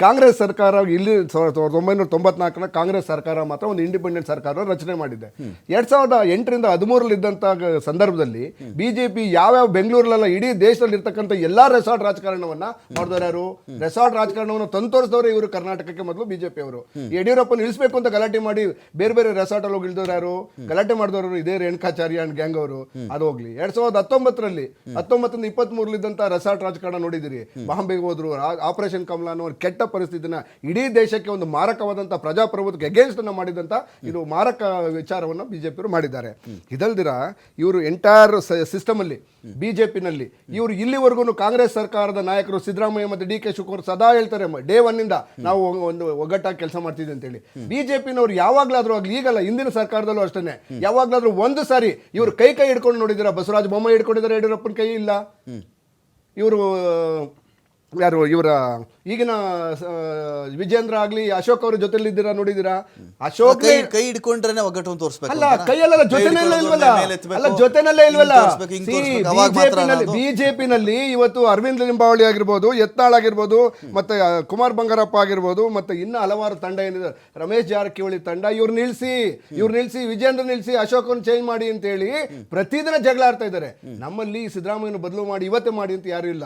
ಕಾಂಗ್ರೆಸ್ ಸರ್ಕಾರ ಇಲ್ಲಿ 1994 ಕಾಂಗ್ರೆಸ್ ಸರ್ಕಾರ ಮಾತ್ರ ಒಂದು ಇಂಡಿಪೆಂಡೆಂಟ್ ಸರ್ಕಾರ ರಚನೆ ಮಾಡಿದೆ. 2008ರಿಂದ 13 ಇದ್ದಂತ ಸಂದರ್ಭದಲ್ಲಿ ಬಿಜೆಪಿ ಯಾವ್ಯಾವ ಬೆಂಗಳೂರಲ್ಲ ಇಡೀ ದೇಶದಲ್ಲಿ ಇರ್ತಕ್ಕಂಥ ಎಲ್ಲಾ ರೆಸಾರ್ಟ್ ರಾಜಕಾರಣವನ್ನ ಮಾಡಿದವರು ಯಾರು? ರೆಸಾರ್ಟ್ ರಾಜಕಾರಣವನ್ನು ತಂತೋರಿಸಿದವರು ಇವರು ಕರ್ನಾಟಕಕ್ಕೆ ಮೊದಲು ಬಿಜೆಪಿ ಅವರು. ಯಡಿಯೂರಪ್ಪನ ಇಳಿಸಬೇಕು ಅಂತ ಗಲಾಟೆ ಮಾಡಿ ಬೇರೆ ಬೇರೆ ರೆಸಾರ್ಟ್ ಅಲ್ಲಿ ಹೋಗಿ ಇಳಿದವರು ಯಾರು? ಗಲಾಟೆ ಮಾಡಿದವರು ಇದೇ ರೇಣುಕಾಚಾರ್ಯ ಅಂಡ್ ಗ್ಯಾಂಗ್ ಅವರು. ಅದು ಹೋಗ್ಲಿ 2019ರಲ್ಲಿ 19 23 ಇದ್ದಂತ ರೆಸಾರ್ಟ್ ರಾಜಕಾರಣ ನೋಡಿದಿರಿ. ಬಾಂಬೆಗೆ ಹೋದ್ರು, ಆಪರೇಷನ್ ಕಮಲ ಅನ್ನೋ ಕೆಟ್ಟ ಪರಿಸ್ಥಿತಿನ ಇಡೀ ದೇಶಕ್ಕೆ ಒಂದು ಮಾರಕವಾದಂತ ಪ್ರಜಾಪ್ರಭುತ್ವಕ್ಕೆ ಅಗೇನ್ಸ್ಟ್ ಅನ್ನ ಮಾಡಿದಂತ ಇದು ಮಾರಕ ವಿಚಾರವನ್ನ ಬಿಜೆಪಿ ಮಾಡಿದ್ದಾರೆ. ಇದಲ್ದಿರ ಇವರು ಎಂಟೈರ್ ಸಿಸ್ಟಮ್ ಅಲ್ಲಿ ಬಿಜೆಪಿನಲ್ಲಿ ಇವರು ಇಲ್ಲಿವರೆಗೂ ಕಾಂಗ್ರೆಸ್ ಸರ್ಕಾರದ ನಾಯಕರು ಸಿದ್ದರಾಮಯ್ಯ ಮತ್ತೆ DK ಶಿವಕುಮಾರ್ ಸದಾ ಹೇಳ್ತಾರೆ, ಡೇ 1 ಇಂದ ನಾವು ಒಂದು ಒಗ್ಗಟ್ಟಾಗಿ ಕೆಲಸ ಮಾಡ್ತಿದ್ವಿ ಅಂತ ಹೇಳಿ. ಬಿಜೆಪಿನವ್ರು ಯಾವಾಗ್ಲಾದ್ರೂ ಆಗ್ಲಿ, ಈಗಲ್ಲ ಹಿಂದಿನ ಸರ್ಕಾರದಲ್ಲೂ ಅಷ್ಟೇ, ಯಾವಾಗ್ಲಾದ್ರೂ ಒಂದು ಸಾರಿ ಇವರು ಕೈ ಹಿಡ್ಕೊಂಡು ನೋಡಿದಿರ? ಬಸವರಾಜ ಬೊಮ್ಮಾಯಿ ಹಿಡ್ಕೊಂಡಿದ್ದಾರೆ, ಯಡಿಯೂರಪ್ಪನ ಕೈ ಇಲ್ಲ. ಇವರು ಯಾರು ಇವರ ಈಗಿನ ವಿಜೇಂದ್ರ ಆಗ್ಲಿ, ಅಶೋಕ್ ಅವ್ರ ಜೊತೆಲಿ ಇದ್ದೀರಾ ನೋಡಿದಿರಾ? ಅಶೋಕ್ ಕೈ ಹಿಡ್ಕೊಂಡ್ರೆ ಒಗ್ಗಟ್ಟು ತೋರಿಸ್ಬೇಕು. ಅಲ್ಲ, ಕೈಯಲ್ಲ, ಜೊತೆನಲ್ಲೇ ಇಲ್ವಲ್ಲ, ಅಲ್ಲ ಜೊತೆನಲ್ಲೇ ಇಲ್ವಲ್ಲ. ಬಿಜೆಪಿನಲ್ಲಿ ಇವತ್ತು ಅರವಿಂದ್ ಲಿಂಬಾವಳಿ ಆಗಿರ್ಬೋದು, ಯತ್ನಾಳ್ ಆಗಿರ್ಬೋದು, ಮತ್ತೆ ಕುಮಾರ್ ಬಂಗಾರಪ್ಪ ಆಗಿರ್ಬೋದು, ಮತ್ತೆ ಇನ್ನ ಹಲವಾರು ತಂಡ ಏನಿದೆ, ರಮೇಶ್ ಜಾರಕಿಹೊಳಿ ತಂಡ, ಇವ್ರು ನಿಲ್ಸಿ ವಿಜೇಂದ್ರ ನಿಲ್ಸಿ ಅಶೋಕನ್ ಚೇಂಜ್ ಮಾಡಿ ಅಂತ ಹೇಳಿ ಪ್ರತಿದಿನ ಜಗಳ ಆಡ್ತಾ ಇದ್ದಾರೆ. ನಮ್ಮಲ್ಲಿ ಸಿದ್ದರಾಮಯ್ಯನ ಬದಲು ಮಾಡಿ ಇವತ್ತೇ ಮಾಡಿ ಅಂತ ಯಾರು ಇಲ್ಲ.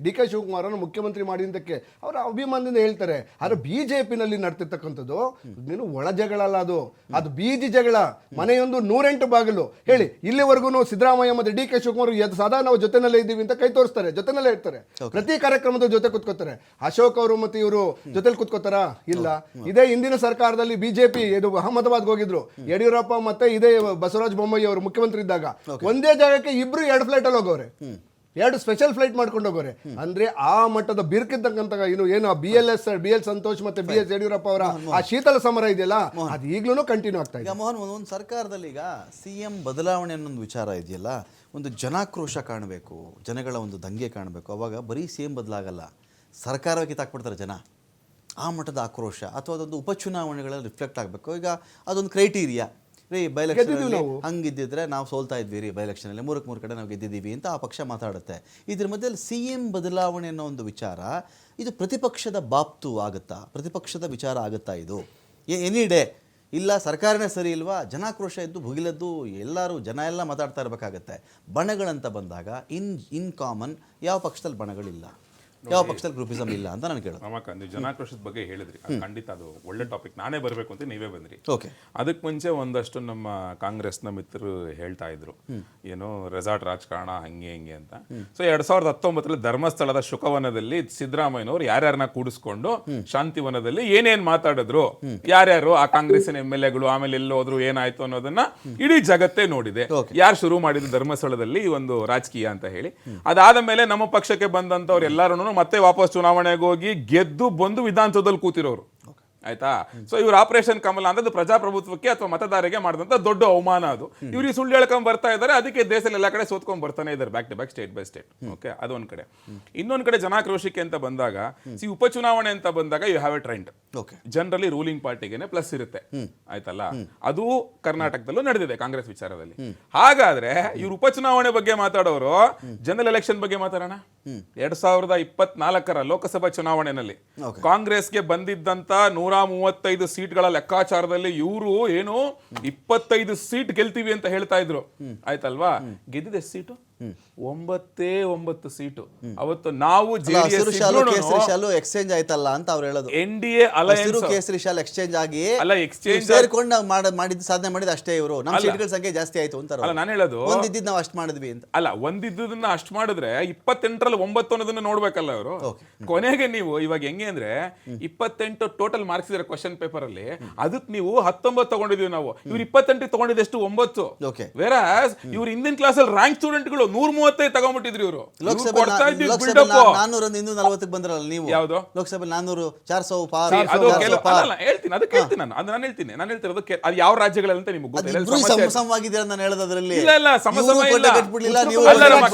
DK ಶಿವಕುಮಾರ್ ಮುಖ್ಯಮಂತ್ರಿ ಮಾಡಿದ್ದಕ್ಕೆ ಅವರ ಅಭಿಮಾನದಿಂದ ಹೇಳ್ತಾರೆ. ಆದ್ರೆ ಬಿಜೆಪಿನಲ್ಲಿ ನಡ್ತಿರ್ತಕ್ಕಂಥದ್ದು ನೀನು ಒಳ ಜಗಳ ಅಲ್ಲ, ಅದು ಬೀದಿ ಜಗಳ. ಮನೆಯೊಂದು 108 ಬಾಗಿಲು ಹೇಳಿ. ಇಲ್ಲಿವರೆಗೂ ಸಿದ್ದರಾಮಯ್ಯ ಮತ್ತೆ DK ಶಿವಕುಮಾರ್ ಸದಾ ನಾವು ಜೊತೆನಲ್ಲೇ ಇದ್ದೀವಿ ಅಂತ ಕೈ ತೋರಿಸ್ತಾರೆ, ಜೊತೆನಲ್ಲೇ ಇರ್ತಾರೆ, ಪ್ರತಿ ಕಾರ್ಯಕ್ರಮದ ಜೊತೆ ಕುತ್ಕೋತಾರೆ. ಅಶೋಕ್ ಅವರು ಮತ್ತೆ ಇವರು ಜೊತೆಲಿ ಕುತ್ಕೋತಾರ? ಇಲ್ಲ. ಇದೇ ಹಿಂದಿನ ಸರ್ಕಾರದಲ್ಲಿ ಬಿಜೆಪಿ ಇದು ಅಹಮದಾಬಾದ್ಗೆ ಹೋಗಿದ್ರು, ಯಡಿಯೂರಪ್ಪ ಮತ್ತೆ ಇದೇ ಬಸವರಾಜ ಬೊಮ್ಮಾಯಿ ಅವರು ಮುಖ್ಯಮಂತ್ರಿ ಇದ್ದಾಗ ಒಂದೇ ಜಾಗಕ್ಕೆ ಇಬ್ರು 2 ಫ್ಲೈಟ್ ಅಲ್ಲಿ ಹೋಗೋರೆ, 2 ಸ್ಪೆಷಲ್ ಫ್ಲೈಟ್ ಮಾಡ್ಕೊಂಡು ಹೋಗೋರೆ. ಅಂದ್ರೆ ಆ ಮಟ್ಟದ ಬಿರ್ಕಿದ್ದಕ್ಕಂತ ಏನು BL ಸಂತೋಷ್ ಮತ್ತೆ BS ಯಡಿಯೂರಪ್ಪ ಅವರ ಆ ಶೀತಲ ಸಮರ ಇದೆಯಲ್ಲ, ಅದು ಈಗ್ಲೂ ಕಂಟಿನ್ಯೂ ಆಗ್ತಾ ಇದೆ. ಮೋಹನ್, ಒಂದು ಸರ್ಕಾರದಲ್ಲಿ ಈಗ CM ಬದಲಾವಣೆ ಅನ್ನೊಂದು ವಿಚಾರ ಇದೆಯಲ್ಲ, ಒಂದು ಜನಾಕ್ರೋಶ ಕಾಣಬೇಕು, ಜನಗಳ ಒಂದು ದಂಗೆ ಕಾಣಬೇಕು. ಅವಾಗ ಬರೀ CM ಬದಲಾಗಲ್ಲ, ಸರ್ಕಾರಕ್ಕೆ ಕಿತ್ತಾಕ್ಬಿಡ್ತಾರೆ ಜನ. ಆ ಮಟ್ಟದ ಆಕ್ರೋಶ ಅಥವಾ ಅದೊಂದು ಉಪಚುನಾವಣೆಗಳಲ್ಲಿ ರಿಫ್ಲೆಕ್ಟ್ ಆಗಬೇಕು. ಈಗ ಅದೊಂದು ಕ್ರೈಟೀರಿಯಾ ರೀ, ಬೈ ಎಲೆಕ್ಷನ್ ಹಂಗಿದ್ದಿದ್ರೆ ನಾವು ಸೋಲ್ತಾ ಇದ್ವಿ ರೀ, ಬೈ ಎಲೆಕ್ಷನಲ್ಲಿ 3 ಕಡೆ ನಾವು ಗೆದ್ದಿದ್ದೀವಿ ಅಂತ ಆ ಪಕ್ಷ ಮಾತಾಡುತ್ತೆ. ಇದ್ರ ಮಧ್ಯದಲ್ಲಿ CM ಬದಲಾವಣೆ ಅನ್ನೋ ಒಂದು ವಿಚಾರ, ಇದು ಪ್ರತಿಪಕ್ಷದ ಬಾಪ್ತು ಆಗುತ್ತಾ? ಪ್ರತಿಪಕ್ಷದ ವಿಚಾರ ಆಗುತ್ತಾ? ಇದು ಎನಿ ಡೇ ಇಲ್ಲ ಸರ್ಕಾರನೇ ಸರಿ ಇಲ್ವಾ, ಜನಾಕ್ರೋಶ ಇದ್ದು ಭುಗಿಲದ್ದು ಎಲ್ಲರೂ ಜನ ಎಲ್ಲ ಮಾತಾಡ್ತಾ ಇರಬೇಕಾಗತ್ತೆ. ಬಣಗಳಂತ ಬಂದಾಗ ಇನ್ ಕಾಮನ್ ಯಾವ ಪಕ್ಷದಲ್ಲಿ ಬಣಗಳಿಲ್ಲ, ಯಾವ ಪಕ್ಷದಲ್ಲಿ ಗ್ರೂಪಿಸಮ್ ಇಲ್ಲ ಅಂತ ನಾನು ಕೇಳೋದು. ರಮಾಕಾಂತ್, ನೀವು ಜನಾಕ್ರೋಶದ ಬಗ್ಗೆ ಹೇಳಿದ್ರಿ, ಅದು ಖಂಡಿತ ಅದು ಒಳ್ಳೆ ಟಾಪಿಕ್. ನಾನೇ ಬರಬೇಕು ಅಂತ ನೀವೇ ಬಂದ್ರಿ. ಓಕೆ, ಅದಕ್ಕೆ ಮುಂಚೆ ಒಂದಷ್ಟು ನಮ್ಮ ಕಾಂಗ್ರೆಸ್ನ ಮಿತ್ರರು ಹೇಳ್ತಾ ಇದ್ರು, ಏನೋ ರೆಸಾರ್ಟ್ ರಾಜಕಾರಣ ಹಂಗೆ ಹಿಂಗೆ ಅಂತ. ಸೊ 2019 ಧರ್ಮಸ್ಥಳದ ಶುಕವನದಲ್ಲಿ ಸಿದ್ದರಾಮಯ್ಯನವರು ಯಾರ್ಯಾರನ್ನ ಕೂಡಿಸ್ಕೊಂಡು ಶಾಂತಿವನದಲ್ಲಿ ಏನೇನ್ ಮಾತಾಡಿದ್ರು, ಯಾರ್ಯಾರು ಆ ಕಾಂಗ್ರೆಸ್ಸಿನ MLAಗಳು ಆಮೇಲೆ ಎಲ್ಲೋ ಹೋದ್ರು, ಏನಾಯ್ತು ಅನ್ನೋದನ್ನ ಇಡೀ ಜಗತ್ತೇ ನೋಡಿದೆ. ಯಾರು ಶುರು ಮಾಡಿದ್ರು ಧರ್ಮಸ್ಥಳದಲ್ಲಿ ಈ ಒಂದು ರಾಜಕೀಯ ಅಂತ ಹೇಳಿ. ಅದಾದ ಮೇಲೆ ನಮ್ಮ ಪಕ್ಷಕ್ಕೆ ಬಂದಂತವ್ರು ಎಲ್ಲರೂ ಮತ್ತೆ ವಾಪಸ್ ಚುನಾವಣೆಗೆ ಹೋಗಿ ಗೆದ್ದು ಬಂದು ವಿಧಾನಸೌಧದಲ್ಲಿ ಕೂತಿರೋರು, ಆಯ್ತಾ. ಸೊ ಇವ್ರ ಆಪರೇಷನ್ ಕಮಲ ಅಂತದ್ದು ಪ್ರಜಾಪ್ರಭುತ್ವಕ್ಕೆ ಅಥವಾ ಮತದಾರರಿಗೆ ಮಾಡಿದಂತ ದೊಡ್ಡ ಅವಮಾನ. ಅದು ಇವ್ರಿಗೆ ಸುಳ್ಳು ಹೇಳ್ಕೊಂಡ್ ಬರ್ತಾ ಇದ್ದಾರೆ, ಅದಕ್ಕೆ ದೇಶದಲ್ಲಿ ಎಲ್ಲ ಕಡೆ ಸೋತ್ಕೊಂಡ್ ಬರ್ತಾನೆ ಇದ್ದಾರೆ, back to back, state by state. Okay, ಅದೊಂದ್ ಕಡೆ. ಇನ್ನೊಂದ್ ಕಡೆ ಜನಾಕ್ರೋಶಕ್ಕೆ ಅಂತ ಬಂದಾಗ, ಉಪಚುನಾವಣೆ ಅಂತ ಬಂದಾಗ you have a trend. Generally ruling ಪಾರ್ಟಿಗೆ ಪ್ಲಸ್ ಇರುತ್ತೆ, ಆಯ್ತಲ್ಲ. ಅದು ಕರ್ನಾಟಕದಲ್ಲೂ ನಡೆದಿದೆ ಕಾಂಗ್ರೆಸ್ ವಿಚಾರದಲ್ಲಿ. ಹಾಗಾದ್ರೆ ಇವ್ರು ಉಪಚುನಾವಣೆ ಬಗ್ಗೆ ಮಾತಾಡೋರು ಜನರಲ್ ಎಲೆಕ್ಷನ್ ಬಗ್ಗೆ ಮಾತಾಡೋಣ. 2024 ಲೋಕಸಭಾ ಚುನಾವಣೆಯಲ್ಲಿ ಕಾಂಗ್ರೆಸ್ಗೆ ಬಂದಿದ್ದಂತ 135 ಸೀಟ್ಗಳ ಲೆಕ್ಕಾಚಾರದಲ್ಲಿ ಇವರು ಏನು 25 ಸೀಟ್ ಗೆಲ್ತೀವಿ ಅಂತ ಹೇಳ್ತಾ ಇದ್ರು, ಆಯ್ತಲ್ವಾ. ಗೆದ್ದಿದೆ ಸೀಟು 9 ಸೀಟು. ಅವತ್ತು ನಾವು ಎಕ್ಸ್ಚೇಂಜ್ ಆಯ್ತಲ್ಲ ಅಂತ ಅವ್ರು ಹೇಳೋದು. NDA ಅಲಯನ್ಸ್ ಕೇಸರಿ ಶಾಲ್ ಎಕ್ಸ್ಚೇಂಜ್ ಆಗಿ ಅಲ್ಲ, ಎಕ್ಸ್ಚೇಂಜ್ ಸೇರ್ಕೊಂಡು ಮಾಡಿದ ಸಾಧನೆ ಮಾಡಿದ ಅಷ್ಟೇ ಇವರು. ನಮ್ಮ ಸೀಟ್ಗಳ ಸಂಖ್ಯೆ ಜಾಸ್ತಿ ಆಯ್ತು ಅಂತ ಅಲ್ಲ ನಾನು ಹೇಳೋದು. ಒಂದಿದ್ದು ನಾವು ಅಷ್ಟು ಮಾಡಿದ್ವಿ ಅಂತ ಅಲ್ಲ, ಒಂದಿದ್ದನ್ನ ಅಷ್ಟು ಮಾಡಿದ್ರೆ 28ರಲ್ಲಿ 9 ಅನ್ನೋದನ್ನ ನೋಡ್ಬೇಕಲ್ಲ ಅವರು. ಕೊನೆಗೆ ನೀವು ಇವಾಗ ಹೆಂಗೆ ಅಂದ್ರೆ 28 ಟೋಟಲ್ ಮಾರ್ಕ್ಸ್ ಇದ್ರೆ ಕ್ವಶನ್ ಪೇಪರ್ ಅಲ್ಲಿ, ಅದಕ್ಕೆ ನೀವು 19 ತಗೊಂಡಿದೀವಿ ನಾವು. ಇವ್ರು 28 ತಗೊಂಡಿದ್ದೆಷ್ಟು 9. ಬೇರೆ ಇವ್ರು ಹಿಂದಿನ ಕ್ಲಾಸ್ ಅಲ್ಲಿ ರ್ಯಾಂಕ್ ಸ್ಟೂಡೆಂಟ್ಗಳು 135 ತಗೊಂಡ್ಬಿಟ್ಟಿದ್ರು ಇವರು. ಲೋಕಸಭೆ 440 ಬಂದ್ರಲ್ಲ ನೀವು. ಯಾವ್ದು ಲೋಕಸಭೆ 400 400 ಹೇಳ್ತೀನಿ, ಅದಕ್ಕೆ ಹೇಳ್ತೀನಿ ನಾನು ಹೇಳ್ತಿರೋದು ಅದು ಯಾವ ರಾಜ್ಯಗಳಲ್ಲಿ ಅಂತ ನಿಮ್ಗೆ ಗೊತ್ತಿಲ್ಲ. ನಾನು ಹೇಳೋದ್ರಲ್ಲಿ ಇಲ್ಲ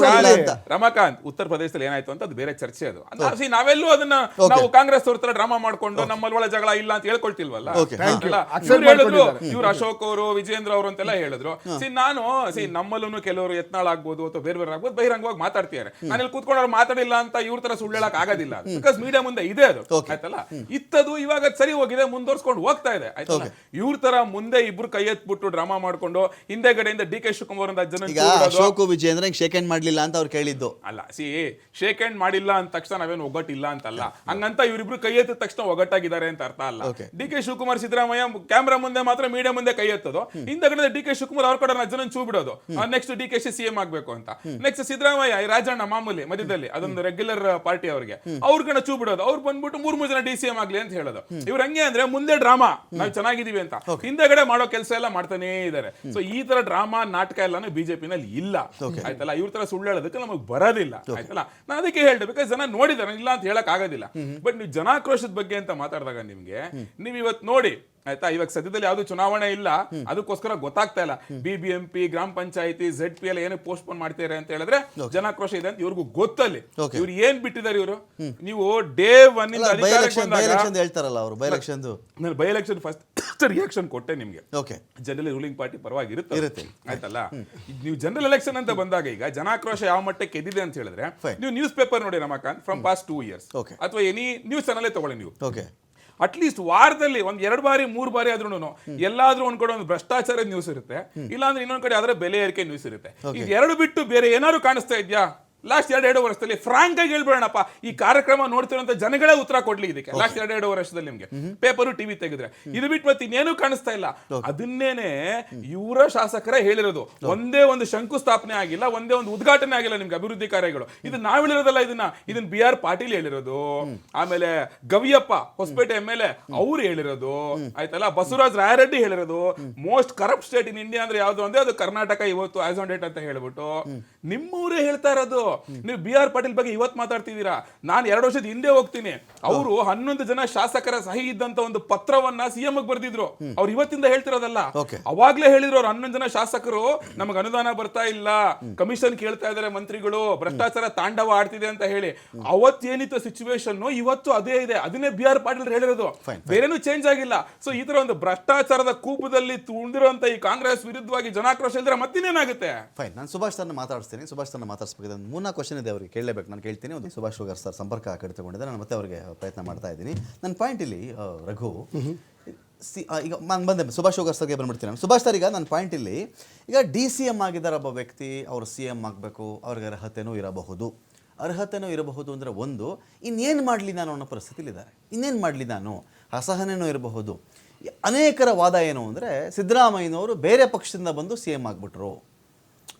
ರಮಾಕಾಂತ್, ಉತ್ತರ ಪ್ರದೇಶದಲ್ಲಿ ಏನಾಯ್ತು ಅಂತ ಅದು ಬೇರೆ ಚರ್ಚೆ. ಅದು ನಾವೆಲ್ಲೂ ಅದನ್ನ ನಾವು ಕಾಂಗ್ರೆಸ್ ಅವ್ರ ತರ ಡ್ರಾಮಾ ಮಾಡ್ಕೊಂಡು ನಮ್ಮಲ್ಲಿ ಒಳ ಜಗಳ ಇಲ್ಲ ಅಂತ ಹೇಳ್ಕೊಳ್ತಿಲ್ವಲ್ಲ. ಹೇಳಿದ್ರು ಇವ್ರು ಅಶೋಕ್ ಅವರು, ವಿಜೇಂದ್ರ ಅವರು ಅಂತೆಲ್ಲ ಹೇಳಿದ್ರು. ನಮ್ಮಲ್ಲೂ ಕೆಲವರು ಯತ್ನಾಳ್ ಆಗ್ಬೋದು ಅಥವಾ ಬೇರೆ ಬೇರೆ ಆಗ್ಬೋದು, ಬಹಿರಂಗವಾಗಿ ಮಾತಾಡ್ತಿದ್ದಾರೆ. ನಾನು ಇಲ್ಲಿ ಕೂತ್ಕೊಂಡು ಅವ್ರು ಮಾತಾಡಿಲ್ಲ ಅಂತ ಇವ್ರ ತರ ಸುಳ್ಳು ಹೇಳಕ್ ಆಗೋದಿಲ್ಲ, ಬಿಕಾಸ್ ಮೀಡಿಯಾ ಮುಂದೆ ಇದೆ ಅದು, ಆಯ್ತಲ್ಲ. ಇತ್ತದು ಇವಾಗ ಸರಿ ಹೋಗಿದೆ, ಮುಂದುವರ್ಸ್ಕೊಂಡು ಹೋಗ್ತಾ ಇದೆ, ಆಯ್ತಲ್ಲ. ಇವ್ರ ತರ ಮುಂದೆ ಇಬ್ರು ಕೈ ಎತ್ಬಿಟ್ಟು ಡ್ರಾಮಾ ಮಾಡ್ಕೊಂಡು ಹಿಂದೆಗಡೆಯಿಂದ DK ಶಿವಕುಮಾರ್ ಅಂತ ಜನ ಅಶೋಕ್ ವಿಜೇಂದ್ರ ಶೇಕ್ ಹ್ಯಾಂಡ್ ಮಾಡ್ಲಿಲ್ಲ ಅಂತ ಅವ್ರು ಕೇಳಿದ್ದು ಅಲ್ಲ. ಶೇಕ್ ಹ್ಯಾಂಡ್ ಮಾಡಿಲ್ಲ ಅಂದ ತಕ್ಷಣ ನಾವೇನು ಒಗ್ಗಟ್ಟಿಲ್ಲ ಅಂತಲ್ಲ, ಹಂಗಂತ ಇವ್ರಿಬ್ರು ಕೈ ಎತ್ತಿದ ತಕ್ಷಣ ಒಗ್ಗಟ್ಟಾಗಿದ್ದಾರೆ ಅಂತ ಅರ್ಥ ಅಲ್ಲ. DK ಶಿವಕುಮಾರ್ ಸಿದ್ದರಾಮಯ್ಯ ಕ್ಯಾಮ್ರಾ ಮುಂದೆ ಮಾತ್ರ ಮೀಡಿಯಾ ಮುಂದೆ ಕೈ ಎತ್ತೋದು, ಹಿಂದೆಗಡೆ DK ಶಿವಕುಮಾರ್ ಅವ್ರ ಕಡೆ ಜನ ಚೂ ಬಿಡೋದು, ನೆಕ್ಸ್ಟ್ DKಶಿ CM ಆಗ್ಬೇಕು ಅಂತ. ನೆಕ್ಸ್ಟ್ ಸಿದ್ದರಾಮಯ್ಯ ರಾಜಣ್ಣ ಮಾಮೂಲಿ ಮಧ್ಯದಲ್ಲಿ ಅದೊಂದು ರೆಗ್ಯುಲರ್ ಪಾರ್ಟಿ ಅವ್ರಿಗೆ, ಅವ್ರ ಚೂ ಬಿಡೋದು, ಅವ್ರು ಬಂದ್ಬಿಟ್ಟು 3 ಜನ DCM ಆಗ್ಲಿ ಅಂತ ಹೇಳೋದು. ಇವ್ರ ಹಂಗೆ ಅಂದ್ರೆ ಮುಂದೆ ಡ್ರಾಮಾ ನಾವ್ ಚೆನ್ನಾಗಿದೀವಿ ಅಂತ, ಹಿಂದೆಗಡೆ ಮಾಡೋ ಕೆಲಸ ಎಲ್ಲ ಮಾಡ್ತಾನೆ ಇದಾರೆ. ಸೊ ಈ ತರ ಡ್ರಾಮಾ ನಾಟಕ ಎಲ್ಲಾನು ಬಿಜೆಪಿನಲ್ಲಿ ಇಲ್ಲ, ಆಯ್ತಲ್ಲ. ಇವ್ರ ತರ ಸುಳ್ಳು ಹೇಳೋದಕ್ಕೆ ನಮಗ್ ಬರೋದಿಲ್ಲ, ಆಯ್ತಲ್ಲ. ನಾನು ಅದಕ್ಕೆ ಹೇಳ್ದೆ, ಬಿಕಾಸ್ ಜನ ನೋಡಿದಾರೆ, ಇಲ್ಲ ಅಂತ ಹೇಳಕ್ ಆಗೋದಿಲ್ಲ. ಬಟ್ ನೀವು ಜನಾಕ್ರೋಶದ ಬಗ್ಗೆ ಅಂತ ಮಾತಾಡಿದಾಗ ನಿಮ್ಗೆ ನೀವ್ ಇವತ್ತು ನೋಡಿ, ಆಯ್ತಾ, ಇವಾಗ ಸದ್ಯದಲ್ಲಿ ಯಾವ್ದು ಚುನಾವಣೆ ಇಲ್ಲ, ಅದಕ್ಕೋಸ್ಕರ ಗೊತ್ತಾಗ್ತಾ ಇಲ್ಲ. BBMP, ಗ್ರಾಮ ಪಂಚಾಯತಿ, ZPL ಏನು ಪೋಸ್ಟ್ ಪೋನ್ ಮಾಡ್ತಾರೆ ಅಂತ ಹೇಳಿದ್ರೆ ಜನಾಕ್ರೋಶ ಇದೆ ಅಂತ ಇವ್ರಿಗೂ ಗೊತ್ತಲ್ಲಿ. ಇವ್ರು ಏನ್ ಬಿಟ್ಟಿದ್ದಾರೆ ಇವರು, ನೀವು ಡೇ 1 ಹೇಳ್ತಾರಲ್ಲ ಅವರು ಬೈ ಎಲೆಕ್ಷನ್ ಫಸ್ಟ್ ರಿಯಾಕ್ಷನ್ ಕೊಟ್ಟೆ ನಿಮ್ಗೆ. ಜನರಲಿ ರೂಲಿಂಗ್ ಪಾರ್ಟಿ ಪರವಾಗಿ ಇರುತ್ತೆ, ಆಯ್ತಲ್ಲ. ನೀವು ಜನರಲ್ ಎಲೆಕ್ಷನ್ ಅಂತ ಬಂದಾಗ ಈಗ ಜನಾಕ್ರೋಶ ಯಾವ ಮಟ್ಟಕ್ಕೆ ಎದ್ದಿದೆ ಅಂತ ಹೇಳಿದ್ರೆ, ನೀವು ನ್ಯೂಸ್ ಪೇಪರ್ ನೋಡಿ ರಮಾಕಾಂತ್, ಫ್ರಮ್ ಪಾಸ್ಟ್ 2 years ಅಥವಾ ಎನಿ ನ್ಯೂಸ್ ಚಾನಲ್ ತಗೊಳ್ಳಿ ನೀವು, ಅಟ್ಲೀಸ್ಟ್ ವಾರದಲ್ಲಿ 1, 2 ಬಾರಿ 3 ಬಾರಿ ಆದ್ರೂ ಎಲ್ಲಾದ್ರೂ ಒಂದ್ ಕಡೆ ಒಂದು ಭ್ರಷ್ಟಾಚಾರದ ನ್ಯೂಸ್ ಇರುತ್ತೆ, ಇಲ್ಲಾಂದ್ರೆ ಇನ್ನೊಂದ್ ಕಡೆ ಅದರ ಬೆಲೆ ಏರಿಕೆ ನ್ಯೂಸ್ ಇರುತ್ತೆ. ಇದು ಎರಡು ಬಿಟ್ಟು ಬೇರೆ ಏನಾದ್ರು ಕಾಣಿಸ್ತಾ ಇದ್ಯಾ ಲಾಸ್ಟ್ 2 ವರ್ಷದಲ್ಲಿ? ಫ್ರಾಂಕ್ ಆಗಿ ಹೇಳ್ಬೇಡಣಪ್ಪ, ಈ ಕಾರ್ಯಕ್ರಮ ನೋಡ್ತಿರೋಂಥ ಜನಗಳೇ ಉತ್ತರ ಕೊಡ್ಲಿ ಇದಕ್ಕೆ. ಲಾಸ್ಟ್ 2 ವರ್ಷದಲ್ಲಿ ನಿಮ್ಗೆ ಪೇಪರು ಟಿವಿ ತೆಗೆದ್ರೆ ಇದು ಬಿಟ್ಟು ಮತ್ತೆ ಇನ್ನೇನು ಕಾಣಿಸ್ತಾ ಇಲ್ಲ. ಅದನ್ನೇನೆ ಇವರ ಶಾಸಕರೇ ಹೇಳಿರೋದು. ಒಂದೇ ಒಂದು ಶಂಕುಸ್ಥಾಪನೆ ಆಗಿಲ್ಲ, ಒಂದೇ ಒಂದು ಉದ್ಘಾಟನೆ ಆಗಿಲ್ಲ ನಿಮ್ಗೆ ಅಭಿವೃದ್ಧಿ ಕಾರ್ಯಗಳು. ಇದು ನಾವ್ ಹೇಳಿರೋದಲ್ಲ, ಇದನ್ನ BR ಪಾಟೀಲ್ ಹೇಳಿರೋದು, ಆಮೇಲೆ ಗವಿಯಪ್ಪ ಹೊಸಪೇಟೆ MLA ಅವ್ರು ಹೇಳಿರೋದು, ಆಯ್ತಲ್ಲ. ಬಸವರಾಜ್ ರಾಯರೆಡ್ಡಿ ಹೇಳಿರೋದು. Most corrupt state in India ಅಂದ್ರೆ ಯಾವ್ದು ಅಂದ್ರೆ ಅದು ಕರ್ನಾಟಕ ಇವತ್ತು ಆಸ್ ಆನ್ ಡೇಟ್ ಅಂತ ಹೇಳ್ಬಿಟ್ಟು ನಿಮ್ಮವರೇ ಹೇಳ್ತಾ ಇರೋದು. ನೀವು BR ಪಾಟೀಲ್ ಬಗ್ಗೆ ಇವತ್ತು ಮಾತಾಡ್ತಿದ್ದೀರಾ, ನಾನು 2 ವರ್ಷದ ಹಿಂದೆ ಹೋಗ್ತೀನಿ. ಅವರು 11 ಜನ ಶಾಸಕರ ಸಹಿ ಇದ್ದಂತ ಒಂದು ಪತ್ರವನ್ನ CM ಬರ್ದಿದ್ರು. ಅವ್ರು ಇವತ್ತಿಂದ ಹೇಳ್ತಿರೋದಲ್ಲ, ಅವಾಗ್ಲೇ ಹೇಳಿದ್ರು. ಅವ್ರು 11 ಜನ ಶಾಸಕರು ನಮಗೆ ಅನುದಾನ ಬರ್ತಾ ಇಲ್ಲ, ಕಮಿಷನ್ ಕೇಳ್ತಾ ಇದಾರೆ ಮಂತ್ರಿಗಳು, ಭ್ರಷ್ಟಾಚಾರ ತಾಂಡವ ಆಡ್ತಿದೆ ಅಂತ ಹೇಳಿ. ಅವತ್ತೇನಿತ್ತು ಸಿಚುವೇಶನ್ ಇವತ್ತು ಅದೇ ಇದೆ. ಅದನ್ನೇ BR ಪಾಟೀಲ್ ಹೇಳಿರೋದು, ಬೇರೆನೂ ಚೇಂಜ್ ಆಗಿಲ್ಲ. ಸೊ ಈ ತರ ಒಂದು ಭ್ರಷ್ಟಾಚಾರದ ಕೂಪದಲ್ಲಿ ತುಳಿದಿರುವಂತ ಈ ಕಾಂಗ್ರೆಸ್ ವಿರುದ್ಧವಾಗಿ ಜನಾಕ್ರೋಶ ಇದ್ರೆ ಮತ್ತಿನ್ನೇನಾಗುತ್ತೆ? ಫೈನ್, ನಾನು ಸುಭಾಷ್ ತನ್ನ ಮಾತಾಡಿಸ್ತೀನಿ. ಸುಭಾಷ್ ತನ್ನ ಮಾತಾಡಿಸ್ಬೇಕು. 3-4 ಕ್ವಶನ್ ಇದೆ, ಅವ್ರಿಗೆ ಕೇಳಲೇಬೇಕು, ನಾನು ಕೇಳ್ತೀನಿ. ಒಂದು ಸುಭಾಷ್ ಶುಗರ್ ಸರ್ ಸಂಪರ್ಕ ಕಡಿತಗೊಂಡಿದ್ದೆ, ನಾನು ಮತ್ತೆ ಅವರಿಗೆ ಪ್ರಯತ್ನ ಮಾಡ್ತಾ ಇದ್ದೀನಿ. ನನ್ನ ಪಾಯಿಂಟ್ ಇಲ್ಲಿ ರಘು, ಈಗ ನಾನು ಬಂದೆ ಸುಭಾಷ್ ಶೋಗರ್ ಸರ್ಗೆ ಬಂದ್ಬಿಡ್ತೀನಿ ನಾನು. ಸುಭಾಷ್ ಸರ್, ಈಗ ನನ್ನ ಪಾಯಿಂಟ್ ಇಲ್ಲಿ, ಈಗ DCM ಆಗಿದ್ದಾರೆ ಒಬ್ಬ ವ್ಯಕ್ತಿ, ಅವರು CM ಆಗಬೇಕು, ಅವ್ರಿಗೆ ಅರ್ಹತೆನೂ ಇರಬಹುದು ಅಂದರೆ ಒಂದು, ಇನ್ನೇನು ಮಾಡಲಿ ನಾನು ಅನ್ನೋ ಪರಿಸ್ಥಿತಿಲಿದ್ದಾರೆ. ಇನ್ನೇನು ಮಾಡಲಿ ನಾನು, ಅಸಹನೆಯೂ ಇರಬಹುದು. ಅನೇಕರ ವಾದ ಏನು ಅಂದರೆ, ಸಿದ್ದರಾಮಯ್ಯನವರು ಬೇರೆ ಪಕ್ಷದಿಂದ ಬಂದು CM ಆಗಿಬಿಟ್ರು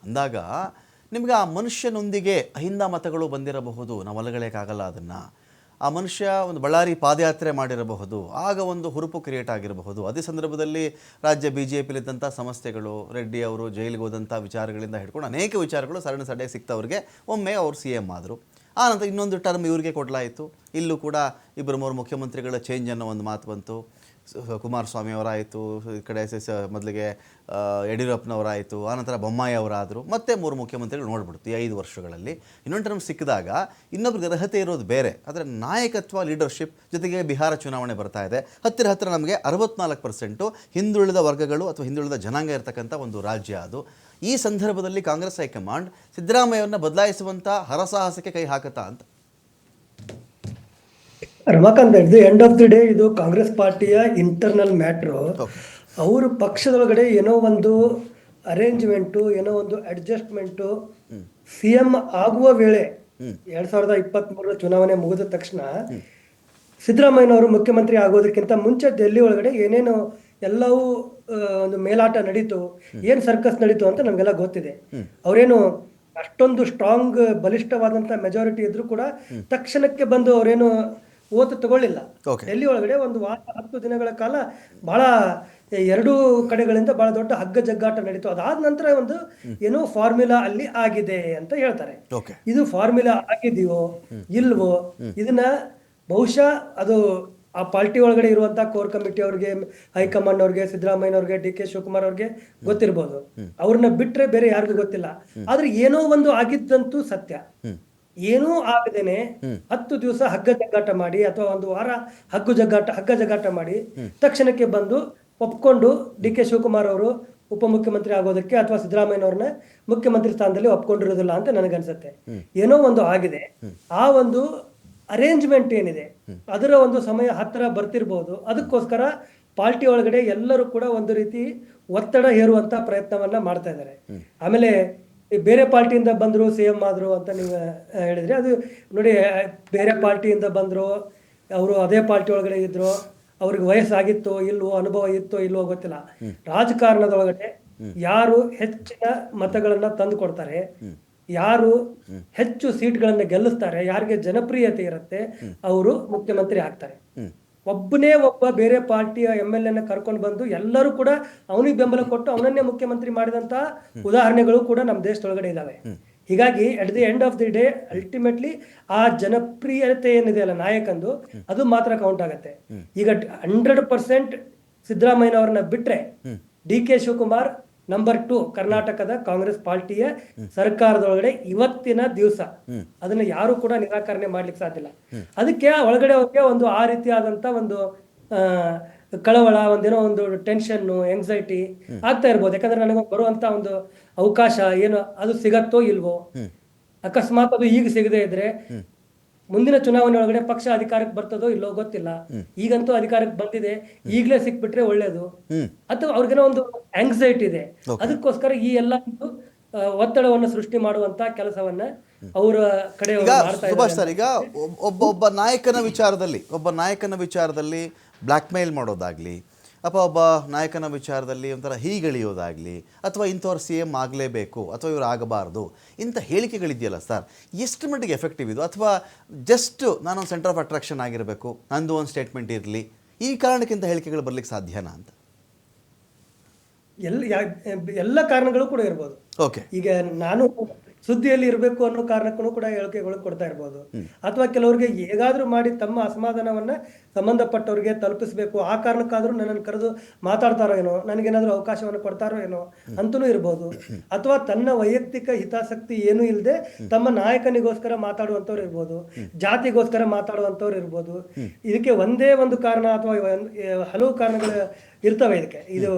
ಅಂದಾಗ ನಿಮಗೆ ಆ ಮನುಷ್ಯನೊಂದಿಗೆ ಅಹಿಂದ ಮತಗಳು ಬಂದಿರಬಹುದು, ನಾವು ಅಲಗಳೆಯೋಕ್ಕಾಗಲ್ಲ ಅದನ್ನು. ಆ ಮನುಷ್ಯ ಒಂದು ಬಳ್ಳಾರಿ ಪಾದಯಾತ್ರೆ ಮಾಡಿರಬಹುದು, ಆಗ ಒಂದು ಹುರುಪು ಕ್ರಿಯೇಟ್ ಆಗಿರಬಹುದು. ಅದೇ ಸಂದರ್ಭದಲ್ಲಿ ರಾಜ್ಯ BJPಲಿದ್ದಂಥ ಸಮಸ್ಯೆಗಳು, ರೆಡ್ಡಿ ಅವರು ಜೈಲಿಗೆ ಹೋದಂಥ ವಿಚಾರಗಳಿಂದ ಹಿಡ್ಕೊಂಡು ಅನೇಕ ವಿಚಾರಗಳು ಸಡೆ ಸಿಕ್ತವ್ರಿಗೆ ಒಮ್ಮೆ ಅವರು CM ಆದರು. ಆ ನಂತರ ಇನ್ನೊಂದು ಟರ್ಮ್ ಇವ್ರಿಗೆ ಕೊಡಲಾಯಿತು. ಇಲ್ಲೂ ಕೂಡ 2-3 ಮುಖ್ಯಮಂತ್ರಿಗಳ ಚೇಂಜ್ ಅನ್ನೋ ಒಂದು ಮಾತು ಬಂತು. ಕುಮಾರಸ್ವಾಮಿ ಅವರಾಯಿತು, ಈ ಕಡೆ ಮೊದಲಿಗೆ ಯಡಿಯೂರಪ್ಪನವರಾಯಿತು, ಆನಂತರ ಬೊಮ್ಮಾಯಿ ಅವರಾದರು, ಮತ್ತೆ 3 ಮುಖ್ಯಮಂತ್ರಿಗಳು ನೋಡ್ಬಿಡ್ತು ಈ 5 ವರ್ಷಗಳಲ್ಲಿ. ಇನ್ನೊಂದು ಟರ್ಮ್ ಸಿಕ್ಕಿದಾಗ ಇನ್ನೊಬ್ರಿಗೆ ಅರ್ಹತೆ ಇರೋದು ಬೇರೆ, ಆದರೆ ನಾಯಕತ್ವ, ಲೀಡರ್ಶಿಪ್, ಜೊತೆಗೆ ಬಿಹಾರ ಚುನಾವಣೆ ಬರ್ತಾ ಇದೆ. ಹತ್ತಿರ ನಮಗೆ 64% ಹಿಂದುಳಿದ ವರ್ಗಗಳು ಅಥವಾ ಹಿಂದುಳಿದ ಜನಾಂಗ ಇರತಕ್ಕಂಥ ಒಂದು ರಾಜ್ಯ ಅದು. ಈ ಸಂದರ್ಭದಲ್ಲಿ ಕಾಂಗ್ರೆಸ್ ಹೈಕಮಾಂಡ್ ಸಿದ್ದರಾಮಯ್ಯವ್ರನ್ನ ಬದಲಾಯಿಸುವಂಥ ಹರಸಾಹಸಕ್ಕೆ ಕೈ ಹಾಕುತ್ತಾ ಅಂತ? ರಮಾಕಾಂತ್, ಇದು ಎಂಡ್ ಆಫ್ ದಿ ಡೇ ಇದು ಕಾಂಗ್ರೆಸ್ ಪಾರ್ಟಿಯ ಇಂಟರ್ನಲ್ ಮ್ಯಾಟ್ರು. ಅವರು ಪಕ್ಷದೊಳಗಡೆ ಏನೋ ಒಂದು ಅರೇಂಜ್ಮೆಂಟು, ಏನೋ ಒಂದು ಅಡ್ಜಸ್ಟ್ಮೆಂಟು, CM ಆಗುವ ವೇಳೆ 2023 ಚುನಾವಣೆ ಮುಗಿದ ತಕ್ಷಣ ಸಿದ್ದರಾಮಯ್ಯನವರು ಮುಖ್ಯಮಂತ್ರಿ ಆಗೋದಕ್ಕಿಂತ ಮುಂಚೆ ಡೆಲ್ಲಿ ಒಳಗಡೆ ಏನೇನು ಎಲ್ಲವೂ ಒಂದು ಮೇಲಾಟ ನಡೀತು, ಏನು ಸರ್ಕಸ್ ನಡೀತು ಅಂತ ನಮಗೆಲ್ಲ ಗೊತ್ತಿದೆ. ಅವರೇನು ಅಷ್ಟೊಂದು ಸ್ಟ್ರಾಂಗ್ ಬಲಿಷ್ಠವಾದಂಥ ಮೆಜಾರಿಟಿ ಇದ್ರೂ ಕೂಡ ತಕ್ಷಣಕ್ಕೆ ಬಂದು ಅವರೇನು ಓತು ತಗೊಳ್ಳಿಲ್ಲ. ಡೆಲ್ಲಿ ಒಳಗಡೆ ಒಂದು ವಾರ 10 ದಿನಗಳ ಕಾಲ ಬಹಳ ಎರಡೂ ಕಡೆಗಳಿಂದ ಬಹಳ ದೊಡ್ಡ ಹಗ್ಗ ಜಗ್ಗಾಟ ನಡೀತು. ಅದಾದ ನಂತರ ಒಂದು ಏನೋ ಫಾರ್ಮುಲಾ ಅಲ್ಲಿ ಆಗಿದೆ ಅಂತ ಹೇಳ್ತಾರೆ. ಇದು ಫಾರ್ಮುಲಾ ಆಗಿದೆಯೋ ಇಲ್ವೋ ಇದನ್ನ ಬಹುಶಃ ಅದು ಆ ಪಾರ್ಟಿ ಒಳಗಡೆ ಇರುವಂತ ಕೋರ್ ಕಮಿಟಿ ಅವ್ರಿಗೆ, ಹೈಕಮಾಂಡ್ ಅವ್ರಿಗೆ, ಸಿದ್ದರಾಮಯ್ಯನವ್ರಿಗೆ, DK ಶಿವಕುಮಾರ್ ಅವ್ರಿಗೆ ಗೊತ್ತಿರ್ಬೋದು. ಅವ್ರನ್ನ ಬಿಟ್ರೆ ಬೇರೆ ಯಾರಿಗೂ ಗೊತ್ತಿಲ್ಲ. ಆದ್ರೆ ಏನೋ ಒಂದು ಆಗಿದ್ದಂತೂ ಸತ್ಯ. ಏನೂ ಆಗದೇನೆ 10 ದಿವಸ ಹಗ್ಗ ಜಗ್ಗಾಟ ಮಾಡಿ ಅಥವಾ ಒಂದು ವಾರ ಹಗ್ಗ ಜಗ್ಗಾಟ ಮಾಡಿ ತಕ್ಷಣಕ್ಕೆ ಬಂದು ಒಪ್ಕೊಂಡು DK ಶಿವಕುಮಾರ್ ಅವರು ಉಪಮುಖ್ಯಮಂತ್ರಿ ಆಗೋದಕ್ಕೆ ಅಥವಾ ಸಿದ್ದರಾಮಯ್ಯನವ್ರನ್ನ ಮುಖ್ಯಮಂತ್ರಿ ಸ್ಥಾನದಲ್ಲಿ ಒಪ್ಕೊಂಡಿರೋದಿಲ್ಲ ಅಂತ ನನಗನ್ಸುತ್ತೆ. ಏನೋ ಒಂದು ಆಗಿದೆ. ಆ ಒಂದು ಅರೇಂಜ್ಮೆಂಟ್ ಏನಿದೆ ಅದರ ಒಂದು ಸಮಯ ಹತ್ತಿರ ಬರ್ತಿರ್ಬೋದು. ಅದಕ್ಕೋಸ್ಕರ ಪಾರ್ಟಿ ಒಳಗಡೆ ಎಲ್ಲರೂ ಕೂಡ ಒಂದು ರೀತಿ ಒತ್ತಡ ಹೇರುವಂತ ಪ್ರಯತ್ನವನ್ನ ಮಾಡ್ತಾ ಇದ್ದಾರೆ. ಆಮೇಲೆ ಬೇರೆ ಪಾರ್ಟಿಯಿಂದ ಬಂದ್ರು CM ಆದ್ರು ಅಂತ ನೀವು ಹೇಳಿದ್ರಿ. ಅದು ನೋಡಿ, ಬೇರೆ ಪಾರ್ಟಿಯಿಂದ ಬಂದ್ರು, ಅವರು ಅದೇ ಪಾರ್ಟಿ ಒಳಗಡೆ ಇದ್ರು, ಅವ್ರಿಗೆ ವಯಸ್ಸಾಗಿತ್ತೋ ಇಲ್ವೋ, ಅನುಭವ ಇತ್ತೋ ಇಲ್ವೋ ಗೊತ್ತಿಲ್ಲ. ರಾಜಕಾರಣದೊಳಗಡೆ ಯಾರು ಹೆಚ್ಚಿನ ಮತಗಳನ್ನ ತಂದು ಕೊಡ್ತಾರೆ, ಯಾರು ಹೆಚ್ಚು ಸೀಟ್ಗಳನ್ನ ಗೆಲ್ಲಿಸ್ತಾರೆ, ಯಾರಿಗೆ ಜನಪ್ರಿಯತೆ ಇರುತ್ತೆ, ಅವರು ಮುಖ್ಯಮಂತ್ರಿ ಆಗ್ತಾರೆ. ಒಬ್ಬನೇ ಒಬ್ಬ ಬೇರೆ ಪಾರ್ಟಿಯ MLA ಕರ್ಕೊಂಡು ಬಂದು ಎಲ್ಲರೂ ಕೂಡ ಅವನಿಗೆ ಬೆಂಬಲ ಕೊಟ್ಟು ಅವನನ್ನೇ ಮುಖ್ಯಮಂತ್ರಿ ಮಾಡಿದಂತ ಉದಾಹರಣೆಗಳು ಕೂಡ ನಮ್ಮ ದೇಶದೊಳಗಡೆ ಇದಾವೆ. ಹೀಗಾಗಿ at the end of the day ultimately ಆ ಜನಪ್ರಿಯತೆ ಏನಿದೆ ಅಲ್ಲ ನಾಯಕಂದು, ಅದು ಮಾತ್ರ ಕೌಂಟ್ ಆಗತ್ತೆ. ಈಗ 100% ಸಿದ್ದರಾಮಯ್ಯನವ್ರನ್ನ ಬಿಟ್ರೆ DK ಶಿವಕುಮಾರ್ ನಂಬರ್ 2 ಕರ್ನಾಟಕದ ಕಾಂಗ್ರೆಸ್ ಪಾರ್ಟಿಯ ಸರ್ಕಾರದೊಳಗಡೆ ಇವತ್ತಿನ ದಿವಸ. ಅದನ್ನ ಯಾರು ಕೂಡ ನಿರಾಕರಣೆ ಮಾಡ್ಲಿಕ್ಕೆ ಸಾಧ್ಯ ಇಲ್ಲ. ಅದಕ್ಕೆ ಒಳಗಡೆ ಅವ್ರಿಗೆ ಒಂದು ಆ ರೀತಿಯಾದಂತ ಒಂದು ಕಳವಳ, ಒಂದೇನೋ ಒಂದು ಟೆನ್ಷನ್, ಎಂಗ್ಸೈಟಿ ಆಗ್ತಾ ಇರ್ಬೋದು. ಯಾಕಂದ್ರೆ ನನಗೆ ಬರುವಂತ ಒಂದು ಅವಕಾಶ ಏನು ಅದು ಸಿಗತ್ತೋ ಇಲ್ವೋ, ಅಕಸ್ಮಾತ್ ಅದು ಈಗ ಸಿಗದೆ ಇದ್ರೆ ಮುಂದಿನ ಚುನಾವಣೆ ಒಳಗಡೆ ಪಕ್ಷ ಅಧಿಕಾರಕ್ಕೆ ಬರ್ತದೋ ಇಲ್ಲೋ ಗೊತ್ತಿಲ್ಲ. ಈಗಂತೂ ಅಧಿಕಾರಕ್ಕೆ ಬಂದಿದೆ, ಈಗಲೇ ಸಿಕ್ಬಿಟ್ರೆ ಒಳ್ಳೇದು. ಅಥವಾ ಅವ್ರಿಗೇನೋ ಒಂದು ಆಂಗ್ಸೈಟಿ ಇದೆ. ಅದಕ್ಕೋಸ್ಕರ ಈ ಎಲ್ಲ ಒತ್ತಡವನ್ನು ಸೃಷ್ಟಿ ಮಾಡುವಂತ ಕೆಲಸವನ್ನ ಅವರ ಕಡೆ ಸುಭಾಷ್ ಸರ್, ಈಗ ಒಬ್ಬ ನಾಯಕನ ವಿಚಾರದಲ್ಲಿ ಬ್ಲ್ಯಾಕ್ ಮೇಲ್ ಮಾಡೋದಾಗ್ಲಿ, ಅಥವಾ ಒಬ್ಬ ನಾಯಕನ ವಿಚಾರದಲ್ಲಿ ಒಂಥರ ಹೀಗಳಿಯೋದಾಗಲಿ, ಅಥವಾ ಇಂಥವ್ರು CM ಆಗಲೇಬೇಕು ಅಥವಾ ಇವ್ರು ಆಗಬಾರ್ದು, ಇಂಥ ಹೇಳಿಕೆಗಳಿದೆಯಲ್ಲ ಸರ್, ಎಷ್ಟು ಮಟ್ಟಿಗೆ ಎಫೆಕ್ಟಿವ್ ಇದು? ಅಥವಾ ಜಸ್ಟ್ ನಾನೊಂದು ಸೆಂಟರ್ ಆಫ್ ಅಟ್ರಾಕ್ಷನ್ ಆಗಿರಬೇಕು, ನಂದು ಒಂದು ಸ್ಟೇಟ್ಮೆಂಟ್ ಇರಲಿ, ಈ ಕಾರಣಕ್ಕಿಂತ ಹೇಳಿಕೆಗಳು ಬರ್ಲಿಕ್ಕೆ ಸಾಧ್ಯನಾ ಅಂತ? ಎಲ್ಲ ಕಾರಣಗಳು ಕೂಡ ಇರ್ಬೋದು. ಈಗ ನಾನು ಸುದ್ದಿಯಲ್ಲಿ ಇರಬೇಕು ಅನ್ನೋ ಕಾರಣಕ್ಕೂ ಕೂಡ ಹೇಳಿಕೆಗಳು ಕೊಡ್ತಾ ಇರ್ಬೋದು. ಅಥವಾ ಕೆಲವರಿಗೆ ಹೇಗಾದ್ರೂ ಮಾಡಿ ತಮ್ಮ ಅಸಮಾಧಾನವನ್ನ ಸಂಬಂಧಪಟ್ಟವ್ರಿಗೆ ತಲುಪಿಸಬೇಕು, ಆ ಕಾರಣಕ್ಕಾದ್ರೂ ನನ್ನನ್ನು ಕರೆದು ಮಾತಾಡ್ತಾರೋ ಏನೋ, ನನಗೇನಾದ್ರೂ ಅವಕಾಶವನ್ನು ಕೊಡ್ತಾರೋ ಏನೋ ಅಂತನೂ ಇರ್ಬೋದು. ಅಥವಾ ತನ್ನ ವೈಯಕ್ತಿಕ ಹಿತಾಸಕ್ತಿ ಏನೂ ಇಲ್ಲದೆ ತಮ್ಮ ನಾಯಕನಿಗೋಸ್ಕರ ಮಾತಾಡುವಂಥವ್ರು ಇರ್ಬೋದು, ಜಾತಿಗೋಸ್ಕರ ಮಾತಾಡುವಂಥವ್ರು ಇರ್ಬೋದು. ಇದಕ್ಕೆ ಒಂದೇ ಒಂದು ಕಾರಣ ಅಥವಾ ಹಲವು ಕಾರಣಗಳು ಇರ್ತವೆ ಇದಕ್ಕೆ. ಇದು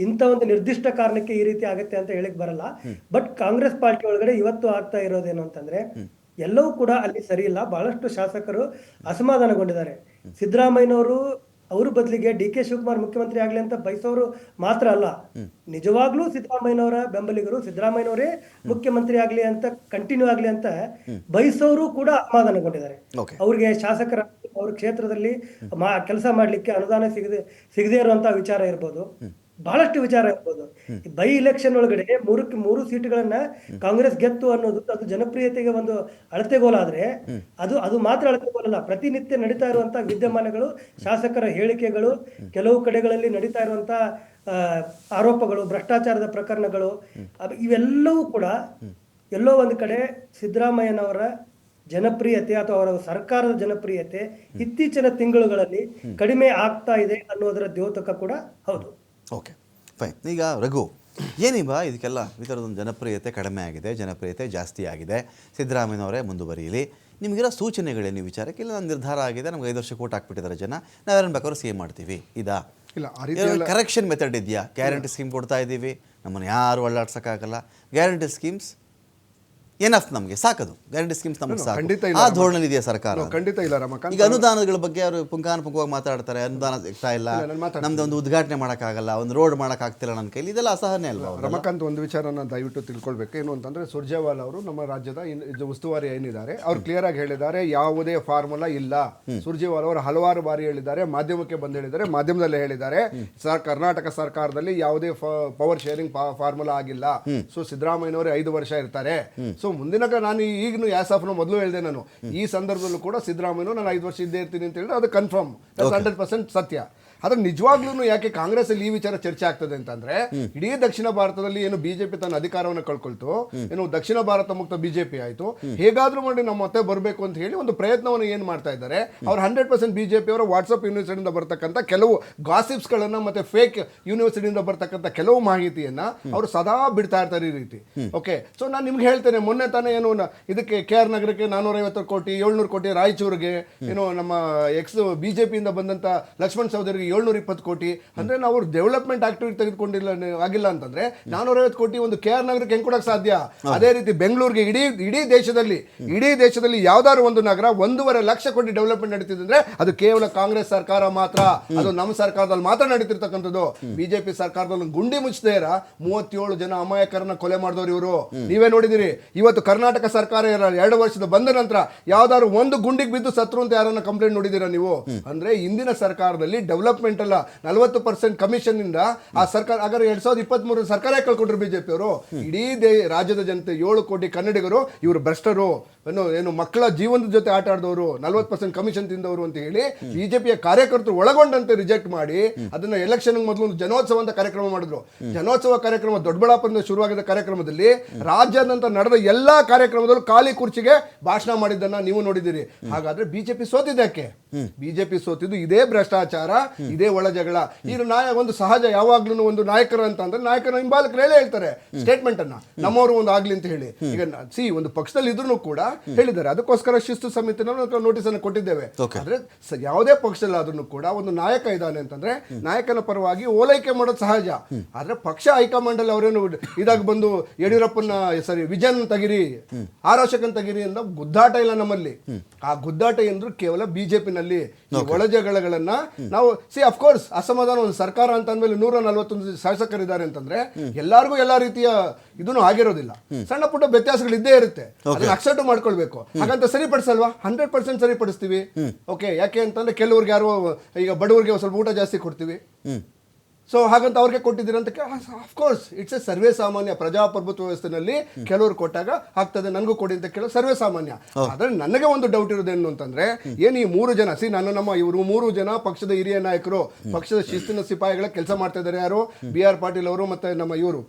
ಇಂಥ ಒಂದು ನಿರ್ದಿಷ್ಟ ಕಾರಣಕ್ಕೆ ಈ ರೀತಿ ಆಗುತ್ತೆ ಅಂತ ಹೇಳಿಕ್ ಬರಲ್ಲ. ಬಟ್ ಕಾಂಗ್ರೆಸ್ ಪಾರ್ಟಿ ಒಳಗಡೆ ಇವತ್ತು ಆಗ್ತಾ ಇರೋದೇನು ಅಂತಂದ್ರೆ, ಎಲ್ಲವೂ ಕೂಡ ಅಲ್ಲಿ ಸರಿ ಇಲ್ಲ. ಬಹಳಷ್ಟು ಶಾಸಕರು ಅಸಮಾಧಾನಗೊಂಡಿದ್ದಾರೆ. ಸಿದ್ದರಾಮಯ್ಯನವರು ಅವ್ರ ಬದಲಿಗೆ ಡಿ ಕೆ ಶಿವಕುಮಾರ್ ಮುಖ್ಯಮಂತ್ರಿ ಆಗ್ಲಿ ಅಂತ ಬಯಸೋರು ಮಾತ್ರ ಅಲ್ಲ, ನಿಜವಾಗ್ಲೂ ಸಿದ್ದರಾಮಯ್ಯನವರ ಬೆಂಬಲಿಗರು ಸಿದ್ದರಾಮಯ್ಯನವರೇ ಮುಖ್ಯಮಂತ್ರಿ ಆಗ್ಲಿ ಅಂತ ಕಂಟಿನ್ಯೂ ಆಗ್ಲಿ ಅಂತ ಬಯಸೋರು ಕೂಡ ಅಸಮಾಧಾನಗೊಂಡಿದ್ದಾರೆ. ಓಕೆ. ಅವ್ರಿಗೆ ಶಾಸಕರ ಅವ್ರ ಕ್ಷೇತ್ರದಲ್ಲಿ ಕೆಲಸ ಮಾಡ್ಲಿಕ್ಕೆ ಅನುದಾನ ಸಿಗದೇ ಇರುವಂತಹ ವಿಚಾರ ಇರ್ಬೋದು, ಬಹಳಷ್ಟು ವಿಚಾರ ಇರ್ಬೋದು. ಬೈ ಇಲೆಕ್ಷನ್ ಒಳಗಡೆ 3 ಸೀಟ್ಗಳನ್ನ ಕಾಂಗ್ರೆಸ್ ಗೆತ್ತು ಅನ್ನೋದು ಅದು ಜನಪ್ರಿಯತೆಗೆ ಒಂದು ಅಳತೆಗೋಲಾದ್ರೆ ಅದು ಮಾತ್ರ ಅಳತೆಗೋಲಲ್ಲ. ಪ್ರತಿನಿತ್ಯ ನಡೀತಾ ಇರುವಂತಹ ವಿದ್ಯಮಾನಗಳು, ಶಾಸಕರ ಹೇಳಿಕೆಗಳು, ಕೆಲವು ಕಡೆಗಳಲ್ಲಿ ನಡೀತಾ ಇರುವಂತಹ ಆರೋಪಗಳು, ಭ್ರಷ್ಟಾಚಾರದ ಪ್ರಕರಣಗಳು, ಇವೆಲ್ಲವೂ ಕೂಡ ಎಲ್ಲೋ ಒಂದು ಕಡೆ ಸಿದ್ದರಾಮಯ್ಯನವರ ಜನಪ್ರಿಯತೆ ಅಥವಾ ಅವರ ಸರ್ಕಾರದ ಜನಪ್ರಿಯತೆ ಇತ್ತೀಚಿನ ತಿಂಗಳುಗಳಲ್ಲಿ ಕಡಿಮೆ ಆಗ್ತಾ ಇದೆ ಅನ್ನೋದರ ದ್ಯೋತಕ ಕೂಡ ಹೌದು. Okay, fine. ಈಗ ರಘು, ಏನಿವ ಇದಕ್ಕೆಲ್ಲ ಈ ಥರದೊಂದು ಜನಪ್ರಿಯತೆ ಕಡಿಮೆ ಆಗಿದೆ, ಜನಪ್ರಿಯತೆ ಜಾಸ್ತಿ ಆಗಿದೆ, ಸಿದ್ದರಾಮಯ್ಯನವರೇ ಮುಂದುವರಿಯಲಿ, ನಿಮಗಿರೋ ಸೂಚನೆಗಳೇನು ವಿಚಾರಕ್ಕೆ? ಇಲ್ಲ, ನನ್ನ ನಿರ್ಧಾರ ಆಗಿದೆ, ನಮ್ಗೆ 5 ವರ್ಷ ಕೋಟ್ ಹಾಕ್ಬಿಟ್ಟಿದ್ದಾರೆ ಜನ, ನಾವೇನು ಬೇಕಾದ್ರೂ ಸೇವ್ ಮಾಡ್ತೀವಿ, ಇದಾ? ಇಲ್ಲ, ಆ ರೀತಿ ಕರೆಕ್ಷನ್ ಮೆಥಡ್ ಇದೆಯಾ? ಗ್ಯಾರಂಟಿ ಸ್ಕೀಮ್ ಕೊಡ್ತಾ ಇದ್ದೀವಿ, ನಮ್ಮನ್ನು ಯಾರು ಒಳ್ಳಾಡ್ಸೋಕ್ಕಾಗಲ್ಲ, ಗ್ಯಾರಂಟಿ ಸ್ಕೀಮ್ಸ್ ಏನಫ್, ನಮಗೆ ಸಾಕದು, ಗ್ಯಾರಂಟಿ ಸ್ಕೀಮ್ಸ್ ನಮಗೆ ಸಾಕು, ಆ ಧೋರಣೆ ಇದೆಯಾ ಸರ್ಕಾರ? ಖಂಡಿತ ಇಲ್ಲ ರಮಕಾಂತ್. ಈಗ ಅನುದಾನಗಳ ಬಗ್ಗೆ ಅವರು ಪುಂಖಾನುಪುಂಖವಾಗಿ ಮಾತಾಡ್ತಾರೆ, ಅನುದಾನ ಸಿಗ್ತಾ ಇಲ್ಲ, ನಮ್ದು ಒಂದು ಉದ್ಘಾಟನೆ ಮಾಡೋಕ್ಕಾಗಲ್ಲ, ಒಂದು ರೋಡ್ ಮಾಡೋಕ್ಕಾಗ್ತಿಲ್ಲ ನನ್ನ ಕೈಲಿ, ಇದೆಲ್ಲ ಅಸಹನೆ ಅಲ್ವಾ? ರಮಕಾಂತ್, ಒಂದು ವಿಚಾರನ ದಯವಿಟ್ಟು ತಿಳ್ಕೊಳ್ಬೇಕು. ಏನು ಅಂತಂದ್ರೆ, ಸುರ್ಜೇವಾಲಾ ಅವರು ನಮ್ಮ ರಾಜ್ಯದ ಉಸ್ತುವಾರಿ ಏನಿದ್ದಾರೆ ಅವ್ರು ಕ್ಲಿಯರ್ ಆಗಿ ಹೇಳಿದ್ದಾರೆ, ಯಾವುದೇ ಫಾರ್ಮುಲಾ ಇಲ್ಲ. ಸುರ್ಜೇವಾಲಾ ಅವರು ಹಲವಾರು ಬಾರಿ ಹೇಳಿದ್ದಾರೆ, ಮಾಧ್ಯಮಕ್ಕೆ ಬಂದು ಹೇಳಿದ್ದಾರೆ, ಮಾಧ್ಯಮದಲ್ಲೇ ಹೇಳಿದ್ದಾರೆ, ಕರ್ನಾಟಕ ಸರ್ಕಾರದಲ್ಲಿ ಯಾವುದೇ ಪವರ್ ಶೇರಿಂಗ್ ಫಾರ್ಮುಲಾ ಆಗಿಲ್ಲ. ಸೊ ಸಿದ್ದರಾಮಯ್ಯನವರು 5 ವರ್ಷ ಇರ್ತಾರೆ. ಸೊ ಮುಂದಿನ ನಾನು ಈಗಲೂ ಯಾಸಾಫ್ನ ಮೊದಲು ಹೇಳಿದೆ, ನಾನು ಈ ಸಂದರ್ಭದಲ್ಲೂ ಕೂಡ ಸಿದ್ದರಾಮಯ್ಯನವರು ನಾನು 5 ವರ್ಷ ಇದ್ದೇ ಇರ್ತೀನಿ ಅಂತ ಹೇಳಿದ್ರೆ ಅದು ಕನ್ಫರ್ಮ್, 100% ಸತ್ಯ. ಆದ್ರೆ ನಿಜವಾಗ್ಲೂ ಯಾಕೆ ಕಾಂಗ್ರೆಸ್ ಅಲ್ಲಿ ಈ ವಿಚಾರ ಚರ್ಚೆ ಆಗ್ತದೆ ಅಂತಂದ್ರೆ, ಇಡೀ ದಕ್ಷಿಣ ಭಾರತದಲ್ಲಿ ಏನು ಬಿಜೆಪಿ ತನ್ನ ಅಧಿಕಾರವನ್ನು ಕಳ್ಕೊಳ್ತು, ಏನು ದಕ್ಷಿಣ ಭಾರತ ಮುಕ್ತ ಬಿಜೆಪಿ ಆಯ್ತು, ಹೇಗಾದ್ರೂ ಮಾಡಿ ನಾವು ಮತ್ತೆ ಬರಬೇಕು ಅಂತ ಹೇಳಿ ಒಂದು ಪ್ರಯತ್ನವನ್ನು ಏನ್ ಮಾಡ್ತಾ ಇದ್ದಾರೆ. ಅವ್ರು 100% ಬಿಜೆಪಿ ಅವರ ವಾಟ್ಸ್ಆಪ್ ಯೂನಿವರ್ಸಿಟಿಯಿಂದ ಬರ್ತಕ್ಕಂಥ ಕೆಲವು ಗಾಸಿಪ್ಸ್ ಗಳನ್ನ ಮತ್ತೆ ಫೇಕ್ ಯೂನಿವರ್ಸಿಟಿಯಿಂದ ಬರ್ತಕ್ಕಂಥ ಕೆಲವು ಮಾಹಿತಿಯನ್ನ ಅವರು ಸದಾ ಬಿಡ್ತಾ ಇರ್ತಾರೆ ಈ ರೀತಿ. ಓಕೆ, ಸೊ ನಾನು ನಿಮ್ಗೆ ಹೇಳ್ತೇನೆ, ಮೊನ್ನೆ ತಾನೇ ಏನು ಇದಕ್ಕೆ KR ನಗರಕ್ಕೆ 450 ಕೋಟಿ 700 ಕೋಟಿ, ರಾಯಚೂರಿಗೆ ಏನು ನಮ್ಮ ಬಿಜೆಪಿಯಿಂದ ಬಂದಂತ ಲಕ್ಷ್ಮಣ್ ಸವದಿಗೆ 720 ಕೋಟಿ, ಅಂದ್ರೆ ನಾವು ಡೆವಲಪ್ಮೆಂಟ್ ಆಕ್ಟಿವಿಟಿ ತೆಗೆದುಕೊಂಡಿಲ್ಲ ಆಗಿಲ್ಲ ಅಂತಂದ್ರೆ 450 ಕೋಟಿ ಒಂದು KR ನಗರಕ್ಕೆ ಹೆಂಗ್ ಕೊಡಕ್ ಸಾಧ್ಯ? ಅದೇ ರೀತಿ ಬೆಂಗಳೂರಿಗೆ ಇಡೀ ದೇಶದಲ್ಲಿ ಯಾವ್ದಾದ್ರು ಒಂದು ನಗರ 1.5 ಲಕ್ಷ ಕೋಟಿ ಡೆವಲಪ್ಮೆಂಟ್ ನಡೀತಿದೆ ಅಂದ್ರೆ ಅದು ಕೇವಲ ಕಾಂಗ್ರೆಸ್ ಸರ್ಕಾರ ಮಾತ್ರ, ಅದು ನಮ್ಮ ಸರ್ಕಾರದಲ್ಲಿ ಮಾತ್ರ ನಡೀತಿರ್ತಕ್ಕಂಥದ್ದು. ಬಿಜೆಪಿ ಸರ್ಕಾರದಲ್ಲಿ ಗುಂಡಿ ಮುಚ್ಚದೇ 37 ಜನ ಅಮಾಯಕರನ್ನ ಕೊಲೆ ಮಾಡಿದವರು ಇವರು, ನೀವೇ ನೋಡಿದಿರಿ. ಇವತ್ತು ಕರ್ನಾಟಕ ಸರ್ಕಾರ 2 ವರ್ಷದ ಬಂದ ನಂತರ ಯಾವ್ದಾದ್ರು ಒಂದು ಗುಂಡಿಗೆ ಬಿದ್ದು ಸತ್ರು ಅಂತ ಯಾರನ್ನ ಕಂಪ್ಲೇಂಟ್ ನೋಡಿದೀರಾ ನೀವು? ಅಂದ್ರೆ ಇಂದಿನ ಸರ್ಕಾರದಲ್ಲಿ ಡೆವಲಪ್ಮೆಂಟ್ ಅಲ್ಲ, 40% ಕಮಿಷನ್ ಇಂದ ಆ ಸರ್ಕಾರ, ಹಾಗಾದ್ರೆ 2023 ಸರ್ಕಾರ ಕಳ್ಕೊಂಡ್ರು ಬಿಜೆಪಿ ಅವರು. ಇಡೀ ರಾಜ್ಯದ ಜನತೆ 7 ಕೋಟಿ ಕನ್ನಡಿಗರು ಇವರು ಭ್ರಷ್ಟರು, ಏನು ಮಕ್ಕಳ ಜೀವನದ ಜೊತೆ ಆಟ ಆಡಿದವರು, 40% ಕಮಿಷನ್ ತಿಂದವರು ಅಂತ ಹೇಳಿ ಬಿಜೆಪಿಯ ಕಾರ್ಯಕರ್ತರು ಒಳಗೊಂಡಂತೆ ರಿಜೆಕ್ಟ್ ಮಾಡಿ ಅದನ್ನ ಎಲೆಕ್ಷನ್ ಮೊದಲು ಒಂದು ಜನೋತ್ಸವ ಅಂತ ಕಾರ್ಯಕ್ರಮ ಮಾಡಿದ್ರು. ಜನೋತ್ಸವ ಕಾರ್ಯಕ್ರಮ ದೊಡ್ಡಬಳ್ಳಾಪುರದಿಂದ ಶುರುವಾಗಿದ್ದ ಕಾರ್ಯಕ್ರಮದಲ್ಲಿ ರಾಜ್ಯಾದ್ಯಂತ ನಡೆದ ಎಲ್ಲಾ ಕಾರ್ಯಕ್ರಮದಲ್ಲೂ ಖಾಲಿ ಕುರ್ಚಿಗೆ ಭಾಷಣ ಮಾಡಿದ್ದನ್ನ ನೀವು ನೋಡಿದಿರಿ. ಹಾಗಾದ್ರೆ ಬಿಜೆಪಿ ಸೋತಿದ್ದಕ್ಕೆ? ಬಿಜೆಪಿ ಸೋತಿದ್ದು ಇದೇ ಭ್ರಷ್ಟಾಚಾರ, ಇದೇ ಒಳ ಜಗಳ. ಈಗ ಒಂದು ಸಹಜ, ಯಾವಾಗ್ಲೂ ಒಂದು ನಾಯಕರು ಅಂತ ಅಂದ್ರೆ ನಾಯಕರ ಹಿಂಬಾಲಕರು ಹೇಳೇ ಹೇಳ್ತಾರೆ ಸ್ಟೇಟ್ಮೆಂಟ್ ಅನ್ನ, ನಮ್ಮವರು ಒಂದು ಆಗ್ಲಿ ಅಂತ ಹೇಳಿ. ಈಗ ಒಂದು ಪಕ್ಷದಲ್ಲಿ ಇದ್ರೂ ಕೂಡ ಹೇಳಿದ್ದಾರೆ, ಅದಕ್ಕೋಸ್ಕರ ಶಿಸ್ತು ಸಮಿತಿನ ನೋಟಿಸ್ ಅನ್ನು ಕೊಟ್ಟಿದ್ದೇವೆ. ಆದ್ರೆ ಯಾವುದೇ ಪಕ್ಷದಲ್ಲಿ ಆದ್ರೂ ಕೂಡ ಒಂದು ನಾಯಕ ಇದ್ದಾನೆ ಅಂತಂದ್ರೆ ನಾಯಕನ ಪರವಾಗಿ ಓಲೈಕೆ ಮಾಡೋದು ಸಹಜ. ಆದ್ರೆ ಪಕ್ಷ ಹೈಕಮಾಂಡ್ ಅಲ್ಲಿ ಅವರೇನು ಇದಾಗ ಬಂದು ಯಡಿಯೂರಪ್ಪನ ವಿಜಯನ್ ತೆಗಿರಿ, ಆರೋಶಕನ್ ತೆಗಿರಿ ಅಂತ ಗುದ್ದಾಟ ಇಲ್ಲ ನಮ್ಮಲ್ಲಿ. ಆ ಗುದ್ದಾಟ ಎಂದ್ರು ಕೇವಲ ಬಿಜೆಪಿನಲ್ಲಿ ಒಳಜಗಳನ್ನ ನಾವು ಅಫ್ಕೋರ್ಸ್ ಅಸಮಾಧಾನ. ಒಂದು ಸರ್ಕಾರ ಅಂತ ಅಂದ್ಮೇಲೆ 141 ಶಾಸಕರಿದ್ದಾರೆ ಅಂತಂದ್ರೆ ಎಲ್ಲರಿಗೂ ಎಲ್ಲಾ ರೀತಿಯ ಇದನ್ನು ಆಗಿರೋದಿಲ್ಲ, ಸಣ್ಣ ಪುಟ್ಟ ವ್ಯತ್ಯಾಸಗಳು ಇದ್ದೇ ಇರುತ್ತೆ, ಅದನ್ನ ಅಕ್ಸೆಪ್ಟ್ ಮಾಡ್ಕೊಳ್ಬೇಕು. ಹಾಗಂತ ಸರಿಪಡಿಸಲ್ವಾ? 100% ಸರಿಪಡಿಸ್ತೀವಿ. ಓಕೆ, ಯಾಕೆ ಅಂತಂದ್ರೆ ಕೆಲವ್ರಿಗೆ ಯಾರು ಈಗ ಬಡವರಿಗೆ ಸ್ವಲ್ಪ ಊಟ ಜಾಸ್ತಿ ಕೊಡ್ತೀವಿ, ಸೊ ಹಾಗಂತ ಅವ್ರಿಗೆ ಕೊಟ್ಟಿದ್ದೀರ ಅಂತ ಅಫ್ಕೋರ್ಸ್ ಇಟ್ಸ್ ಎ ಸರ್ವೇ ಸಾಮಾನ್ಯ. ಪ್ರಜಾಪ್ರಭುತ್ವ ವ್ಯವಸ್ಥೆನಲ್ಲಿ ಕೆಲವರು ಕೊಟ್ಟಾಗ ಆಗ್ತದೆ, ನನಗೂ ಕೊಡಿ ಅಂತ ಕೇಳೋ ಸರ್ವೇ ಸಾಮಾನ್ಯ. ಆದ್ರೆ ನನಗೆ ಒಂದು ಡೌಟ್ ಇರೋದೇನು ಅಂತಂದ್ರೆ, ಏನು ಈ 3 ಜನ ಇವರು 3 ಜನ ಪಕ್ಷದ ಹಿರಿಯ ನಾಯಕರು, ಪಕ್ಷದ ಶಿಸ್ತಿನ ಸಿಪಾಯಿಗಳ ಕೆಲಸ ಮಾಡ್ತಾ ಇದ್ದಾರೆ. ಯಾರು? BR ಪಾಟೀಲ್ ಅವರು ಮತ್ತೆ ನಮ್ಮ ಇವರು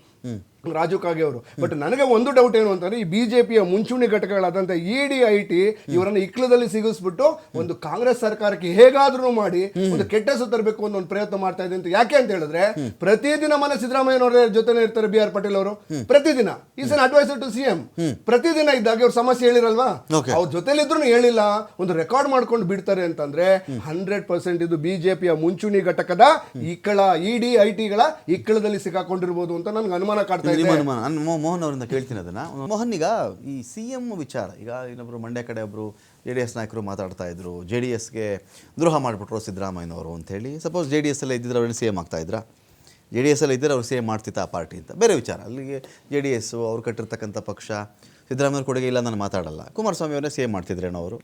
ರಾಜು ಕಾಗೆ ಅವರು. ಬಟ್ ನನಗೆ ಒಂದು ಡೌಟ್ ಏನು ಅಂತಂದ್ರೆ, ಈ ಬಿಜೆಪಿಯ ಮುಂಚೂಣಿ ಘಟಕಗಳಾದಂತ ED IT ಇವರನ್ನ ಇಕ್ಲದಲ್ಲಿ ಸಿಗಿಸ್ಬಿಟ್ಟು ಒಂದು ಕಾಂಗ್ರೆಸ್ ಸರ್ಕಾರಕ್ಕೆ ಹೇಗಾದ್ರೂ ಮಾಡಿ ಒಂದು ಕೆಟ್ಟ ಹೆಸರು ತರಬೇಕು ಅನ್ನೋ ಒಂದು ಪ್ರಯತ್ನ ಮಾಡ್ತಾ ಇದೆ ಅಂತ. ಯಾಕೆ ಅಂತ ಹೇಳಿದ್ರೆ, ಪ್ರತಿದಿನ ಮನೆ ಸಿದ್ದರಾಮಯ್ಯನವರ ಜೊತೆನೇ ಇರ್ತಾರೆ BR ಪಾಟೀಲ್ ಅವರು. ಪ್ರತಿದಿನ is an adviser to CM. ಪ್ರತಿದಿನ ಇದ್ದಾಗ ಅವ್ರ ಸಮಸ್ಯೆ ಹೇಳಿರಲ್ವಾ, ಅವ್ರ ಜೊತೆಲಿ ಇದ್ರು ಹೇಳಿಲ್ಲ, ಒಂದು ರೆಕಾರ್ಡ್ ಮಾಡ್ಕೊಂಡು ಬಿಡ್ತಾರೆ ಅಂತಂದ್ರೆ 100% ಇದು ಬಿಜೆಪಿಯ ಮುಂಚೂಣಿ ಘಟಕದ ED IT ಗಳ ಇಕ್ಕಳದಲ್ಲಿ ಸಿಕ್ಕಾಕೊಂಡಿರ್ಬೋದು ಅಂತ ನನ್ಗೆ ಅನುಮಾನ ಕಾಡ್ತಾ ಆಗ್ತಾ ಇದೆ. ನಿಮ್ಮ ಅನುಮಾನ ನಾನು ಮೋಹನ್ ಅವರಿಂದ ಕೇಳ್ತೀನಿ ಅದನ್ನು. ಮೋಹನ್, ಈಗ ಈ CM ವಿಚಾರ, ಈಗ ಇನ್ನೊಬ್ಬರು ಮಂಡ್ಯ ಕಡೆ ಒಬ್ಬರು JDS ನಾಯಕರು ಮಾತಾಡ್ತಾ ಇದ್ರು, JDSಗೆ ದ್ರೋಹ ಮಾಡಿಬಿಟ್ರು ಸಿದ್ದರಾಮಯ್ಯನವರು ಅಂಥೇಳಿ. ಸಪೋಸ್ JDS ಎಲ್ಲ ಇದ್ದಿದ್ರೆ ಅವ್ರನ್ನ CM ಆಗ್ತಾಯಿದ್ರಾ? JDS ಎಲ್ಲ ಇದ್ದರೆ ಅವ್ರು CM ಮಾಡ್ತಿತ್ತ ಆ ಪಾರ್ಟಿ ಅಂತ ಬೇರೆ ವಿಚಾರ. ಅಲ್ಲಿಗೆ JDS ಅವ್ರು ಕಟ್ಟಿರ್ತಕ್ಕಂಥ ಪಕ್ಷ, ಸಿದ್ದರಾಮಯ್ಯವ್ರ ಕೊಡುಗೆ ಇಲ್ಲ ನಾನು ಮಾತಾಡಲ್ಲ. ಕುಮಾರಸ್ವಾಮಿ ಅವ್ರನ್ನೇ CM ಮಾಡ್ತಿದ್ರೇನೋ ಅವರು,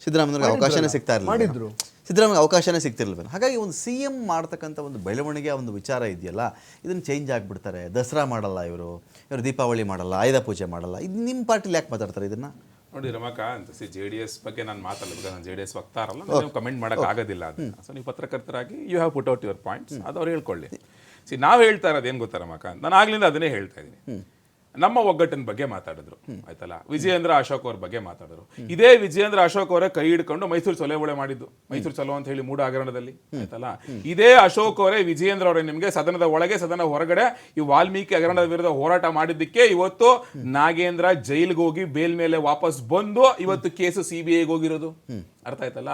ಸಿದ್ದರಾಮಯ್ಯವ್ರಿಗೆ ಅವಕಾಶನೇ ಸಿಗ್ತಾ ಇರಲಿಲ್ಲ, ಸಿದ್ದರಾಮಯ್ಯ ಅವಕಾಶನೇ ಸಿಗ್ತಿರ್ಲಿಲ್ಲ. ಹಾಗಾಗಿ ಒಂದು CM ಮಾಡ್ತಕ್ಕಂಥ ಒಂದು ಬೆಳವಣಿಗೆ ಒಂದು ವಿಚಾರ ಇದೆಯಲ್ಲ, ಇದನ್ನು ಚೇಂಜ್ ಆಗಿಬಿಡ್ತಾರೆ. ದಸರಾ ಮಾಡಲ್ಲ ಇವರು ದೀಪಾವಳಿ ಮಾಡಲ್ಲ, ಆಯುಧ ಪೂಜೆ ಮಾಡಲ್ಲ. ಇದು ನಿಮ್ಮ ಪಾರ್ಟಿಲಿ ಯಾಕೆ ಮಾತಾಡ್ತಾರೆ ಇದನ್ನು? ನೋಡಿ ರಮಾಕಾಂತ್, JDS ಬಗ್ಗೆ ನಾನು ಮಾತಾಡಲ್ಲ, ನಾನು JDS ವಕ್ತಾರಲ್ಲ, ನೀವು ಕಮೆಂಟ್ ಮಾಡೋಕೆ ಆಗೋದಿಲ್ಲ ಅದನ್ನ. ಸೊ ನೀವು ಪತ್ರಕರ್ತರಾಗಿ you have put out your points, ಅದು ಅವ್ರು ಹೇಳ್ಕೊಳ್ಳಿ. ನಾವು ಹೇಳ್ತಾ ಇರೋದು ಏನು ಗೊತ್ತಾ ರಮಾಕಾಂತ್, ನಾನು ಆಗ್ಲಿಂದ ಅದನ್ನೇ ಹೇಳ್ತಾ ಇದ್ದೀನಿ. ನಮ್ಮ ಒಗ್ಗಟ್ಟಿನ ಬಗ್ಗೆ ಮಾತಾಡಿದ್ರು ಆಯ್ತಲ್ಲ, ವಿಜಯೇಂದ್ರ ಅಶೋಕ್ ಅವ್ರ ಬಗ್ಗೆ ಮಾತಾಡಿದ್ರು. ಇದೇ ವಿಜಯೇಂದ್ರ ಅಶೋಕ್ ಅವರೇ ಕೈ ಹಿಡ್ಕೊಂಡು ಮೈಸೂರು ಚಲೋವಳೆ ಮಾಡಿದ್ದು, ಮೈಸೂರು ಚಲೋ ಅಂತ ಹೇಳಿ ಮೂಡ ಹಗರಣದಲ್ಲಿ ಆಯ್ತಲ್ಲ. ಇದೇ ಅಶೋಕ್ ಅವರೇ ವಿಜಯೇಂದ್ರ ಅವರೇ ನಿಮಗೆ ಸದನದ ಒಳಗೆ ಸದನ ಹೊರಗಡೆ ಈ ವಾಲ್ಮೀಕಿ ಹಗರಣದ ವಿರುದ್ಧ ಹೋರಾಟ ಮಾಡಿದ್ದಕ್ಕೆ ಇವತ್ತು ನಾಗೇಂದ್ರ ಜೈಲ್ಗೆ ಹೋಗಿ ಬೇಲ್ ಮೇಲೆ ವಾಪಸ್ ಬಂದು ಇವತ್ತು ಕೇಸು CBIಗೆ ಹೋಗಿರೋದು. ಅರ್ಥ ಆಯ್ತಲ್ಲ.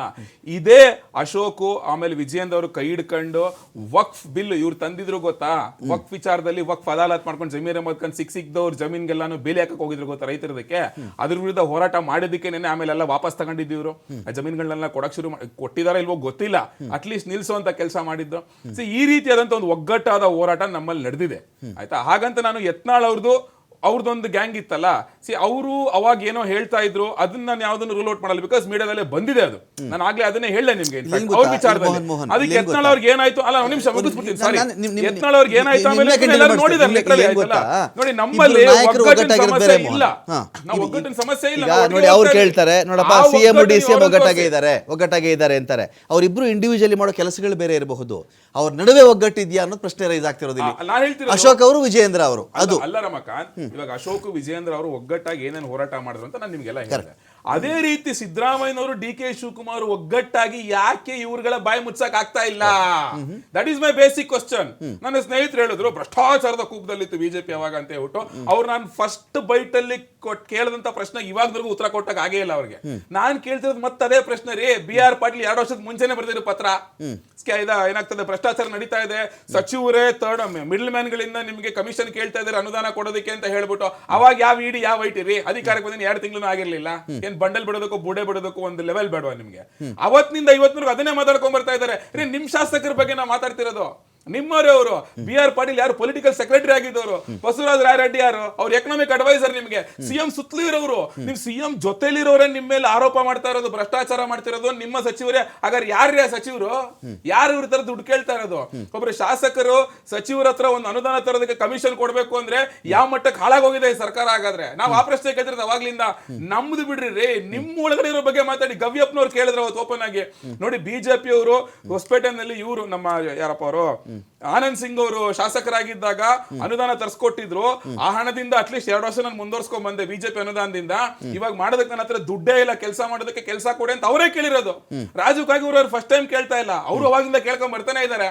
ಇದೇ ಅಶೋಕ್ ಆಮೇಲೆ ವಿಜಯೇಂದ್ರ ಅವರು ಕೈ ಹಿಡ್ಕೊಂಡು ವಕ್ಫ್ ಬಿಲ್ ಇವ್ರು ತಂದಿದ್ರು ಗೊತ್ತಾ, ವಕ್ಫ್ ವಿಚಾರದಲ್ಲಿ ವಕ್ಫ್ ಅದಾಲತ್ ಮಾಡ್ಕೊಂಡು ಜಮೀರ್ ಅಹಮದ್ ಖಾನ್ ಸಿಕ್ದವ್ರು ಜಮೀನ್ಗೆಲ್ಲಾನು ಬೇಲಿ ಹಾಕಕ್ ಹೋಗಿದ್ರು ಗೊತ್ತಾ ರೈತರದಕ್ಕೆ. ಅದ್ರ ವಿರುದ್ಧ ಹೋರಾಟ ಮಾಡಿದ್ದಕ್ಕೆ ಆಮೇಲೆ ಎಲ್ಲ ವಾಪಸ್ ತಗೊಂಡಿದ್ದೀವ್ರು. ಆ ಜಮೀನ್ಗಳನ್ನೆಲ್ಲ ಕೊಡಕ್ ಕೊಟ್ಟಿದಾರ ಇಲ್ವೋ ಗೊತ್ತಿಲ್ಲ, ಅಟ್ಲೀಸ್ಟ್ ನಿಲ್ಸುವಂತ ಕೆಲಸ ಮಾಡಿದ್ರು. ಈ ರೀತಿಯಾದಂತ ಒಂದು ಒಗ್ಗಟ್ಟಾದ ಹೋರಾಟ ನಮ್ಮಲ್ಲಿ ನಡೆದಿದೆ ಆಯ್ತಾ. ಹಾಗಂತ ನಾನು ಯತ್ನಾಳ್ ಅವ್ರದ್ದೊಂದು ಗ್ಯಾಂಗ್ ಇತ್ತಲ್ಲ, ಅವರು ಅವಾಗ ಏನೋ ಹೇಳ್ತಾ ಇದ್ರು, ಅದನ್ನ ನಾನು ಯಾವ್ದನ್ನು ರೂಲ್ ಔಟ್ ಮಾಡಲ್ಲ, ಬಿಕಾಸ್ ಮೀಡಿಯಾದಲ್ಲೇ ಬಂದಿದೆ ಅದು. ನಾನು ಆಗ್ಲೇ ಅದನ್ನೇ ಹೇಳೇ ನಿಮ್ಗೆ ಅವ್ರ ವಿಚಾರದಲ್ಲಿ. ಅದಕ್ಕೆ ಯತ್ನಾಳ್ ಅವ್ರಿಗೆ ಏನಾಯ್ತು, ಅಲ್ಲ ಒಂದು ನಿಮಿಷ ಮುಗಿಸ್ಬಿಡ್ತೀನಿ, ಸಾರಿ. ಯತ್ನಾಳ್ ಅವ್ರಿಗೆ ಏನಾಯ್ತು ಆಮೇಲೆ ನೋಡಿ, ನಮ್ಮಲ್ಲಿ ಒಗ್ಗಟ್ಟಿನ ಸಮಸ್ಯೆ ಇಲ್ಲ, ನಾವು ಒಗ್ಗಟ್ಟಿನ ಸಮಸ್ಯೆ ಇಲ್ಲ. ನೋಡಿ ಅವ್ರು ಕೇಳ್ತಾರೆ, ನೋಡಪ್ಪ CM DCM ಒಗ್ಗಟ್ಟಾಗೆ ಇದ್ದಾರೆ ಅಂತಾರೆ. ಅವ್ರಿಬ್ರು ಇಂಡಿವಿಜುವಲಿ ಮಾಡೋ ಕೆಲಸಗಳು ಬೇರೆ ಇರಬಹುದು, ಅವ್ರ ನಡುವೆ ಒಗ್ಗಟ್ಟಿದ್ಯಾ ಅನ್ನೋದು ಪ್ರಶ್ನೆ ರೈಸ್ ಆಗ್ತಿರೋದಿಲ್ಲ. ನಾನು ಹೇಳ್ತೀನಿ ಅಶೋಕ್ ಅವರು ವಿಜಯೇಂದ್ರ ಅವರು ಅದು ಅಲ್ಲ ರಮಕಾಂತ್. ಇವಾಗ ಅಶೋಕ್ ವಿಜಯೇಂದ್ರ ಅವರು ಒಗ್ಗಟ್ಟಾಗಿ ಏನೇನು ಹೋರಾಟ ಮಾಡಿದ್ರು ಅಂತ ನಾನು ನಿಮ್ಗೆಲ್ಲ ಹೇಳಿದೆ. ಅದೇ ರೀತಿ ಸಿದ್ದರಾಮಯ್ಯನವರು DK ಶಿವಕುಮಾರ್ ಒಗ್ಗಟ್ಟಾಗಿ ಯಾಕೆ ಇವ್ರುಗಳ ಬಾಯಿ ಮುಚ್ಚಕ್ ಆಗ್ತಾ ಇಲ್ಲ? That is my basic question. ನನ್ನ ಸ್ನೇಹಿತರು ಹೇಳಿದ್ರು ಭ್ರಷ್ಟಾಚಾರದ ಕೂಪದಲ್ಲಿತ್ತು ಬಿಜೆಪಿ ಅವಾಗ ಅಂತ ಹೇಳ್ಬಿಟ್ಟು. ಅವ್ರು ನಾನು ಫಸ್ಟ್ ಬೈಟ್ ಅಲ್ಲಿ ಕೇಳಿದಂತ ಪ್ರಶ್ನೆ ಇವಾಗವರೆಗೂ ಉತ್ತರ ಕೊಟ್ಟಾಗ ಆಗೇ ಇಲ್ಲ ಅವ್ರಿಗೆ. ನಾನ್ ಕೇಳ್ತಿರೋದು ಮತ್ತೆ ಅದೇ ಪ್ರಶ್ನೆ ರೀ. BR ಪಾಟೀಲ್ 2 ವರ್ಷದ ಮುಂಚೆನೆ ಬರ್ದಿರೋ ಪತ್ರ, ಏನಾಗ್ತದೆ ಭ್ರಷ್ಟಾಚಾರ ನಡೀತಾ ಇದೆ, ಸಚಿವರೇ ಮಿಡ್ಲ್ ಮ್ಯಾನ್ ಗಳಿಂದ ನಿಮ್ಗೆ ಕಮಿಷನ್ ಕೇಳ್ತಾ ಇದಾರೆ ಅನುದಾನ ಕೊಡೋದಕ್ಕೆ ಅಂತ ಹೇಳ್ಬಿಟ್ಟು. ಅವಾಗ ಯಾವ ಇಡಿ ಯಾವ ಐಟಿ ರೀ, ಅಧಿಕಾರಕ್ಕೆ ಬಂದಿನ 2 ತಿಂಗಳು ಆಗಿರ್ಲಿಲ್ಲ. ಏನ್ ಬಂಡಲ್ ಬಿಡೋದಕ್ಕೂ ಬುಡೆ ಬಿಡೋದಕ್ಕೂ ಒಂದು ಲೆವೆಲ್ ಬೇಡವಾ ನಿಮ್ಗೆ? ಅವತ್ತಿನಿಂದ ಇವತ್ತಿನವರೆಗೂ ಅದನ್ನೇ ಮಾತಾಡ್ಕೊಂಡ್ ಬರ್ತಾ ಇದಾರೆ. ನಿಮ್ ಶಾಸಕರ ಬಗ್ಗೆ ನಾವು ಮಾತಾಡ್ತಿರೋದು. ನಿಮ್ಮವರೇ ಅವರು BR ಪಾಟೀಲ್ ಯಾರು ಪೊಲಿಟಿಕಲ್ ಸೆಕ್ರೆಟರಿ ಆಗಿದ್ದವರು, ಬಸವರಾಜ ರಾಯರೆಡ್ಡಿ ಯಾರು ಅವ್ರ ಎಕನಾಮಿಕ್ ಅಡ್ವೈಸರ್. ನಿಮ್ಗೆ CM ಸುತ್ತಲೂ ಇರೋರು, ನಿಮ್ CM ಜೊತೆಲಿರೋರೇ ನಿಮ್ಮ ಮೇಲೆ ಆರೋಪ ಮಾಡ್ತಾ ಇರೋದು, ಭ್ರಷ್ಟಾಚಾರ ಮಾಡ್ತಿರೋದು ನಿಮ್ಮ ಸಚಿವರೇ. ಹಾಗಾದ್ರೆ ಯಾರ್ಯಾರ ಸಚಿವರು, ಯಾರು ಇವ್ರ ತರ ದುಡ್ಡು ಕೇಳ್ತಾ ಇರೋದು? ಒಬ್ರು ಶಾಸಕರು ಸಚಿವರ ಹತ್ರ ಒಂದು ಅನುದಾನ ತರೋದಕ್ಕೆ ಕಮಿಷನ್ ಕೊಡ್ಬೇಕು ಅಂದ್ರೆ ಯಾವ ಮಟ್ಟಕ್ಕೆ ಹಾಳಾಗೋಗಿದೆ ಈ ಸರ್ಕಾರ? ಹಾಗಾದ್ರೆ ನಾವು ಆ ಪ್ರಶ್ನೆ ಕೇಳಿದ್ರೆ ಅವಾಗ್ಲಿಂದ ನಮ್ದು ಬಿಡ್ರಿ, ನಿಮ್ಮ ಒಳಗಡೆ ಇರೋ ಬಗ್ಗೆ ಮಾತಾಡಿ. ಗವ್ಯಪ್ಪನವ್ರು ಕೇಳಿದ್ರೆ ಅವತ್ತು ಓಪನ್ ಆಗಿ ನೋಡಿ, ಬಿಜೆಪಿ ಅವರು ಹೊಸಪೇಟೆನಲ್ಲಿ ಇವರು ನಮ್ಮ ಯಾರಪ್ಪ ಅವರು ಆನಂದ್ ಸಿಂಗ್ ಅವರು ಶಾಸಕರಾಗಿದ್ದಾಗ ಅನುದಾನ ತರಿಸ್ಕೊಟ್ಟಿದ್ರು. ಆ ಹಣದಿಂದ ಅಟ್ಲೀಸ್ಟ್ 2 ವರ್ಷ ನಾನು ಮುಂದುವರ್ಸ್ಕೊಂಡ್ ಬಂದೆ ಬಿಜೆಪಿ ಅನುದಾನದಿಂದ. ಇವಾಗ ಮಾಡೋದಕ್ಕೆ ನನ್ನ ಹತ್ರ ದುಡ್ಡೇ ಇಲ್ಲ, ಕೆಲಸ ಮಾಡೋದಕ್ಕೆ ಕೆಲಸ ಕೊಡಿ ಅಂತ ಅವರೇ ಕೇಳಿರೋದು. ರಾಜು ಕಾಗಿ ಅವ್ರು ಫಸ್ಟ್ ಟೈಮ್ ಕೇಳ್ತಾ ಇಲ್ಲ, ಅವರು ಅವಾಗಿಂದ ಕೇಳ್ಕೊಂಡ್ ಬರ್ತಾನೆ ಇದಾರೆ.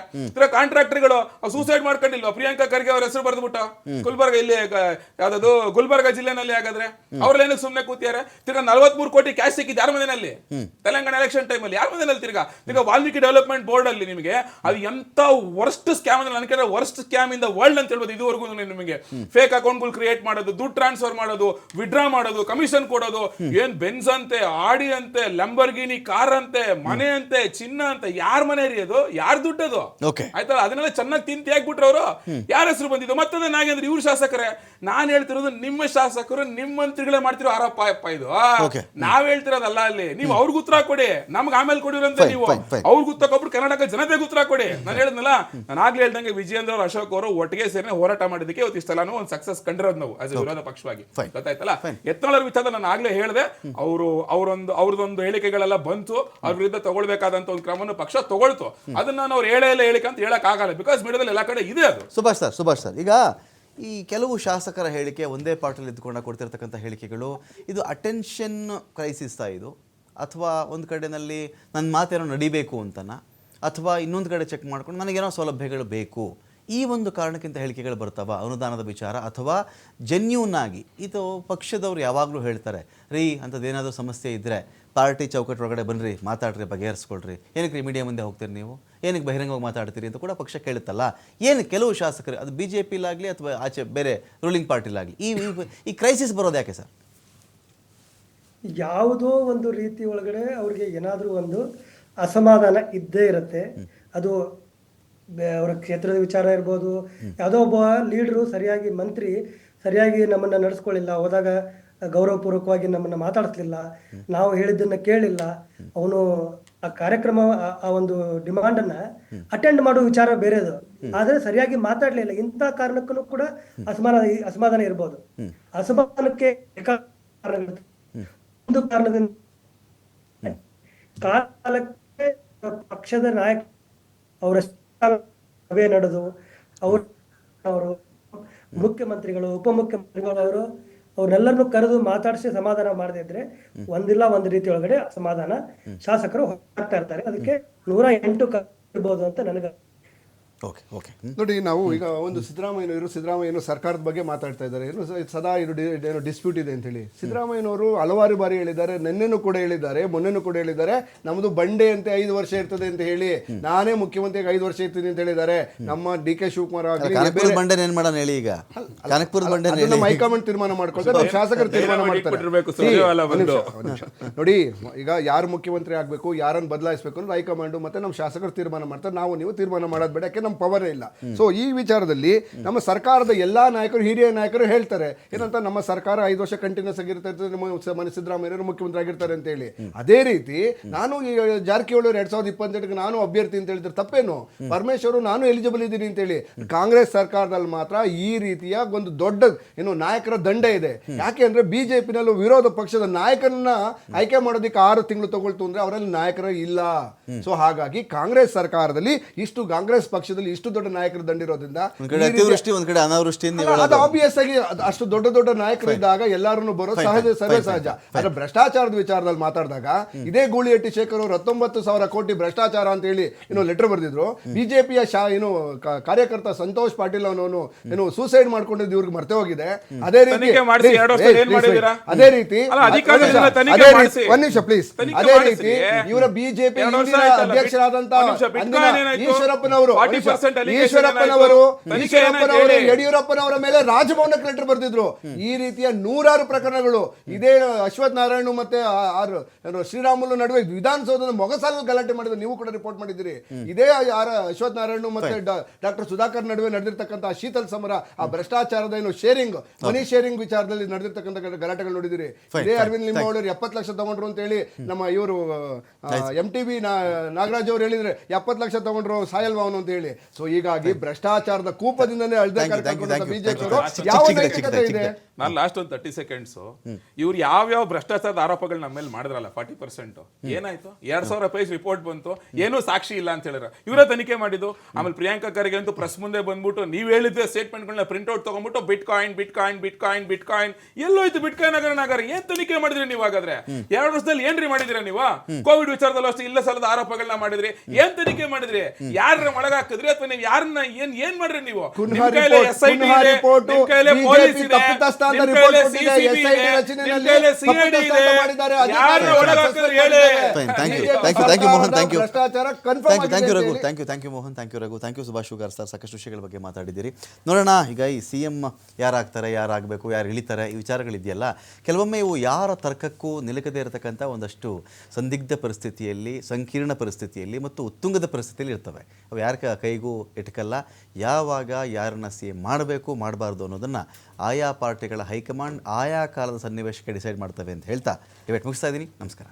ಕಾಂಟ್ರಾಕ್ಟರ್ಗಳು ಸೂಸೈಡ್ ಮಾಡ್ಕೊಂಡಿಲ್ವಾ? ಪ್ರಿಯಾಂಕಾ ಖರ್ಗೆ ಅವ್ರ ಹೆಸರು ಬರ್ದ್ಬಿಟ್ಟು ಗುಲ್ಬರ್ಗ, ಇಲ್ಲಿ ಯಾವ್ದು ಗುಲ್ಬರ್ಗ ಜಿಲ್ಲೆನಲ್ಲಿ. ಹಾಗಾದ್ರೆ ಅವ್ರಲ್ಲೇನು ಸುಮ್ನೆ ಕೂತಿಯಾರೆ? ತಿರ್ಗಾ 43 ಕೋಟಿ ಕ್ಯಾಶ್ ಸಿಕ್ಕಿದ್ ಯಾರ ಮನೆಯಲ್ಲಿ? ತೆಲಂಗಾಣ ಎಲೆಕ್ಷನ್ ಟೈಮ್ ಅಲ್ಲಿ ಯಾರ ಮನೆಯಲ್ಲಿ? ತಿರ್ಗಾ ವಾಲ್ಮೀಕಿ ಡೆವಲಪ್ಮೆಂಟ್ ಬೋರ್ಡ್ ಅಲ್ಲಿ ನಿಮಗೆ ಅದು ಎಂತ ವರ್ಸ್ಟ್ ಸ್ಕ್ಯಾಮ್ ಅಂದ್ರೆ ನನ್ನ ಕಡೆ worst scam in the world ಅಂತ ಹೇಳ್ಬೋದು ಇದುವರೆಗೂ. ನಿಮಗೆ ಫೇಕ್ ಅಕೌಂಟ್ಗಳು ಕ್ರಿಯೇಟ್ ಮಾಡೋದು, ದುಡ್ಡು ಟ್ರಾನ್ಸ್ಫರ್ ಮಾಡೋದು, ವಿಡ್ರಾ ಮಾಡೋದು, ಕಮಿಷನ್ ಕೊಡೋದು, ಏನ್ ಬೆನ್ಸ್ ಅಂತೆ, ಆಡಿ ಅಂತೆ, ಲಂಬರ್ಗಿನಿ ಕಾರ್ ಅಂತೆ, ಮನೆ ಅಂತೆ, ಚಿನ್ನ ಅಂತ. ಯಾರ ಮನೆ ರೀ ಅದು? ಯಾರ ದುಡ್ಡದು? ಆಯ್ತಲ್ಲ, ಅದನ್ನೆಲ್ಲ ಚೆನ್ನಾಗಿ ತಿಂತಿ ಹಾಕ್ಬಿಟ್ರೆ ಅವರು. ಯಾರ ಹೆಸರು ಬಂದಿದ್ದು? ಮತ್ತದ ನಾಗೇಂದ್ರ ಇವ್ರ ಶಾಸಕರೇ. ನಾನ್ ಹೇಳ್ತಿರೋದು ನಿಮ್ಮ ಶಾಸಕರು, ನಿಮ್ಮ ಮಂತ್ರಿಗಳೇ ಮಾಡ್ತಿರೋ ಆರೋಪ ಇದು. ನಾವ್ ಹೇಳ್ತಿರೋದಲ್ಲ. ಅಲ್ಲಿ ನೀವು ಅವ್ರಿಗೆ ಉತ್ತರ ಕೊಡಿ, ನಮ್ಗೆ ಆಮೇಲೆ ಕೊಡಿರಂತೆ. ನೀವು ಅವ್ರಿಗೆ ಉತ್ತರ ಕೊಟ್ಬಿಟ್ಟು ಕರ್ನಾಟಕ ಜನತೆಗೆ ಉತ್ತರ ಕೊಡಿ. ನಾನು ಹೇಳಿದ್ನಲ್ಲ, ನಾನು ಆಗ್ಲೇ ಹೇಳ್ದಂಗೆ ವಿಜಯೇಂದ್ರ ಅವರು ಅಶೋಕ್ ಅವರು ಒಟ್ಟಿಗೆ ಸೇರಿ ಹೋರಾಟ ಮಾಡಿದಕ್ಕೆ ಇವತ್ತು ಇಷ್ಟೆಲ್ಲಾನು ಒಂದು ಸಕ್ಸಸ್ ಕಂಡಿರೋದು ನಾವು ಆಸ್ ಎ ವಿರೋಧ ಪಕ್ಷವಾಗಿ. ಗೊತ್ತಾಯ್ತಲ್ಲ. ಯತ್ನಾಳ್ ವಿಚಾರ ನಾನು ಆಗ್ಲೇ ಹೇಳಿದೆ, ಅವ್ರದೊಂದು ಹೇಳಿಕೆಗಳೆಲ್ಲ ಬಂತು, ಅವ್ರ ವಿರುದ್ಧ ತಗೊಳ್ಬೇಕಾದಂತ ಒಂದು ಕ್ರಮವನ್ನು ಪಕ್ಷ ತಗೊಳ್ತು. ಅದನ್ನ ನಾನು ಅವ್ರು ಹೇಳಿಕೆ ಅಂತ ಹೇಳಕ್ ಆಗಲ್ಲ, ಬಿಕಾಸ್ ಮೀಡಿಯಾದಲ್ಲಿ ಎಲ್ಲ ಕಡೆ ಇದೆ ಅದು. ಸುಭಾಷ್ ಸರ್, ಈಗ ಈ ಕೆಲವು ಶಾಸಕರ ಹೇಳಿಕೆ, ಒಂದೇ ಪಾರ್ಟಿಯಲ್ಲಿ ಇದ್ದುಕೊಂಡ ಕೊಡ್ತಿರ್ತಕ್ಕಂಥ ಹೇಳಿಕೆಗಳು, ಇದು ಅಟೆನ್ಷನ್ ಕ್ರೈಸಿಸ್ತಾ ಇದು, ಅಥವಾ ಒಂದು ಕಡೆಯಲ್ಲಿ ನನ್ನ ಮಾತೇನೋ ನಡಿಬೇಕು ಅಂತನಾ, ಅಥವಾ ಇನ್ನೊಂದು ಕಡೆ ಚೆಕ್ ಮಾಡ್ಕೊಂಡು ನನಗೇನೋ ಸೌಲಭ್ಯಗಳು ಬೇಕು, ಈ ಒಂದು ಕಾರಣಕ್ಕಿಂತ ಹೇಳಿಕೆಗಳು ಬರ್ತಾವ ಅನುದಾನದ ವಿಚಾರ, ಅಥವಾ ಜೆನ್ಯೂನ್ ಆಗಿ ಇದು ಪಕ್ಷದವ್ರು ಯಾವಾಗಲೂ ಹೇಳ್ತಾರೆ ರೀ ಅಂಥದ್ದೇನಾದರೂ ಸಮಸ್ಯೆ ಇದ್ದರೆ ಪಾರ್ಟಿ ಚೌಕಟ್ಟು ಒಳಗಡೆ ಬನ್ನಿರಿ, ಮಾತಾಡ್ರಿ, ಬಗೆಹರಿಸ್ಕೊಳ್ರಿ, ಏನಕ್ಕೆ ರೀ ಮೀಡಿಯಾ ಮುಂದೆ ಹೋಗ್ತೀರಿ ನೀವು, ಏನಕ್ಕೆ ಬಹಿರಂಗವಾಗಿ ಮಾತಾಡ್ತೀರಿ ಅಂತ ಕೂಡ ಪಕ್ಷ ಕೇಳುತ್ತಲ್ಲ. ಏನು ಕೆಲವು ಶಾಸಕರು, ಅದು ಬಿ ಜೆ ಪಿಲಾಗಲಿ ಅಥವಾ ಆಚೆ ಬೇರೆ ರೂಲಿಂಗ್ ಪಾರ್ಟಿಲಾಗಲಿ ಈ ಕ್ರೈಸಿಸ್ ಬರೋದು ಯಾಕೆ ಸರ್? ಯಾವುದೋ ಒಂದು ರೀತಿ ಒಳಗಡೆ ಅವ್ರಿಗೆ ಏನಾದರೂ ಒಂದು ಅಸಮಾಧಾನ ಇದ್ದೇ ಇರುತ್ತೆ. ಅದು ಅವರ ಕ್ಷೇತ್ರದ ವಿಚಾರ ಇರ್ಬೋದು, ಯಾವುದೋ ಒಬ್ಬ ಲೀಡ್ರು ಸರಿಯಾಗಿ ಮಂತ್ರಿ ಸರಿಯಾಗಿ ನಮ್ಮನ್ನು ನಡೆಸ್ಕೊಳ್ಳಿಲ್ಲ, ಹೋದಾಗ ಗೌರವಪೂರ್ವಕವಾಗಿ ನಮ್ಮನ್ನು ಮಾತಾಡಿಸ್ಲಿಲ್ಲ, ನಾವು ಹೇಳಿದ್ದನ್ನು ಕೇಳಿಲ್ಲ, ಅವನು ಆ ಕಾರ್ಯಕ್ರಮ ಆ ಒಂದು ಡಿಮಾಂಡನ್ನು ಅಟೆಂಡ್ ಮಾಡೋ ವಿಚಾರ ಬೇರೆದು, ಆದರೆ ಸರಿಯಾಗಿ ಮಾತಾಡಲಿಲ್ಲ. ಇಂಥ ಕಾರಣಕ್ಕೂ ಕೂಡ ಅಸಮಾಧಾನ ಇರ್ಬೋದು. ಅಸಮಾಧಾನಕ್ಕೆ ಒಂದು ಕಾರಣದಿಂದ ಕಾಲಕ್ಕೆ ಪಕ್ಷದ ನಾಯಕ ಅವರ ಸಭೆ ನಡೆದು ಅವರು ಮುಖ್ಯಮಂತ್ರಿಗಳು, ಉಪಮುಖ್ಯಮಂತ್ರಿಗಳು ಅವ್ರನ್ನೆಲ್ಲರನ್ನು ಕರೆದು ಮಾತಾಡಿಸಿ ಸಮಾಧಾನ ಮಾಡದೇ ಇದ್ರೆ ಒಂದಿಲ್ಲ ಒಂದು ರೀತಿ ಒಳಗಡೆ ಅಸಮಾಧಾನ ಶಾಸಕರು ಹೋಗ್ತಾ ಇರ್ತಾರೆ. ಅದಕ್ಕೆ 108 ಇರ್ಬೋದು ಅಂತ ನನಗೆ. ಓಕೆ ಓಕೆ ನೋಡಿ, ನಾವು ಈಗ ಒಂದು ಸಿದ್ದರಾಮಯ್ಯನವರು ಸರ್ಕಾರದ ಬಗ್ಗೆ ಮಾತಾಡ್ತಾ ಇದ್ದಾರೆ, ಏನು ಸದಾ ಏನು ಡಿಸ್ಪ್ಯೂಟ್ ಇದೆ ಅಂತ ಹೇಳಿ. ಸಿದ್ದರಾಮಯ್ಯನವರು ಹಲವಾರು ಬಾರಿ ಹೇಳಿದ್ದಾರೆ, ನಿನ್ನೆನೂ ಕೂಡ ಹೇಳಿದ್ದಾರೆ, ಮೊನ್ನೆನೂ ಕೂಡ ಹೇಳಿದ್ದಾರೆ, ನಮ್ಮದು ಬಂಡೆ ಅಂತೆ 5 ವರ್ಷ ಇರ್ತದೆ ಅಂತ ಹೇಳಿ, ನಾನೇ ಮುಖ್ಯಮಂತ್ರಿಗೆ 5 ವರ್ಷ ಇರ್ತೀನಿ ಅಂತ ಹೇಳಿದ್ದಾರೆ. ನಮ್ಮ ಡಿ ಕೆ ಶಿವಕುಮಾರ್ ಆಗಲಿ ಬಂಡೆ ಏನ್ ಮಾಡೋಣ ಹೇಳಿ, ಈಗ ಕನಕಪುರದ ಬಂಡೆ ನಮ್ಮ ಹೈಕಮಾಂಡ್ ತೀರ್ಮಾನ ಮಾಡ್ಕೊಳ್ತಾರೆ, ನಮ್ಮ ಶಾಸಕರು ತೀರ್ಮಾನ ಮಾಡ್ತಾರೆ. ನೋಡಿ, ಈಗ ಯಾರು ಮುಖ್ಯಮಂತ್ರಿ ಆಗ್ಬೇಕು, ಯಾರನ್ನು ಬದಲಾಯಿಸಬೇಕು ಅಂದ್ರೆ ಹೈಕಮಾಂಡ್ ಮತ್ತೆ ನಮ್ಮ ಶಾಸಕರು ತೀರ್ಮಾನ ಮಾಡ್ತಾರೆ. ನಾವು ನೀವು ತೀರ್ಮಾನ ಮಾಡೋದು ಬೇಡ, ಯಾಕೆ ಪವರೇ ಇಲ್ಲ. ಸೊ ಈ ವಿಚಾರದಲ್ಲಿ ನಮ್ಮ ಸರ್ಕಾರದ ಎಲ್ಲಾ ನಾಯಕರು, ಹಿರಿಯ ನಾಯಕರು ಹೇಳ್ತಾರೆ ಏನಂತ, ನಮ್ಮ ಸರ್ಕಾರ 5 ವರ್ಷ ಕಂಟಿನ್ಯೂಸ್ ಆಗಿರ್ತದೆ, ನಮ್ಮ ಸಿದ್ದರಾಮಯ್ಯರು ಮುಖ್ಯಮಂತ್ರಿ ಆಗಿರ್ತಾರೆ ಅಂತ ಹೇಳಿ. ಅದೇ ರೀತಿ ನಾನು ಜಾರಕಿಹೊಳಿ 2028ಕ್ಕೆ ನಾನು ಅಭ್ಯರ್ಥಿ ಅಂತ ಹೇಳಿದ್ರೆ ತಪ್ಪೇನು? ಪರಮೇಶ್ವರ್ ನಾನು ಎಲಿಜಿಬಲ್ ಇದ್ದೀನಿ ಅಂತ ಹೇಳಿ. ಕಾಂಗ್ರೆಸ್ ಸರ್ಕಾರದಲ್ಲಿ ಮಾತ್ರ ಈ ರೀತಿಯ ಒಂದು ದೊಡ್ಡ ಏನು ನಾಯಕರ ದಂಡ ಇದೆ. ಯಾಕೆ ಅಂದ್ರೆ ಬಿಜೆಪಿನಲ್ಲೂ ವಿರೋಧ ಪಕ್ಷದ ನಾಯಕರನ್ನ ಆಯ್ಕೆ ಮಾಡೋದಕ್ಕೆ 6 ತಿಂಗಳು ತಗೊಳ್ತು ಅಂದ್ರೆ ಅವರಲ್ಲಿ ನಾಯಕರು ಇಲ್ಲ. ಸೊ ಹಾಗಾಗಿ ಕಾಂಗ್ರೆಸ್ ಸರ್ಕಾರದಲ್ಲಿ ಕಾಂಗ್ರೆಸ್ ಪಕ್ಷದಲ್ಲಿ ಇಷ್ಟು ದೊಡ್ಡ ನಾಯಕರು ದಂಡಿರೋದ್ರಿಂದ ಅದು ಆಬ್ವಿಯಸ್ ಆಗಿ ಅಷ್ಟು ದೊಡ್ಡ ನಾಯಕರು ಇದ್ದಾಗ ಎಲ್ಲರೂ ಬರೋ ಸರ್ವೇ ಸಹಜ. ಆದ್ರೆ ಭ್ರಷ್ಟಾಚಾರದ ವಿಚಾರದಲ್ಲಿ ಮಾತಾಡಿದಾಗ ಇದೇ ಗೂಳಿಹಟ್ಟಿ ಶೇಖರ್ ಅವರು 19,000 ಕೋಟಿ ಭ್ರಷ್ಟಾಚಾರ ಅಂತ ಹೇಳಿ ಏನೋ ಲೆಟರ್ ಬರೆದಿದ್ರು. ಬಿಜೆಪಿಯ ಕಾರ್ಯಕರ್ತ ಸಂತೋಷ್ ಪಾಟೀಲ್ ಅವನು ಏನು ಸೂಸೈಡ್ ಮಾಡ್ಕೊಂಡಿದ್ದು ಇವ್ರಿಗೆ ಮರ್ತೆ ಹೋಗಿದೆ. ಅದೇ ರೀತಿ ಒಂದ್ ನಿಮಿಷ ಪ್ಲೀಸ್, ಅದೇ ರೀತಿ ಇವರ ಬಿಜೆಪಿ ಅಧ್ಯಕ್ಷರಾದಂತಹ ಈಶ್ವರಪ್ಪನವರು ಯಡಿಯೂರಪ್ಪನವರ ಮೇಲೆ ರಾಜಭವನಕ್ಕೆ ಲೆಟರ್ ಬರೆದಿದ್ರು. ಈ ರೀತಿಯ 100 ಪ್ರಕರಣಗಳು ಇದೇ ಅಶ್ವಥ್ ನಾರಾಯಣ ಮತ್ತೆ ಶ್ರೀರಾಮುಲು ನಡುವೆ ವಿಧಾನಸೌಧದ ಮೊಗಸಾಲ ಗಲಾಟೆ ಮಾಡಿದ್ರು, ನೀವು ಕೂಡ ರಿಪೋರ್ಟ್ ಮಾಡಿದ್ದೀರಿ. ಇದೇ ಅಶ್ವಥ್ ನಾರಾಯಣ ಮತ್ತೆ ಡಾಕ್ಟರ್ ಸುಧಾಕರ್ ನಡುವೆ ನಡೆದಿರ್ತಕ್ಕಂಥ ಶೀತಲ್ ಸಮರ, ಆ ಭ್ರಷ್ಟಾಚಾರದ ಏನು ಮನಿ ಶೇರಿಂಗ್ ವಿಚಾರದಲ್ಲಿ ನಡೆದಿರ್ತಕ್ಕಂಥ ಗಲಾಟೆಗಳು ನೋಡಿದಿರಿ. ಇದೇ ಅರವಿಂದ್ ಲಿಂಬಾವಳಿ 70 ಲಕ್ಷ ತಗೊಂಡ್ರು ಅಂತ ಹೇಳಿ ನಮ್ಮ ಇವರು MTV ನಾಗರಾಜ್ ಅವರು ಹೇಳಿದ್ರೆ 70 ಲಕ್ಷ ತಗೊಂಡ್ರು ಸಾಯಲ್ವಾ ಅವನು ಅಂತ ಹೇಳಿ. ಸೊ ಹೀಗಾಗಿ ಭ್ರಷ್ಟಾಚಾರದ ಕೂಪದಿಂದನೇ ನಾನು ಲಾಸ್ಟ್ ಒಂದು 30 ಸೆಕೆಂಡ್ಸ್, ಇವ್ರು ಯಾವ ಭ್ರಷ್ಟಾಚಾರದ ಆರೋಪಗಳು ನಮ್ಮ ಮೇಲೆ ಮಾಡಿದ್ರಲ್ಲ 40%, ಏನಾಯ್ತು? 2,000 ಪೇಜ್ ರಿಪೋರ್ಟ್ ಬಂತು, ಏನೂ ಸಾಕ್ಷಿ ಇಲ್ಲ ಅಂತ ಹೇಳಿದ್ರು. ಇವರೇ ತನಿಖೆ ಮಾಡಿದ್ದು. ಆಮೇಲೆ ಪ್ರಿಯಾಂಕಾ ಖರ್ಗೆ ಅಂತೂ ಪ್ರೆಸ್ ಮುಂದೆ ಬಂದ್ಬಿಟ್ಟು ನೀವ್ ಹೇಳಿದ್ದೆ ಸ್ಟೇಟ್ಮೆಂಟ್ಗಳನ್ನ ಪ್ರಿಂಟ್ ಔಟ್ ತಗೊಂಡ್ಬಿಟ್ಟು ಬಿಟ್ಕಾಯಿನ್ ಎಲ್ಲೋಯ್ತು ಬಿಟ್ಕಾಯಿನ್ ನಗರ ಏನ್ ತನಿಖೆ ಮಾಡಿದ್ರಿ ನೀವು? ಹಾಗಾದ್ರೆ 2 ವರ್ಷದಲ್ಲಿ ಏನ್ರಿ ಮಾಡಿದಿರಾ ನೀವು? ಕೋವಿಡ್ ವಿಚಾರದಲ್ಲೂ ಅಷ್ಟೇ ಇಲ್ಲ ಸಲ್ಲದ ಆರೋಪಗಳನ್ನ ಮಾಡಿದ್ರಿ, ಏನ್ ತನಿಖೆ ಮಾಡಿದ್ರಿ? ಯಾರ ಒಳಗಾಕಿದ್ರಿ ಅಥವಾ ನೀವು ಯಾರನ್ನ ಏನ್ ಮಾಡ್ರಿ ನೀವು? ಥ್ಯಾಂಕ್ ಯು ಸುಭಾಷ್ ಶುಗಾರ್ ಸರ್, ಸಾಕಷ್ಟು ವಿಷಯಗಳ ಬಗ್ಗೆ ಮಾತಾಡಿದ್ದೀರಿ. ನೋಡೋಣ, ಈಗ ಈ CM ಯಾರಾಗ್ತಾರೆ, ಯಾರಾಗಬೇಕು, ಯಾರು ಇಳಿತಾರೆ, ಈ ವಿಚಾರಗಳಿದೆಯಲ್ಲ, ಕೆಲವೊಮ್ಮೆ ಇವು ಯಾರ ತರ್ಕಕ್ಕೂ ನಿಲುಕದೇ ಇರತಕ್ಕಂಥ ಒಂದಷ್ಟು ಸಂದಿಗ್ಧ ಪರಿಸ್ಥಿತಿಯಲ್ಲಿ, ಸಂಕೀರ್ಣ ಪರಿಸ್ಥಿತಿಯಲ್ಲಿ ಮತ್ತು ಉತ್ತುಂಗದ ಪರಿಸ್ಥಿತಿಯಲ್ಲಿ ಇರ್ತವೆ. ಅವು ಯಾರ ಕೈಗೂ ಇಟ್ಕಲ್ಲ. ಯಾವಾಗ ಯಾರನ್ನ CM ಮಾಡಬೇಕು ಮಾಡಬಾರ್ದು ಅನ್ನೋದನ್ನು ಆಯಾ ಪಾರ್ಟಿಗಳ ಹೈಕಮಾಂಡ್ ಆಯಾ ಕಾಲದ ಸನ್ನಿವೇಶಕ್ಕೆ ಡಿಸೈಡ್ ಮಾಡ್ತವೆ ಅಂತ ಹೇಳ್ತಾ ಡಿಬೇಟ್ ಮುಗಿಸ್ತಾ ಇದ್ದೀನಿ. ನಮಸ್ಕಾರ.